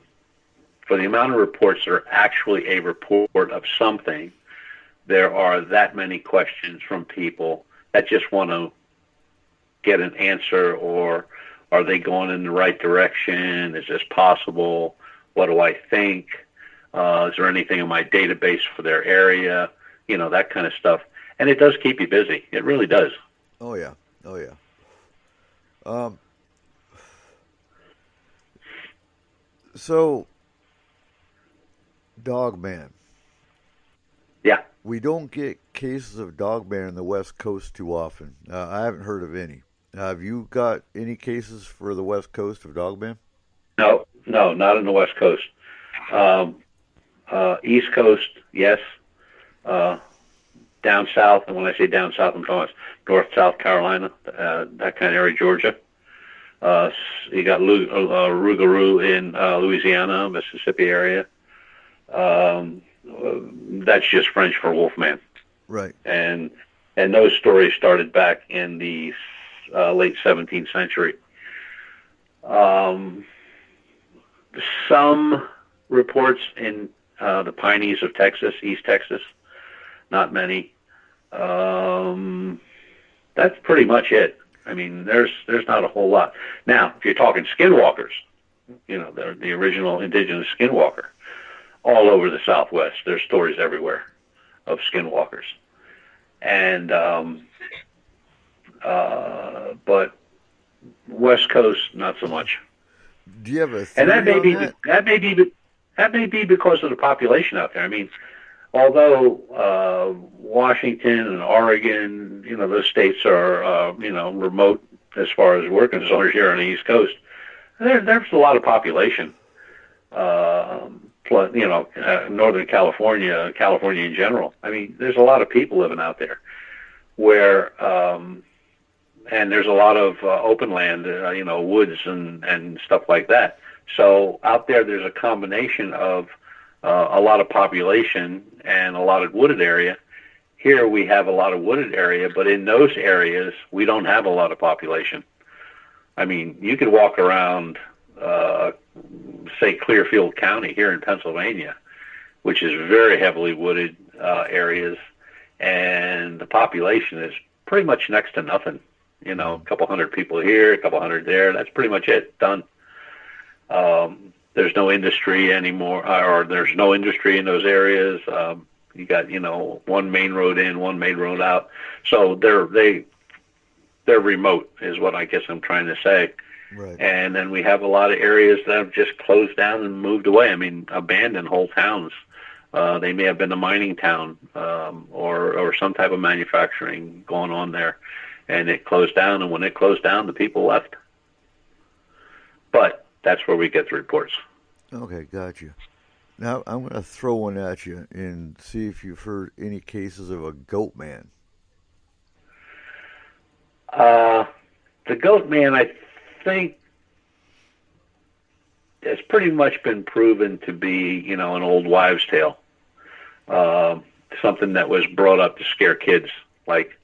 for the amount of reports that are actually a report of something. There are that many questions from people that just want to get an answer, or are they going in the right direction? Is this possible? What do I think? Is there anything in my database for their area? That kind of stuff. And it does keep you busy. It really does. Oh, yeah. Oh, yeah. So, Dogman. Yeah. We don't get cases of Dogman on the West Coast too often. I haven't heard of any. Have you got any cases for the West Coast of Dogman? No, not on the West Coast. East Coast, yes. Down south, and when I say down south, I'm talking North, South Carolina, that kind of area, Georgia. You got Rougarou in Louisiana, Mississippi area. That's just French for Wolfman. Right. And those stories started back in the late 17th century. Some reports in the Pineys of Texas, East Texas, not many. That's pretty much it. I mean, there's not a whole lot. Now, if you're talking skinwalkers, the original indigenous skinwalker. All over the Southwest, there's stories everywhere of skinwalkers, and but West Coast not so much. Do you have a and that may theory be on that may be because of the population out there. I mean, although Washington and Oregon, those states are remote as far as we're concerned here on the East Coast, there's a lot of population. Plus, Northern California, California in general. I mean, there's a lot of people living out there where, and there's a lot of open land, woods and stuff like that. So out there's a combination of a lot of population and a lot of wooded area. Here we have a lot of wooded area, but in those areas we don't have a lot of population. I mean, you could walk around, say, Clearfield County here in Pennsylvania, which is very heavily wooded areas, and the population is pretty much next to nothing. A couple hundred people here, a couple hundred there. That's pretty much it. Done. There's no industry anymore, or there's no industry in those areas. You got, one main road in, one main road out. So they're remote is what I guess I'm trying to say. Right. And then we have a lot of areas that have just closed down and moved away. I mean, abandoned whole towns. They may have been a mining town, or some type of manufacturing going on there, and it closed down. And when it closed down, the people left. But that's where we get the reports. Okay, gotcha. Now I'm going to throw one at you and see if you've heard any cases of a goat man. The goat man, I think, has pretty much been proven to be, an old wives' tale. Something that was brought up to scare kids. Like,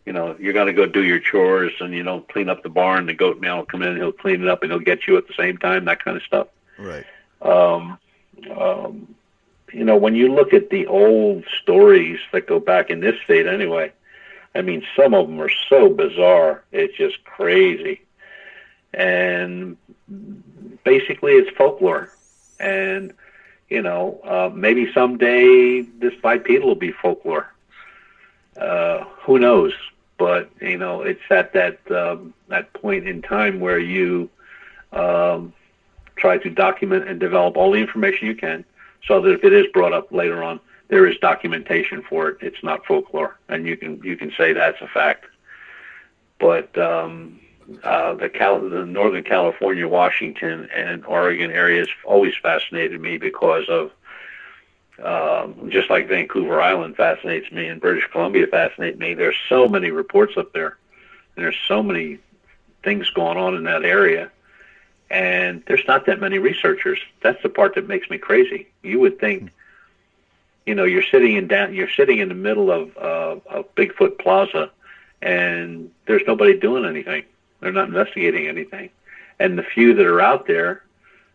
you're going to go do your chores and you don't clean up the barn, the goat man will come in and he'll clean it up and he'll get you at the same time, that kind of stuff. Right. When you look at the old stories that go back in this state anyway, I mean, some of them are so bizarre. It's just crazy. And basically it's folklore. And, maybe someday this bipedal will be folklore. Who knows? But, it's at that point in time where you try to document and develop all the information you can so that if it is brought up later on, there is documentation for it. It's not folklore, and you can say that's a fact. But the Northern California, Washington, and Oregon areas always fascinated me because of just like Vancouver Island fascinates me and British Columbia fascinates me. There's so many reports up there, and there's so many things going on in that area, and there's not that many researchers. That's the part that makes me crazy. You would think, you're sitting in the middle of Bigfoot Plaza, and there's nobody doing anything. They're not investigating anything, and the few that are out there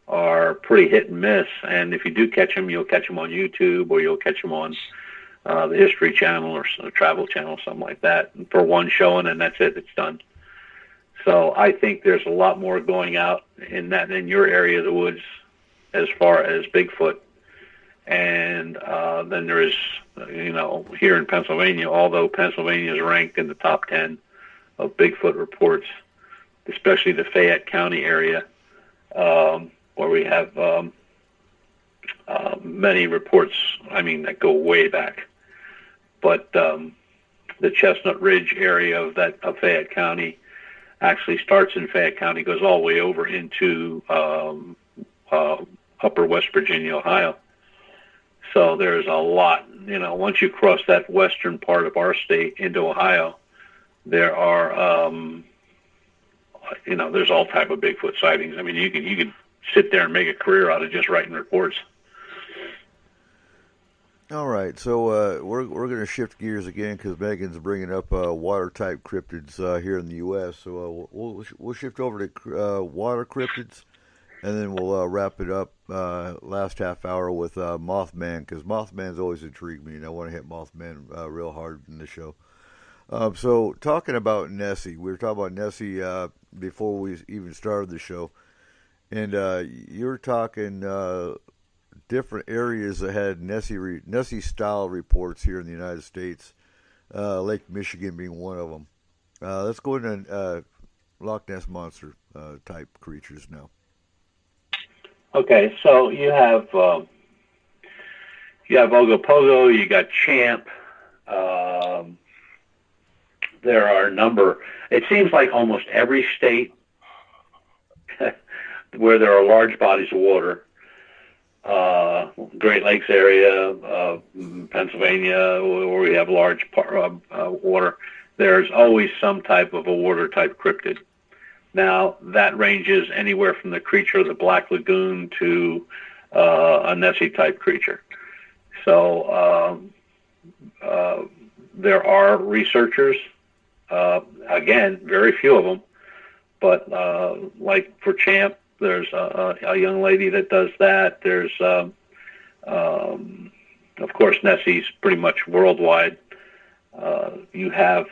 are pretty hit and miss. And if you do catch them, you'll catch them on YouTube, or you'll catch them on the History Channel or Travel Channel, something like that, for one showing, and that's it. It's done. So I think there's a lot more going out in your area of the woods as far as Bigfoot. And then there is, here in Pennsylvania, although Pennsylvania is ranked in the top 10 of Bigfoot reports, especially the Fayette County area, where we have many reports, that go way back. But the Chestnut Ridge area of Fayette County actually starts in Fayette County, goes all the way over into upper West Virginia, Ohio. So there's a lot, once you cross that western part of our state into Ohio, there are, there's all type of Bigfoot sightings. I mean, you can sit there and make a career out of just writing reports. All right, so we're going to shift gears again because Megan's bringing up water-type cryptids here in the U.S. So we'll shift over to water cryptids, and then we'll wrap it up last half hour with Mothman, because Mothman's always intrigued me, and I want to hit Mothman real hard in the show. So talking about Nessie, we were talking about Nessie before we even started the show, And you're talking different areas that had Nessie-style reports here in the United States, Lake Michigan being one of them. Let's go into Loch Ness Monster type creatures now. Okay, so you have Ogopogo, you got Champ. There are a number. It seems like almost every state where there are large bodies of water, Great Lakes area, Pennsylvania, where we have large water, there's always some type of a water type cryptid. Now, that ranges anywhere from the creature of the Black Lagoon to a Nessie type creature. So there are researchers, again, very few of them, but like for Champ, there's a young lady that does that. There's, of course, Nessie's pretty much worldwide. You have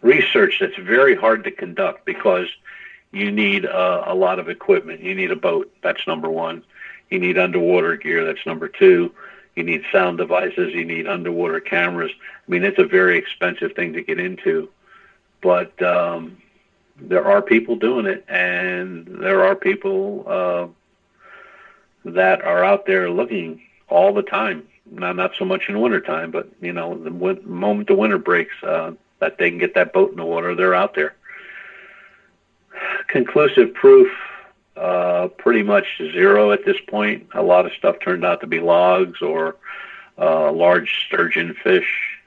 research that's very hard to conduct because you need a lot of equipment. You need a boat. That's number one. You need underwater gear. That's number two. You need sound devices. You need underwater cameras. I mean, it's a very expensive thing to get into. But there are people doing it, and there are people that are out there looking all the time. Not so much in wintertime, but, you know, the moment the winter breaks, that they can get that boat in the water, they're out there. Conclusive proof, pretty much zero at this point. A lot of stuff turned out to be logs or large sturgeon fish.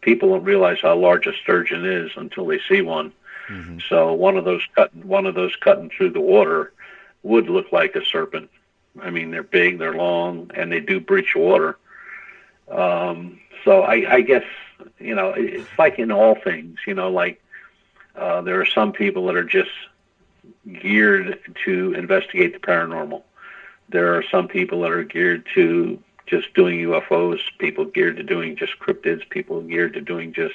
People don't realize how large a sturgeon is until they see one. Mm-hmm. So one of those cutting through the water would look like a serpent. I mean, they're big, they're long, and they do breach water. So I guess, you know, it's like in all things, you know, like there are some people that are just geared to investigate the paranormal. There are some people that are geared to just doing UFOs, people geared to doing just cryptids, people geared to doing just,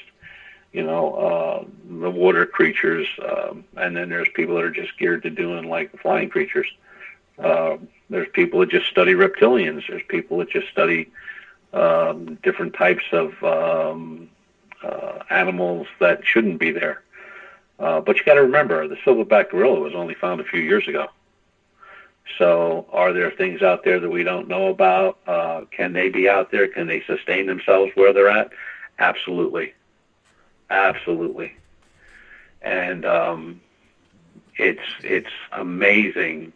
you know, the water creatures, and then there's people that are just geared to doing like the flying creatures. There's people that just study reptilians. There's people that just study different types of animals that shouldn't be there. But you got to remember, the silverback gorilla was only found a few years ago. So are there things out there that we don't know about? Can they be out there? Can they sustain themselves where they're at? Absolutely. Absolutely. And it's amazing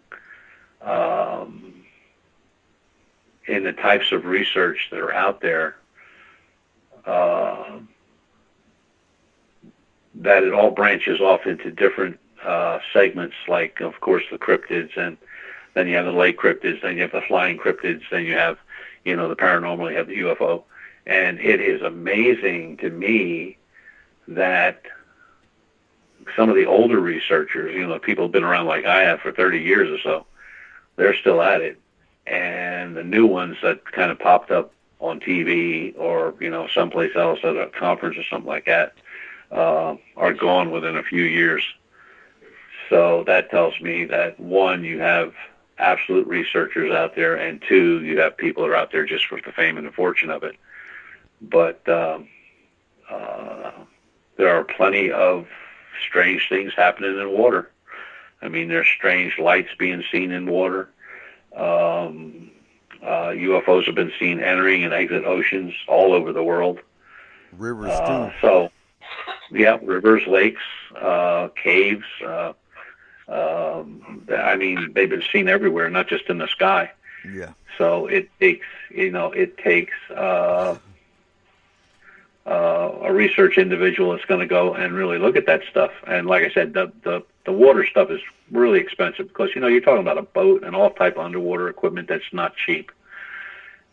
in the types of research that are out there that it all branches off into different segments, like, of course, the cryptids, and then you have the lake cryptids, then you have the flying cryptids, then you have, you know, the paranormal, you have the UFO. And it is amazing to me that some of the older researchers, you know, people have been around like I have for 30 years or so, they're still at it. And the new ones that kind of popped up on TV or, you know, someplace else at a conference or something like that, are gone within a few years. So that tells me that, one, you have absolute researchers out there, and two, you have people that are out there just for the fame and the fortune of it. But there are plenty of strange things happening in water. I mean, there's strange lights being seen in water. UFOs have been seen entering and exit oceans all over the world. Rivers, too. So, yeah, rivers, lakes, caves. I mean, they've been seen everywhere, not just in the sky. Yeah. So it takes a research individual that's going to go and really look at that stuff. And like I said, the water stuff is really expensive because, you know, you're talking about a boat and all type of underwater equipment that's not cheap.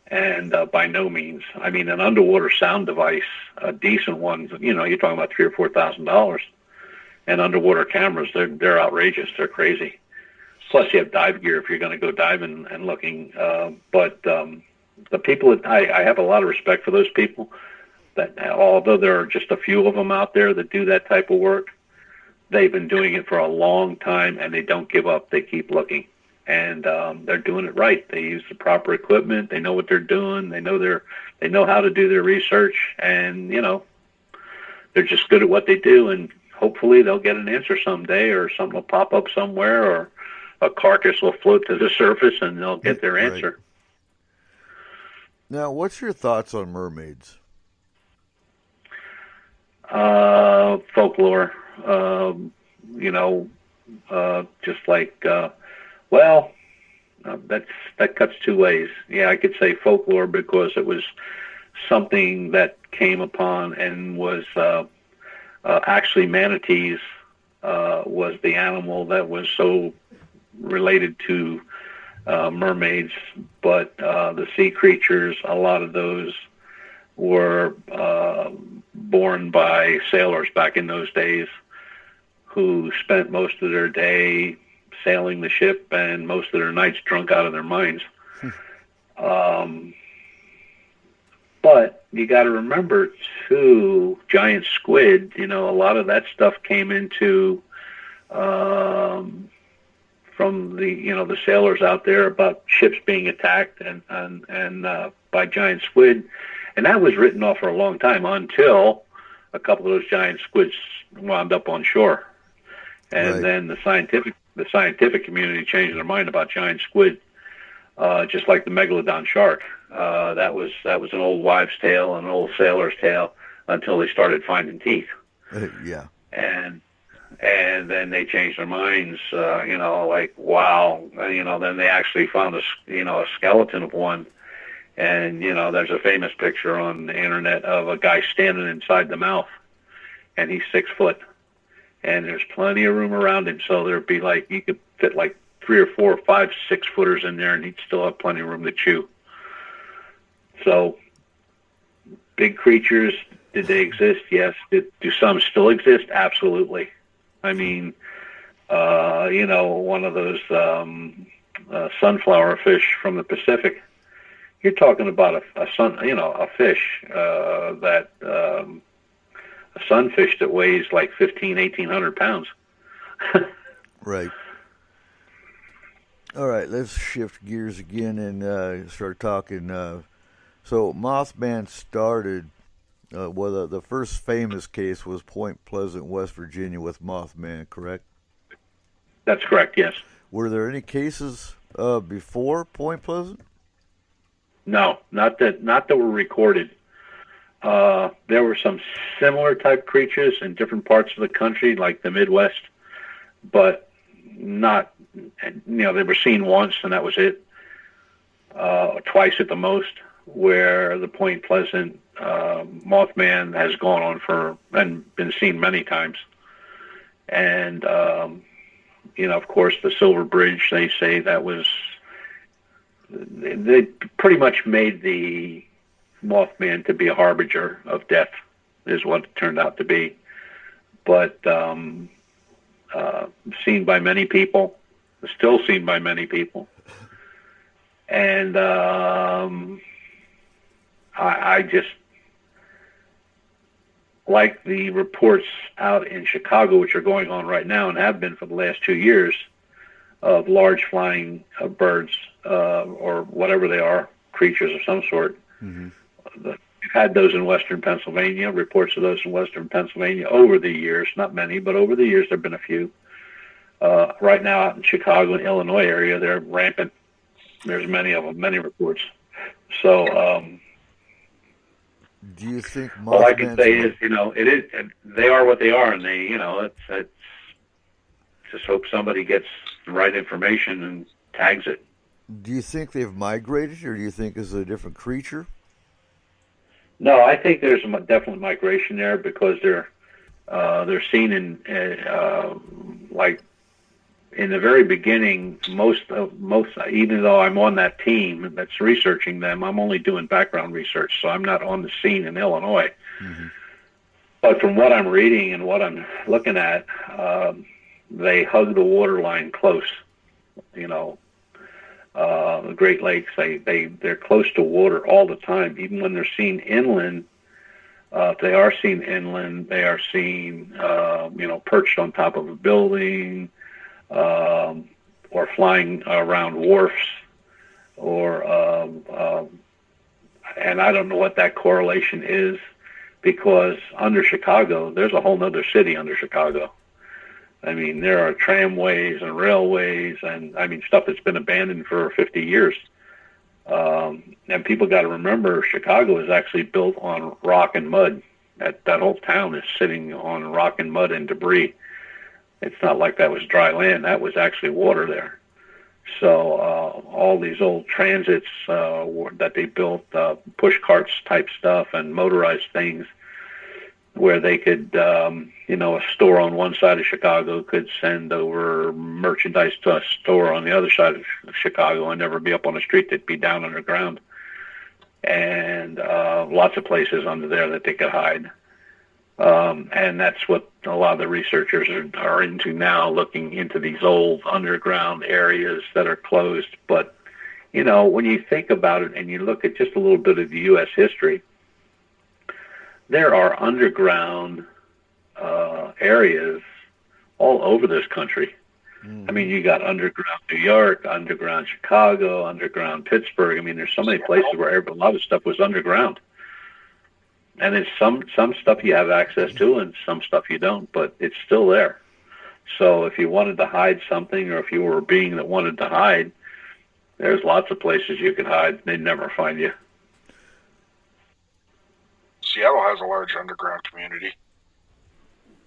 And by no means. I mean, an underwater sound device, a decent one, you know, you're talking about $3,000 or $4,000. And underwater cameras, they're outrageous. They're crazy. Plus, you have dive gear if you're going to go diving and looking. But the people that I have a lot of respect for those people. That although there are just a few of them out there that do that type of work, they've been doing it for a long time, and they don't give up. They keep looking, and they're doing it right. They use the proper equipment. They know what they're doing. They know how to do their research, and they're just good at what they do. And hopefully, they'll get an answer someday, or something will pop up somewhere, or a carcass will float to the surface, and they'll get their answer. Right. Now, what's your thoughts on mermaids? Folklore, just like, that cuts two ways. Yeah, I could say folklore because it was something that came upon and was actually manatees was the animal that was so related to mermaids, but the sea creatures, a lot of those were born by sailors back in those days who spent most of their day sailing the ship and most of their nights drunk out of their minds. But you got to remember, too, giant squid, a lot of that stuff came into from the sailors out there about ships being attacked and by giant squid. And that was written off for a long time until a couple of those giant squids wound up on shore. And then the scientific community changed their mind about giant squid, just like the megalodon shark. That was an old wives' tale, an old sailor's tale, until they started finding teeth. Yeah. And then they changed their minds, like, wow. Then they actually found a skeleton of one. And, there's a famous picture on the internet of a guy standing inside the mouth, and he's 6 foot. And there's plenty of room around him, so there'd be you could fit 3 or 4 or 5 6-footers in there, and he'd still have plenty of room to chew. So, big creatures, did they exist? Yes. Do some still exist? Absolutely. I mean, one of those sunflower fish from the Pacific. You're talking about a fish a sunfish that weighs 1,800 pounds. Right. All right, let's shift gears again and start talking. So Mothman started, the first famous case was Point Pleasant, West Virginia with Mothman, correct? That's correct, yes. Were there any cases before Point Pleasant? No, not that were recorded. There were some similar type creatures in different parts of the country, like the Midwest, but not, they were seen once and that was it, twice at the most, where the Point Pleasant Mothman has gone on and been seen many times. And, of course, the Silver Bridge, they say that was, they pretty much made the Mothman to be a harbinger of death, is what it turned out to be. But seen by many people, still seen by many people. And I just like the reports out in Chicago, which are going on right now and have been for the last 2 years, of large flying birds or whatever they are, creatures of some sort. Mm-hmm. We've had those in western Pennsylvania, reports of those in western Pennsylvania over the years, not many, but over the years there have been a few. Right now out in Chicago and Illinois area, they're rampant. There's many of them, many reports. So do you think all I can say is, it is, they are what they are, and they, it's just hope somebody gets the right information and tags it. Do you think they've migrated, or do you think it's a different creature? No, I think there's a definite migration there because they're seen in in the very beginning. Most even though I'm on that team that's researching them, I'm only doing background research, so I'm not on the scene in Illinois. Mm-hmm. But from what I'm reading and what I'm looking at, they hug the waterline close. The Great Lakes, they're close to water all the time. Even when they're seen inland, If they are seen inland, they are seen, perched on top of a building, or flying around wharfs, and I don't know what that correlation is, because under Chicago, there's a whole other city under Chicago. I mean, there are tramways and railways and, stuff that's been abandoned for 50 years. And people got to remember, Chicago is actually built on rock and mud. That whole town is sitting on rock and mud and debris. It's not like that was dry land. That was actually water there. So all these old transits that they built, push carts type stuff and motorized things, where they could, a store on one side of Chicago could send over merchandise to a store on the other side of Chicago and never be up on the street. They'd be down underground. And lots of places under there that they could hide. And that's what a lot of the researchers are into now, looking into these old underground areas that are closed. But, when you think about it and you look at just a little bit of the U.S. history, there are underground areas all over this country. You got underground New York, underground Chicago, underground Pittsburgh. There's so many places where a lot of stuff was underground. And it's some stuff you have access to and some stuff you don't, but it's still there. So if you wanted to hide something, or if you were a being that wanted to hide, there's lots of places you could hide. They'd never find you. Seattle has a large underground community.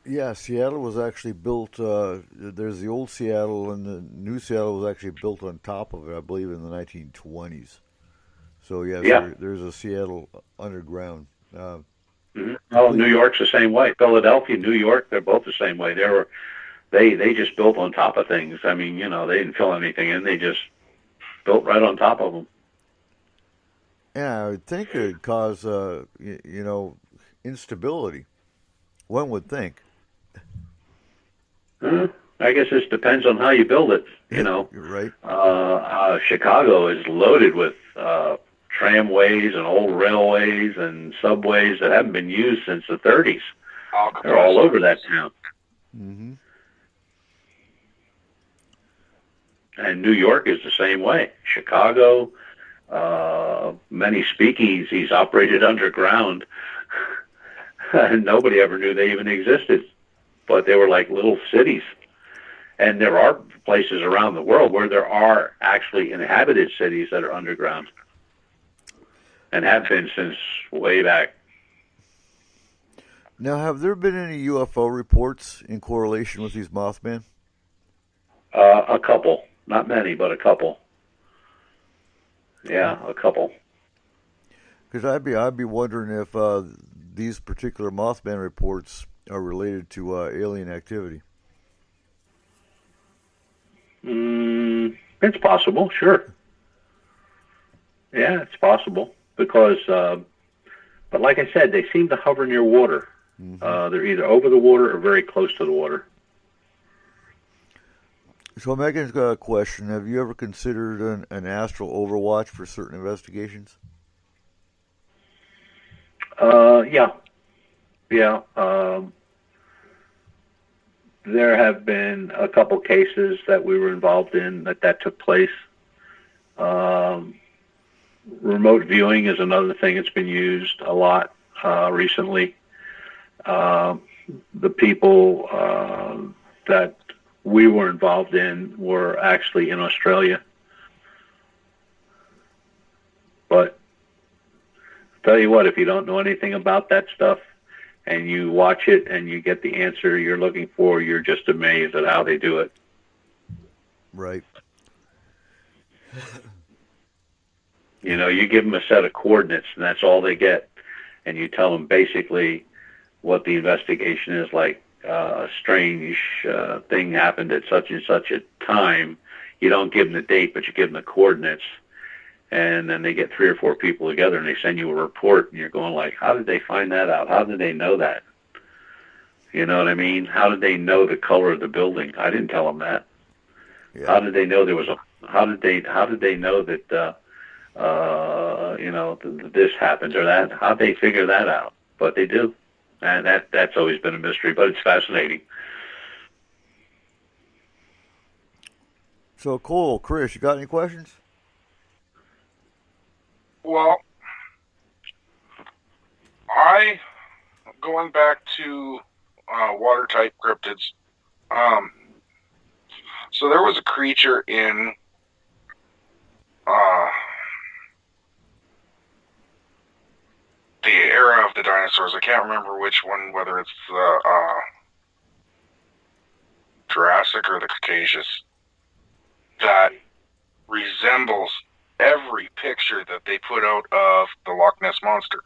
Yeah, Seattle was actually built, there's the old Seattle, and the new Seattle was actually built on top of it, I believe, in the 1920s. So, there's a Seattle underground. New York's the same way. Philadelphia, New York, they're both the same way. They just built on top of things. They didn't fill anything in. They just built right on top of them. Yeah, I would think it would cause, instability. One would think. I guess this depends on how you build it. You're right. Chicago is loaded with tramways and old railways and subways that haven't been used since the 30s. They're all over that town. Mm-hmm. And New York is the same way. Chicago, many speakeasies operated underground. And nobody ever knew they even existed. But they were like little cities. And there are places around the world where there are actually inhabited cities that are underground. And have been since way back. Now, have there been any UFO reports in correlation with these Mothman? A couple. Not many, but a couple. Yeah, a couple. Because I'd be wondering if these particular Mothman reports are related to alien activity. It's possible, sure. Yeah, it's possible. Because, but like I said, they seem to hover near water. Mm-hmm. They're either over the water or very close to the water. So Megan's got a question. Have you ever considered an astral overwatch for certain investigations? Yeah. There have been a couple cases that we were involved in that took place. Remote viewing is another thing that's been used a lot recently. The people that we were involved in were actually in Australia. But tell you what, if you don't know anything about that stuff and you watch it and you get the answer you're looking for, you're just amazed at how they do it. Right. You give them a set of coordinates and that's all they get. And you tell them basically what the investigation is like. A strange thing happened at such and such a time. You don't give them the date, but you give them the coordinates. And then they get 3 or 4 people together and they send you a report and you're going like, how did they find that out? How did they know that? You know what I mean? How did they know the color of the building? I didn't tell them that. Yeah. How did they know there was how did they know that, this happened or that? How'd they figure that out? but they do, and that's always been a mystery. But it's fascinating. So, Cole, Chris, you got any questions? Well, going back to water-type cryptids, so there was a creature in the era of the dinosaurs. I can't remember which one, whether it's the Jurassic or the Cretaceous, that resembles every picture that they put out of the Loch Ness Monster.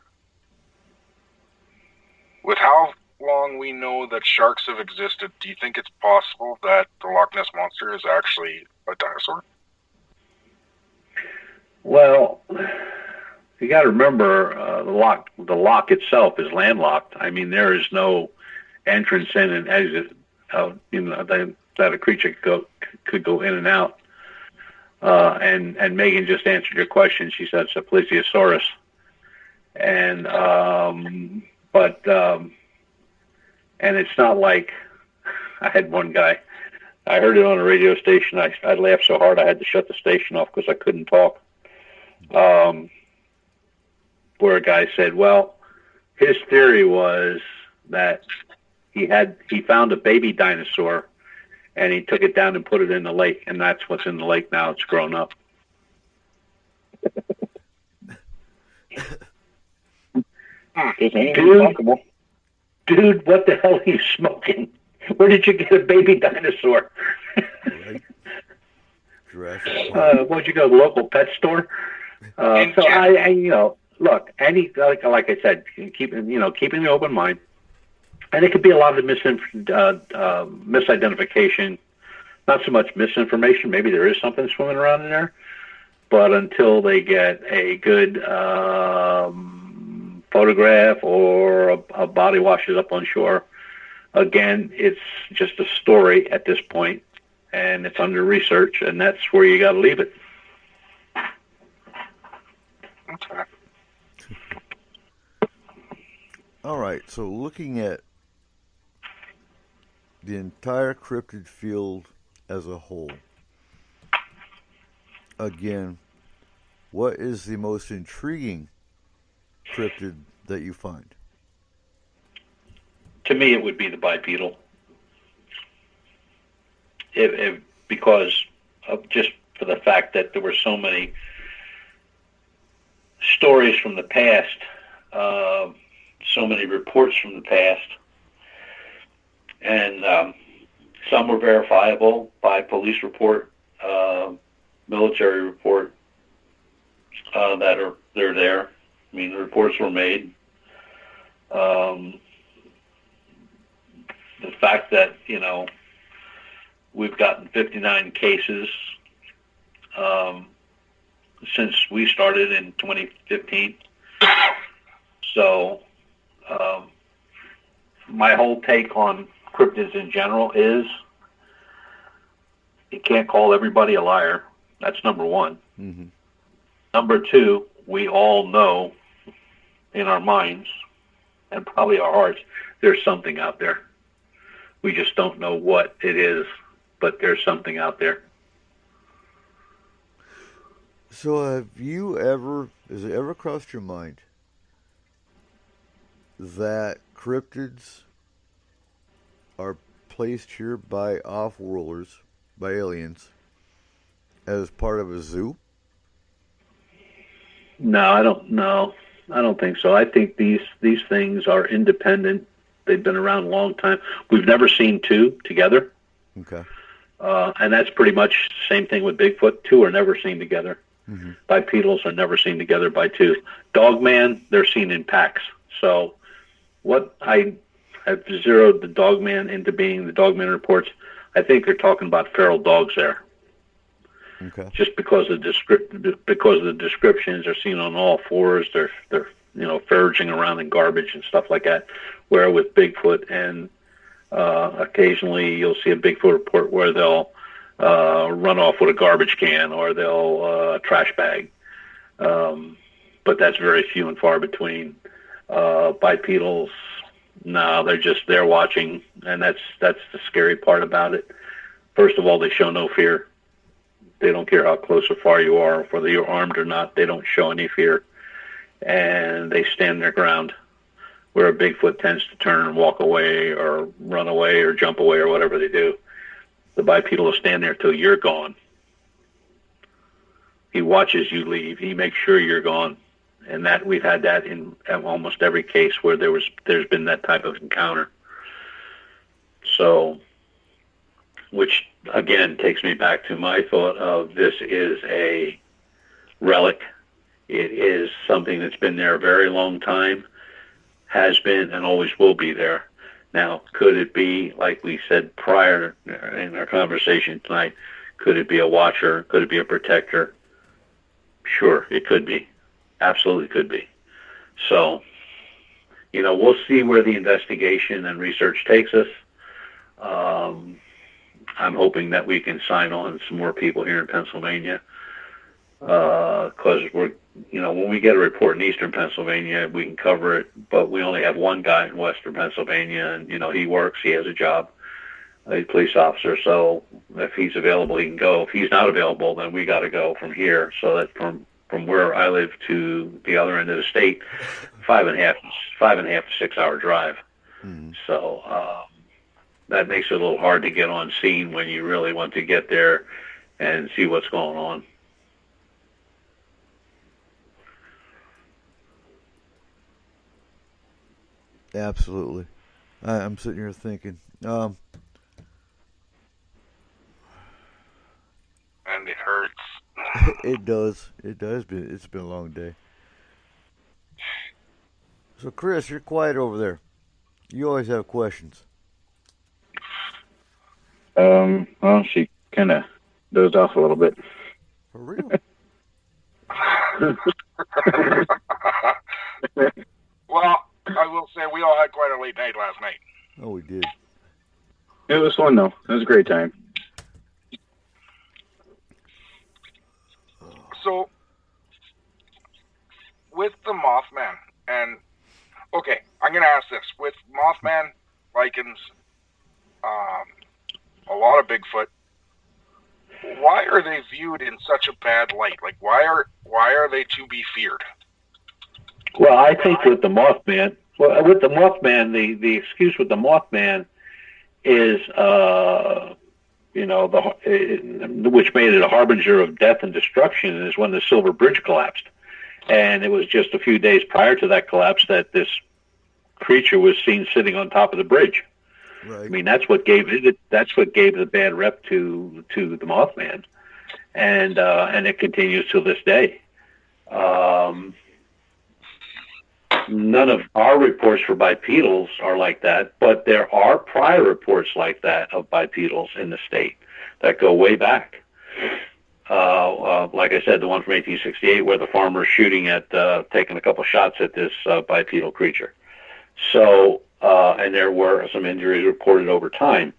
With how long we know that sharks have existed, do you think it's possible that the Loch Ness Monster is actually a dinosaur? Well, you got to remember the loch itself is landlocked. I mean, there is no entrance in and exit out. That a creature could go in and out. And Megan just answered your question. She said it's a plesiosaurus, and and it's not like I had one guy. I heard it on a radio station. I laughed so hard I had to shut the station off because I couldn't talk. Where a guy said, well, his theory was that he found a baby dinosaur and he took it down and put it in the lake, and that's what's in the lake now. It's grown up. Dude, what the hell are you smoking? Where did you get a baby dinosaur? Right. Where'd you go? The local pet store? So I look, like I said, keeping an open mind, and it could be a lot of misidentification. Not so much misinformation. Maybe there is something swimming around in there, but until they get a good photograph or a body washes up on shore, again, it's just a story at this point, and it's under research, and that's where you got to leave it. Okay. All right, so looking at the entire cryptid field as a whole, again, what is the most intriguing cryptid that you find? To me, it would be the bipedal. Because of just for the fact that there were so many stories from the past, so many reports from the past, and some were verifiable by police report, military report, they're there. I mean, the reports were made. The fact that, we've gotten 59 cases since we started in 2015. So my whole take on cryptids in general is you can't call everybody a liar. That's number one. Mm-hmm. Number two, we all know in our minds and probably our hearts there's something out there. We just don't know what it is, but there's something out there. So has it ever crossed your mind that cryptids are placed here by off-worlders, by aliens, as part of a zoo? No, I don't know. I don't think so. I think these things are independent. They've been around a long time. We've never seen two together. Okay. And that's pretty much the same thing with Bigfoot. Two are never seen together. Mm-hmm. Bipedals are never seen together by two. Dogman, they're seen in packs. So what I have zeroed the Dogman into being the Dogman reports, I think they're talking about feral dogs there. Okay. Just because of the descriptions, they're seen on all fours. They're foraging around in garbage and stuff like that. Where with Bigfoot and occasionally you'll see a Bigfoot report where they'll run off with a garbage can or they'll trash bag. But that's very few and far between. Bipedals, no, they're just there watching, and that's the scary part about it. First of all, they show no fear. They don't care how close or far you are, whether you're armed or not. They don't show any fear, and they stand their ground. Where a Bigfoot tends to turn and walk away or run away or jump away or whatever they do, the bipedal will stand there till you're gone. He watches you leave. He makes sure you're gone. And that we've had that in almost every case where there's been that type of encounter. So, which again takes me back to my thought of this is a relic. It is something that's been there a very long time, has been and always will be there. Now, could it be, like we said prior in our conversation tonight, could it be a watcher? Could it be a protector? Sure, it could be. Absolutely could be. So, we'll see where the investigation and research takes us. I'm hoping that we can sign on some more people here in Pennsylvania, because when we get a report in eastern Pennsylvania, we can cover it, but we only have one guy in western Pennsylvania, and, he works, he has a job, a police officer, so if he's available, he can go. If he's not available, then we got to go from here, so that from where I live to the other end of the state, 5.5 to 6 hour drive. Mm-hmm. So that makes it a little hard to get on scene when you really want to get there and see what's going on. Absolutely. I'm sitting here thinking. And it hurts. It does. It does. It's been a long day. So, Chris, you're quiet over there. You always have questions. Well, she kind of dozed off a little bit. For real? Well, I will say we all had quite a late night last night. Oh, we did. It was fun, though. It was a great time. So, with the Mothman, and, okay, I'm going to ask this. With Mothman, lichens, a lot of Bigfoot, why are they viewed in such a bad light? Like, why are they to be feared? Well, I think with the Mothman, the excuse with the Mothman is, which made it a harbinger of death and destruction, is when the Silver Bridge collapsed. And it was just a few days prior to that collapse that this creature was seen sitting on top of the bridge. Right. I mean, that's what gave the bad rep to the Mothman, and it continues to this day. None of our reports for bipedals are like that, but there are prior reports like that of bipedals in the state that go way back. Like I said, the one from 1868 where the farmer's shooting at, taking a couple shots at this bipedal creature. So, and there were some injuries reported over time,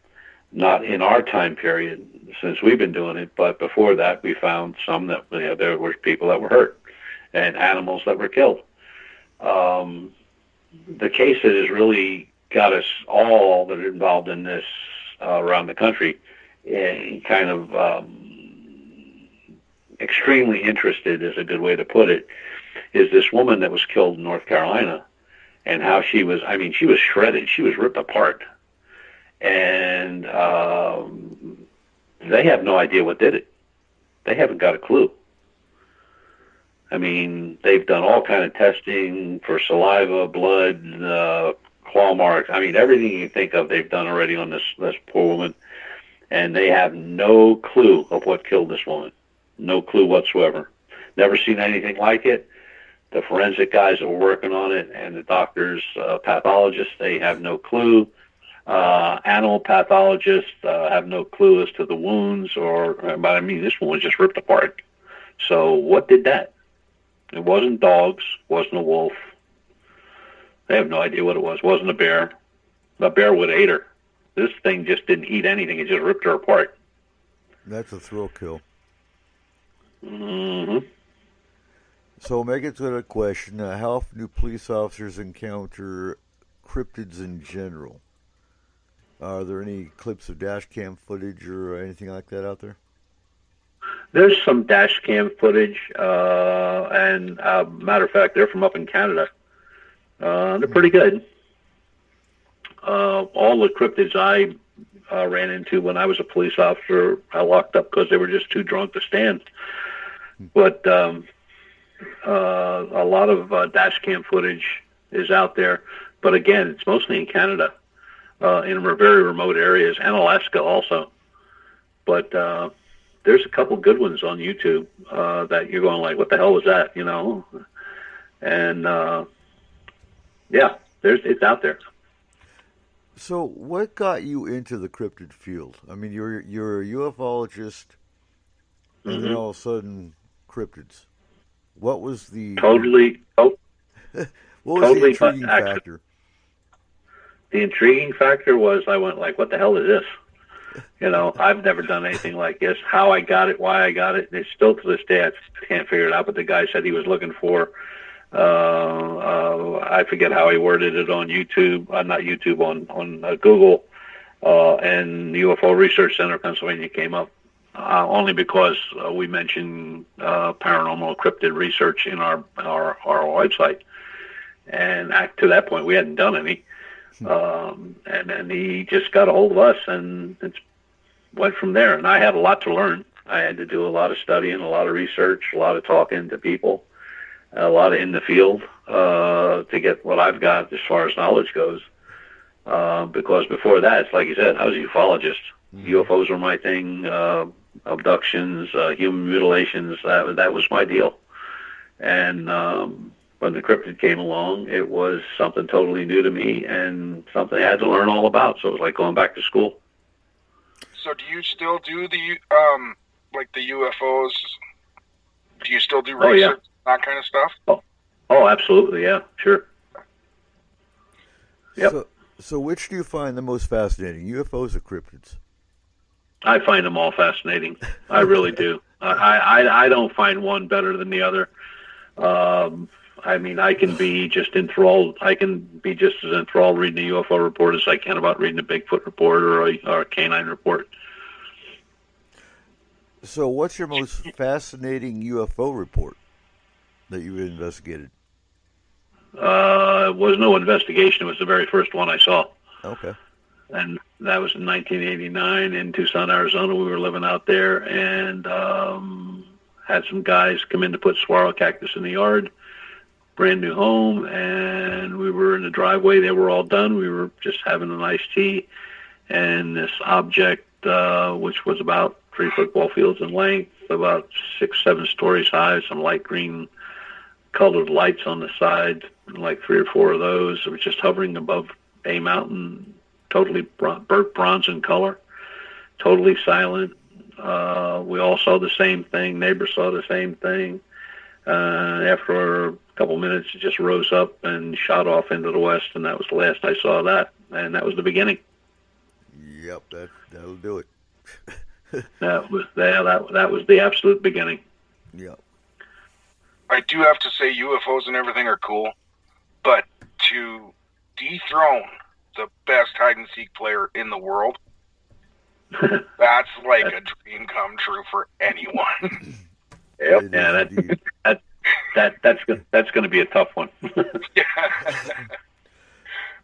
not in our time period since we've been doing it, but before that we found some that there were people that were hurt and animals that were killed. The case that has really got us all that are involved in this around the country kind of extremely interested is a good way to put it, is this woman that was killed in North Carolina, and how she was shredded. She was ripped apart. And they have no idea what did it. They haven't got a clue. I mean, they've done all kind of testing for saliva, blood, claw marks. I mean, everything you can think of they've done already on this poor woman. And they have no clue of what killed this woman. No clue whatsoever. Never seen anything like it. The forensic guys that were working on it and the doctors, pathologists, they have no clue. Animal pathologists have no clue as to the wounds, but I mean, this one was just ripped apart. So what did that? It wasn't dogs, wasn't a wolf. They have no idea what it was. It wasn't a bear. The bear would have ate her. This thing just didn't eat anything. It just ripped her apart. That's a thrill kill. Mm-hmm. So I'll make it to the question, how often do police officers encounter cryptids in general? Are there any clips of dash cam footage or anything like that out there? There's some dash cam footage, and matter of fact, they're from up in Canada. They're pretty good. All the cryptids I ran into when I was a police officer, I locked up because they were just too drunk to stand. But a lot of dash cam footage is out there. But again, it's mostly in Canada, in very remote areas, and Alaska also. But there's a couple good ones on YouTube that you're going like, what the hell was that, you know? And yeah, it's out there. So what got you into the cryptid field? I mean, you're a ufologist, and then all of a sudden, cryptids. What was the what was the intriguing factor? The intriguing factor was I went like, what the hell is this? You know, I've never done anything like this. How I got it, why I got it, and it's still to this day I can't figure it out. But the guy said he was looking for, I forget how he worded it on YouTube, not YouTube, on Google, and the UFO Research Center of Pennsylvania came up. Only because we mentioned paranormal cryptid research in our website, and to that point we hadn't done any. And then he just got a hold of us, and it went from there. And I had a lot to learn. I had to do a lot of studying, a lot of research, a lot of talking to people, a lot of in the field to get what I've got as far as knowledge goes. Because before that, it's like you said, I was a ufologist. UFOs were my thing. Abductions, human mutilations, that was my deal. And when the cryptid came along, it was something totally new to me and something I had to learn all about. So it was like going back to school. So do you still do the like the UFOs? Do you still do research, that kind of stuff? Oh, absolutely, yeah, sure. Yep. So which do you find the most fascinating, UFOs or cryptids? I find them all fascinating. I really do. I don't find one better than the other. I mean, I can be just enthralled. I can be just as enthralled reading a UFO report as I can about reading a Bigfoot report or a canine report. So what's your most fascinating UFO report that you investigated? It was no investigation. It was the very first one I saw. Okay. And that was in 1989 in Tucson, Arizona. We were living out there and had some guys come in to put saguaro cactus in the yard, brand new home, and we were in the driveway. They were all done. We were just having a nice tea, and this object, which was about 3 football fields in length, about 6-7 stories high, some light green colored lights on the side, like 3 or 4 of those. It was just hovering above a mountain, totally burnt bronze in color, totally silent. We all saw the same thing. Neighbors saw the same thing. After a couple minutes, it just rose up and shot off into the west, and that was the last I saw that. And that was the beginning. Yep, that'll do it. That was the absolute beginning. Yep. I do have to say UFOs and everything are cool, but to dethrone the best hide-and-seek player in the world, that's like a dream come true for anyone. Yep. Yeah, that's going to be a tough one.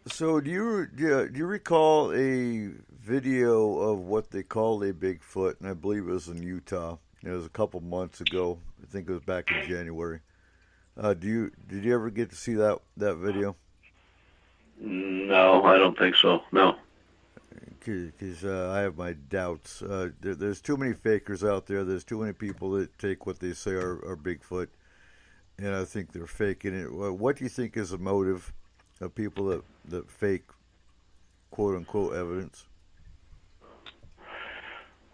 So do you recall a video of what they called a Bigfoot? And I believe it was in Utah. It was a couple months ago. I think it was back in January. Did you ever get to see that video? No, I don't think so. No. Because I have my doubts. There's too many fakers out there. There's too many people that take what they say are Bigfoot, and I think they're faking it. What do you think is the motive of people that fake quote-unquote evidence?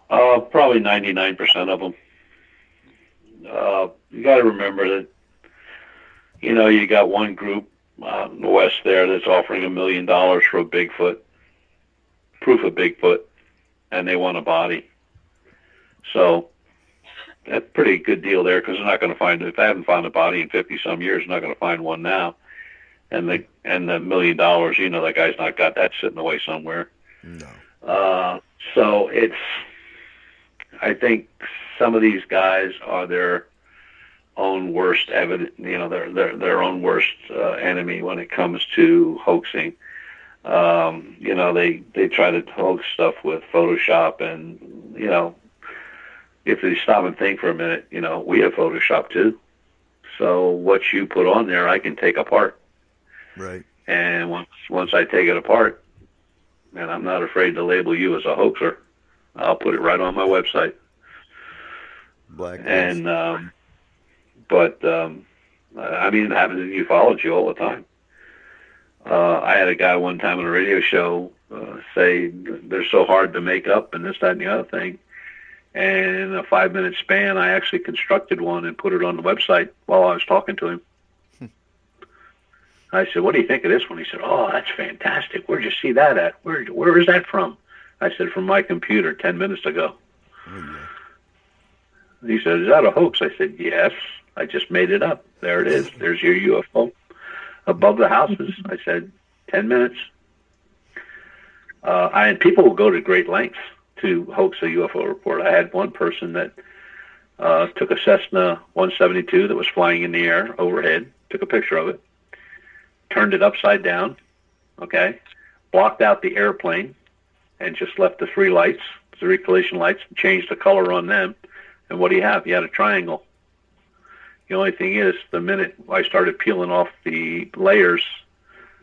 Probably 99% of them. You got to remember that, you got one group out in the west there that's offering $1 million for a Bigfoot, proof of Bigfoot, and they want a body. So that's pretty good deal there, because they're not going to find, if they haven't found a body in 50 some years, they're not going to find one now. And the $1 million, that guy's not got that sitting away somewhere. No. So I think some of these guys are their own worst their own worst enemy when it comes to hoaxing. They try to hoax stuff with Photoshop, and if they stop and think for a minute, we have Photoshop too. So what you put on there, I can take apart. Right. And once I take it apart, and I'm not afraid to label you as a hoaxer, I'll put it right on my website. And it happens in ufology all the time. I had a guy one time on a radio show say they're so hard to make up and this, that, and the other thing. And in a 5-minute span, I actually constructed one and put it on the website while I was talking to him. I said, "What do you think of this one?" He said, "Oh, that's fantastic. Where'd you see that at? Where is that from?" I said, "From my computer 10 minutes ago." He said, "Is that a hoax?" I said, "Yes, I just made it up. There it is. There's your UFO above the houses." I said, 10 minutes. And people will go to great lengths to hoax a UFO report. I had one person that took a Cessna 172 that was flying in the air overhead, took a picture of it, turned it upside down, blocked out the airplane, and just left the three collision lights, and changed the color on them. And what do you have? You had a triangle. The only thing is, the minute I started peeling off the layers,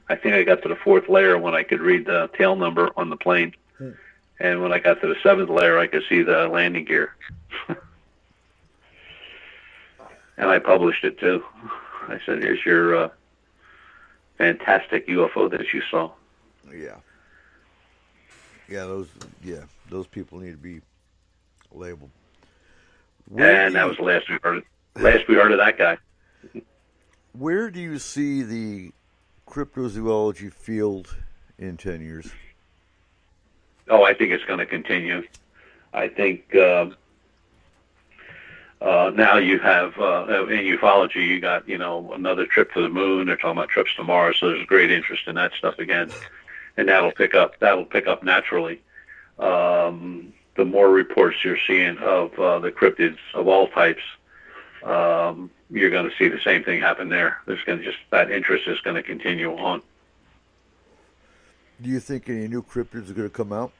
I think I got to the 4th layer when I could read the tail number on the plane. And when I got to the 7th layer, I could see the landing gear. And I published it too. I said, "Here's your fantastic UFO that you saw." Yeah. Those people need to be labeled. And that was the last we heard of. Last we heard of that guy. Where do you see the cryptozoology field in 10 years? Oh, I think it's going to continue. I think now you have in ufology, you got another trip to the moon. They're talking about trips to Mars, so there's great interest in that stuff again, and that'll pick up naturally. The more reports you're seeing of the cryptids of all types, you're going to see the same thing happen there. That interest is going to continue on. Do you think any new cryptids are going to come out?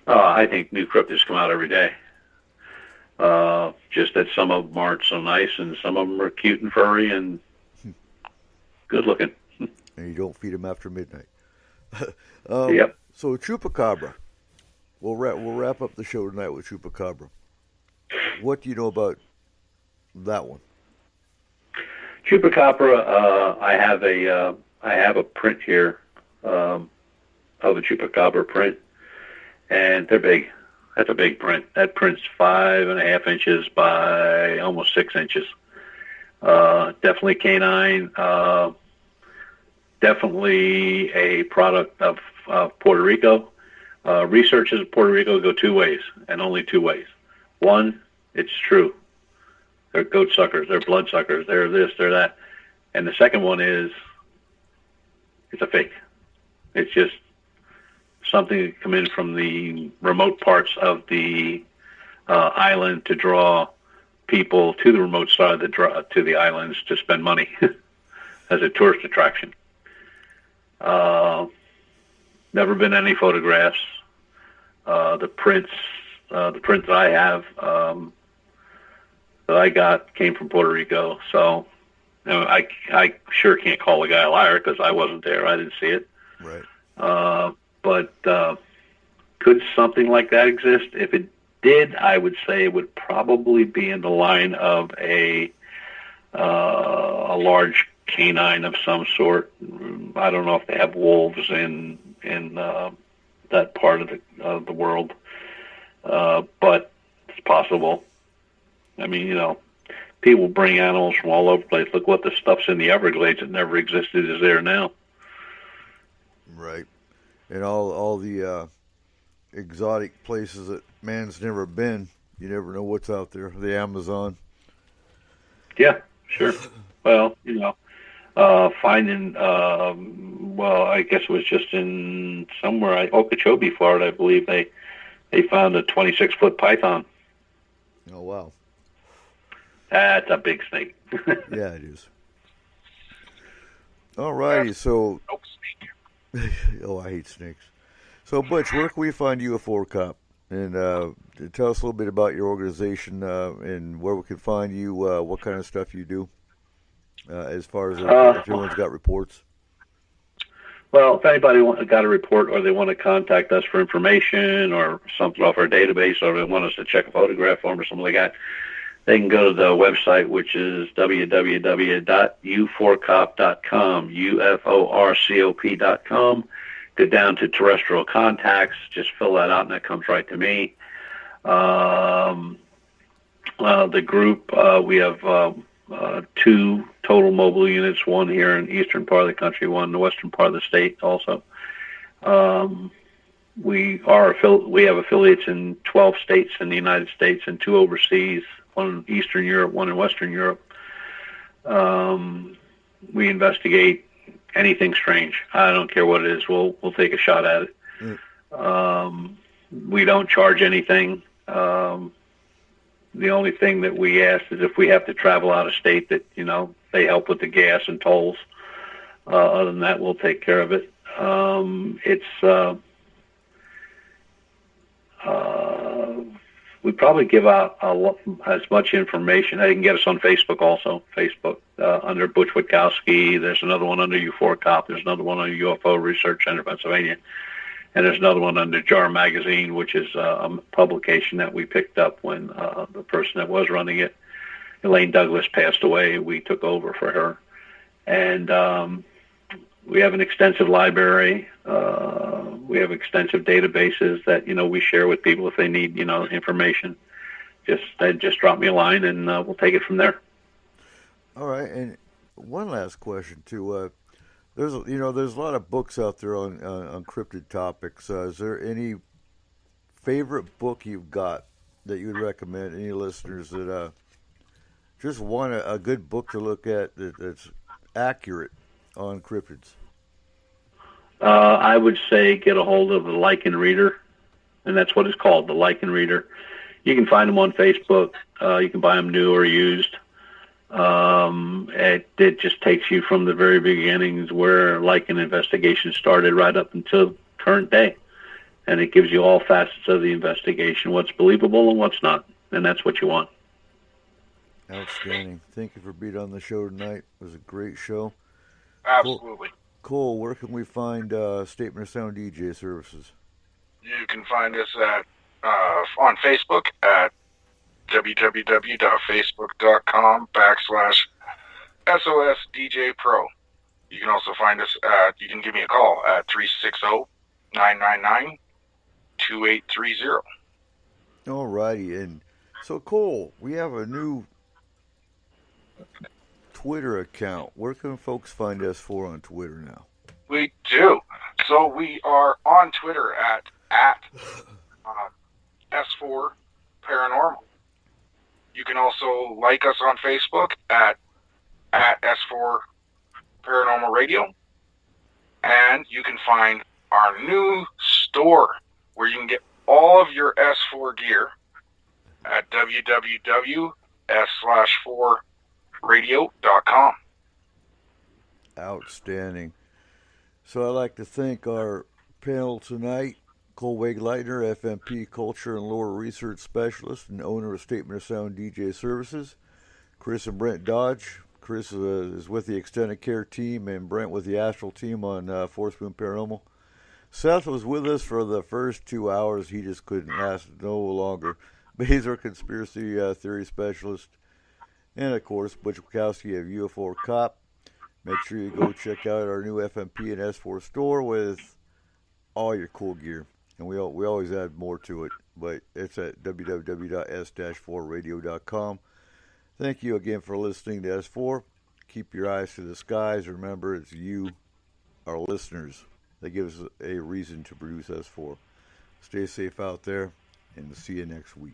I think new cryptids come out every day. Just that some of them aren't so nice, and some of them are cute and furry and good looking. And you don't feed them after midnight. Yep. So Chupacabra. We'll wrap up the show tonight with Chupacabra. What do you know about that one? Chupacabra. I have a print here of a Chupacabra print, and they're big. That's a big print. That print's 5.5 inches by almost 6 inches. Definitely canine. Definitely a product of Puerto Rico. Researchers in Puerto Rico go two ways, and only two ways. One, it's true. They're goat suckers. They're blood suckers. They're this, they're that. And the second one is, it's a fake. It's just something that come in from the remote parts of the island to draw people to the remote side to the islands to spend money as a tourist attraction. Never been any photographs. The prints that I have that I got came from Puerto Rico. So I sure can't call the guy a liar because I wasn't there. I didn't see it. Right. But could something like that exist? If it did, I would say it would probably be in the line of a large canine of some sort. I don't know if they have wolves in that part of the world, but it's possible. I mean, people bring animals from all over the place. Look what the stuff's in the Everglades that never existed is there now. Right. And all the exotic places that man's never been You never know what's out there. The Amazon. Yeah, sure. Well, finding, well, I guess it was just in somewhere, Okeechobee, Florida, I believe they found a 26-foot python. Oh, wow. That's a big snake. Yeah, it is. All righty, so... Oh, I hate snakes. So, Butch, where can we find UFO Cop? And tell us a little bit about your organization and where we can find you, what kind of stuff you do, as far as if everyone's got reports. Well, if anybody got a report or they want to contact us for information or something off our database or they want us to check a photograph for them or something like that, they can go to the website, which is www.u4cop.com, UFORCOP.com. Go down to terrestrial contacts, just fill that out, and that comes right to me. The group, we have 2 total mobile units, one here in the eastern part of the country, one in the western part of the state also. We have affiliates in 12 states in the United States and 2 overseas, one in Eastern Europe, one in Western Europe. We investigate anything strange. I don't care what it is. We'll take a shot at it. We don't charge anything. The only thing that we ask is if we have to travel out of state that, they help with the gas and tolls. Other than that, we'll take care of it. We probably give out as much information. They can get us on Facebook also. Facebook under Butch Witkowski. There's another one under U4Cop. There's another one under UFO Research Center, Pennsylvania. And there's another one under JAR Magazine, which is a publication that we picked up when the person that was running it, Elaine Douglas, passed away. We took over for her. And we have an extensive library. We have extensive databases that, we share with people if they need, information. Just drop me a line and we'll take it from there. All right. And one last question too. There's a lot of books out there on cryptid topics. Is there any favorite book you've got that you would recommend any listeners that just want a good book to look at that's accurate on cryptids? I would say get a hold of the Lichen Reader, and that's what it's called, the Lichen Reader. You can find them on Facebook. You can buy them new or used. It just takes you from the very beginnings where lichen investigation started right up until current day. And it gives you all facets of the investigation, what's believable and what's not. And that's what you want. Outstanding. Thank you for being on the show tonight. It was a great show. Absolutely. Cole, where can we find Statement of Sound DJ services? You can find us at on Facebook at www.facebook.com/SOSDJPro. You can also find us you can give me a call at 360-999-2830. All righty. And so, Cole, we have a new Twitter account. Where can folks find S4 on Twitter now? We do. So we are on Twitter at S4 Paranormal. You can also like us on Facebook at S4 Paranormal Radio. And you can find our new store where you can get all of your S4 gear at www.s/4radio.com. Outstanding. So I'd like to thank our panel tonight, Cole Wegleitner, FMP Culture and Lore Research Specialist and owner of Statement of Sound DJ Services, Chris and Brent Dodge. Chris is with the Extended Care team and Brent with the Astral team on Force Moon Paranormal. Seth was with us for the first 2 hours. He just couldn't last no longer. But he's our conspiracy theory specialist. And, of course, Butch Witkowski of UFO Cop. Make sure you go check out our new FMP and S4 store with all your cool gear. And we always add more to it. But it's at www.s-4radio.com. Thank you again for listening to S4. Keep your eyes to the skies. Remember, it's you, our listeners, that gives us a reason to produce S4. Stay safe out there, and see you next week.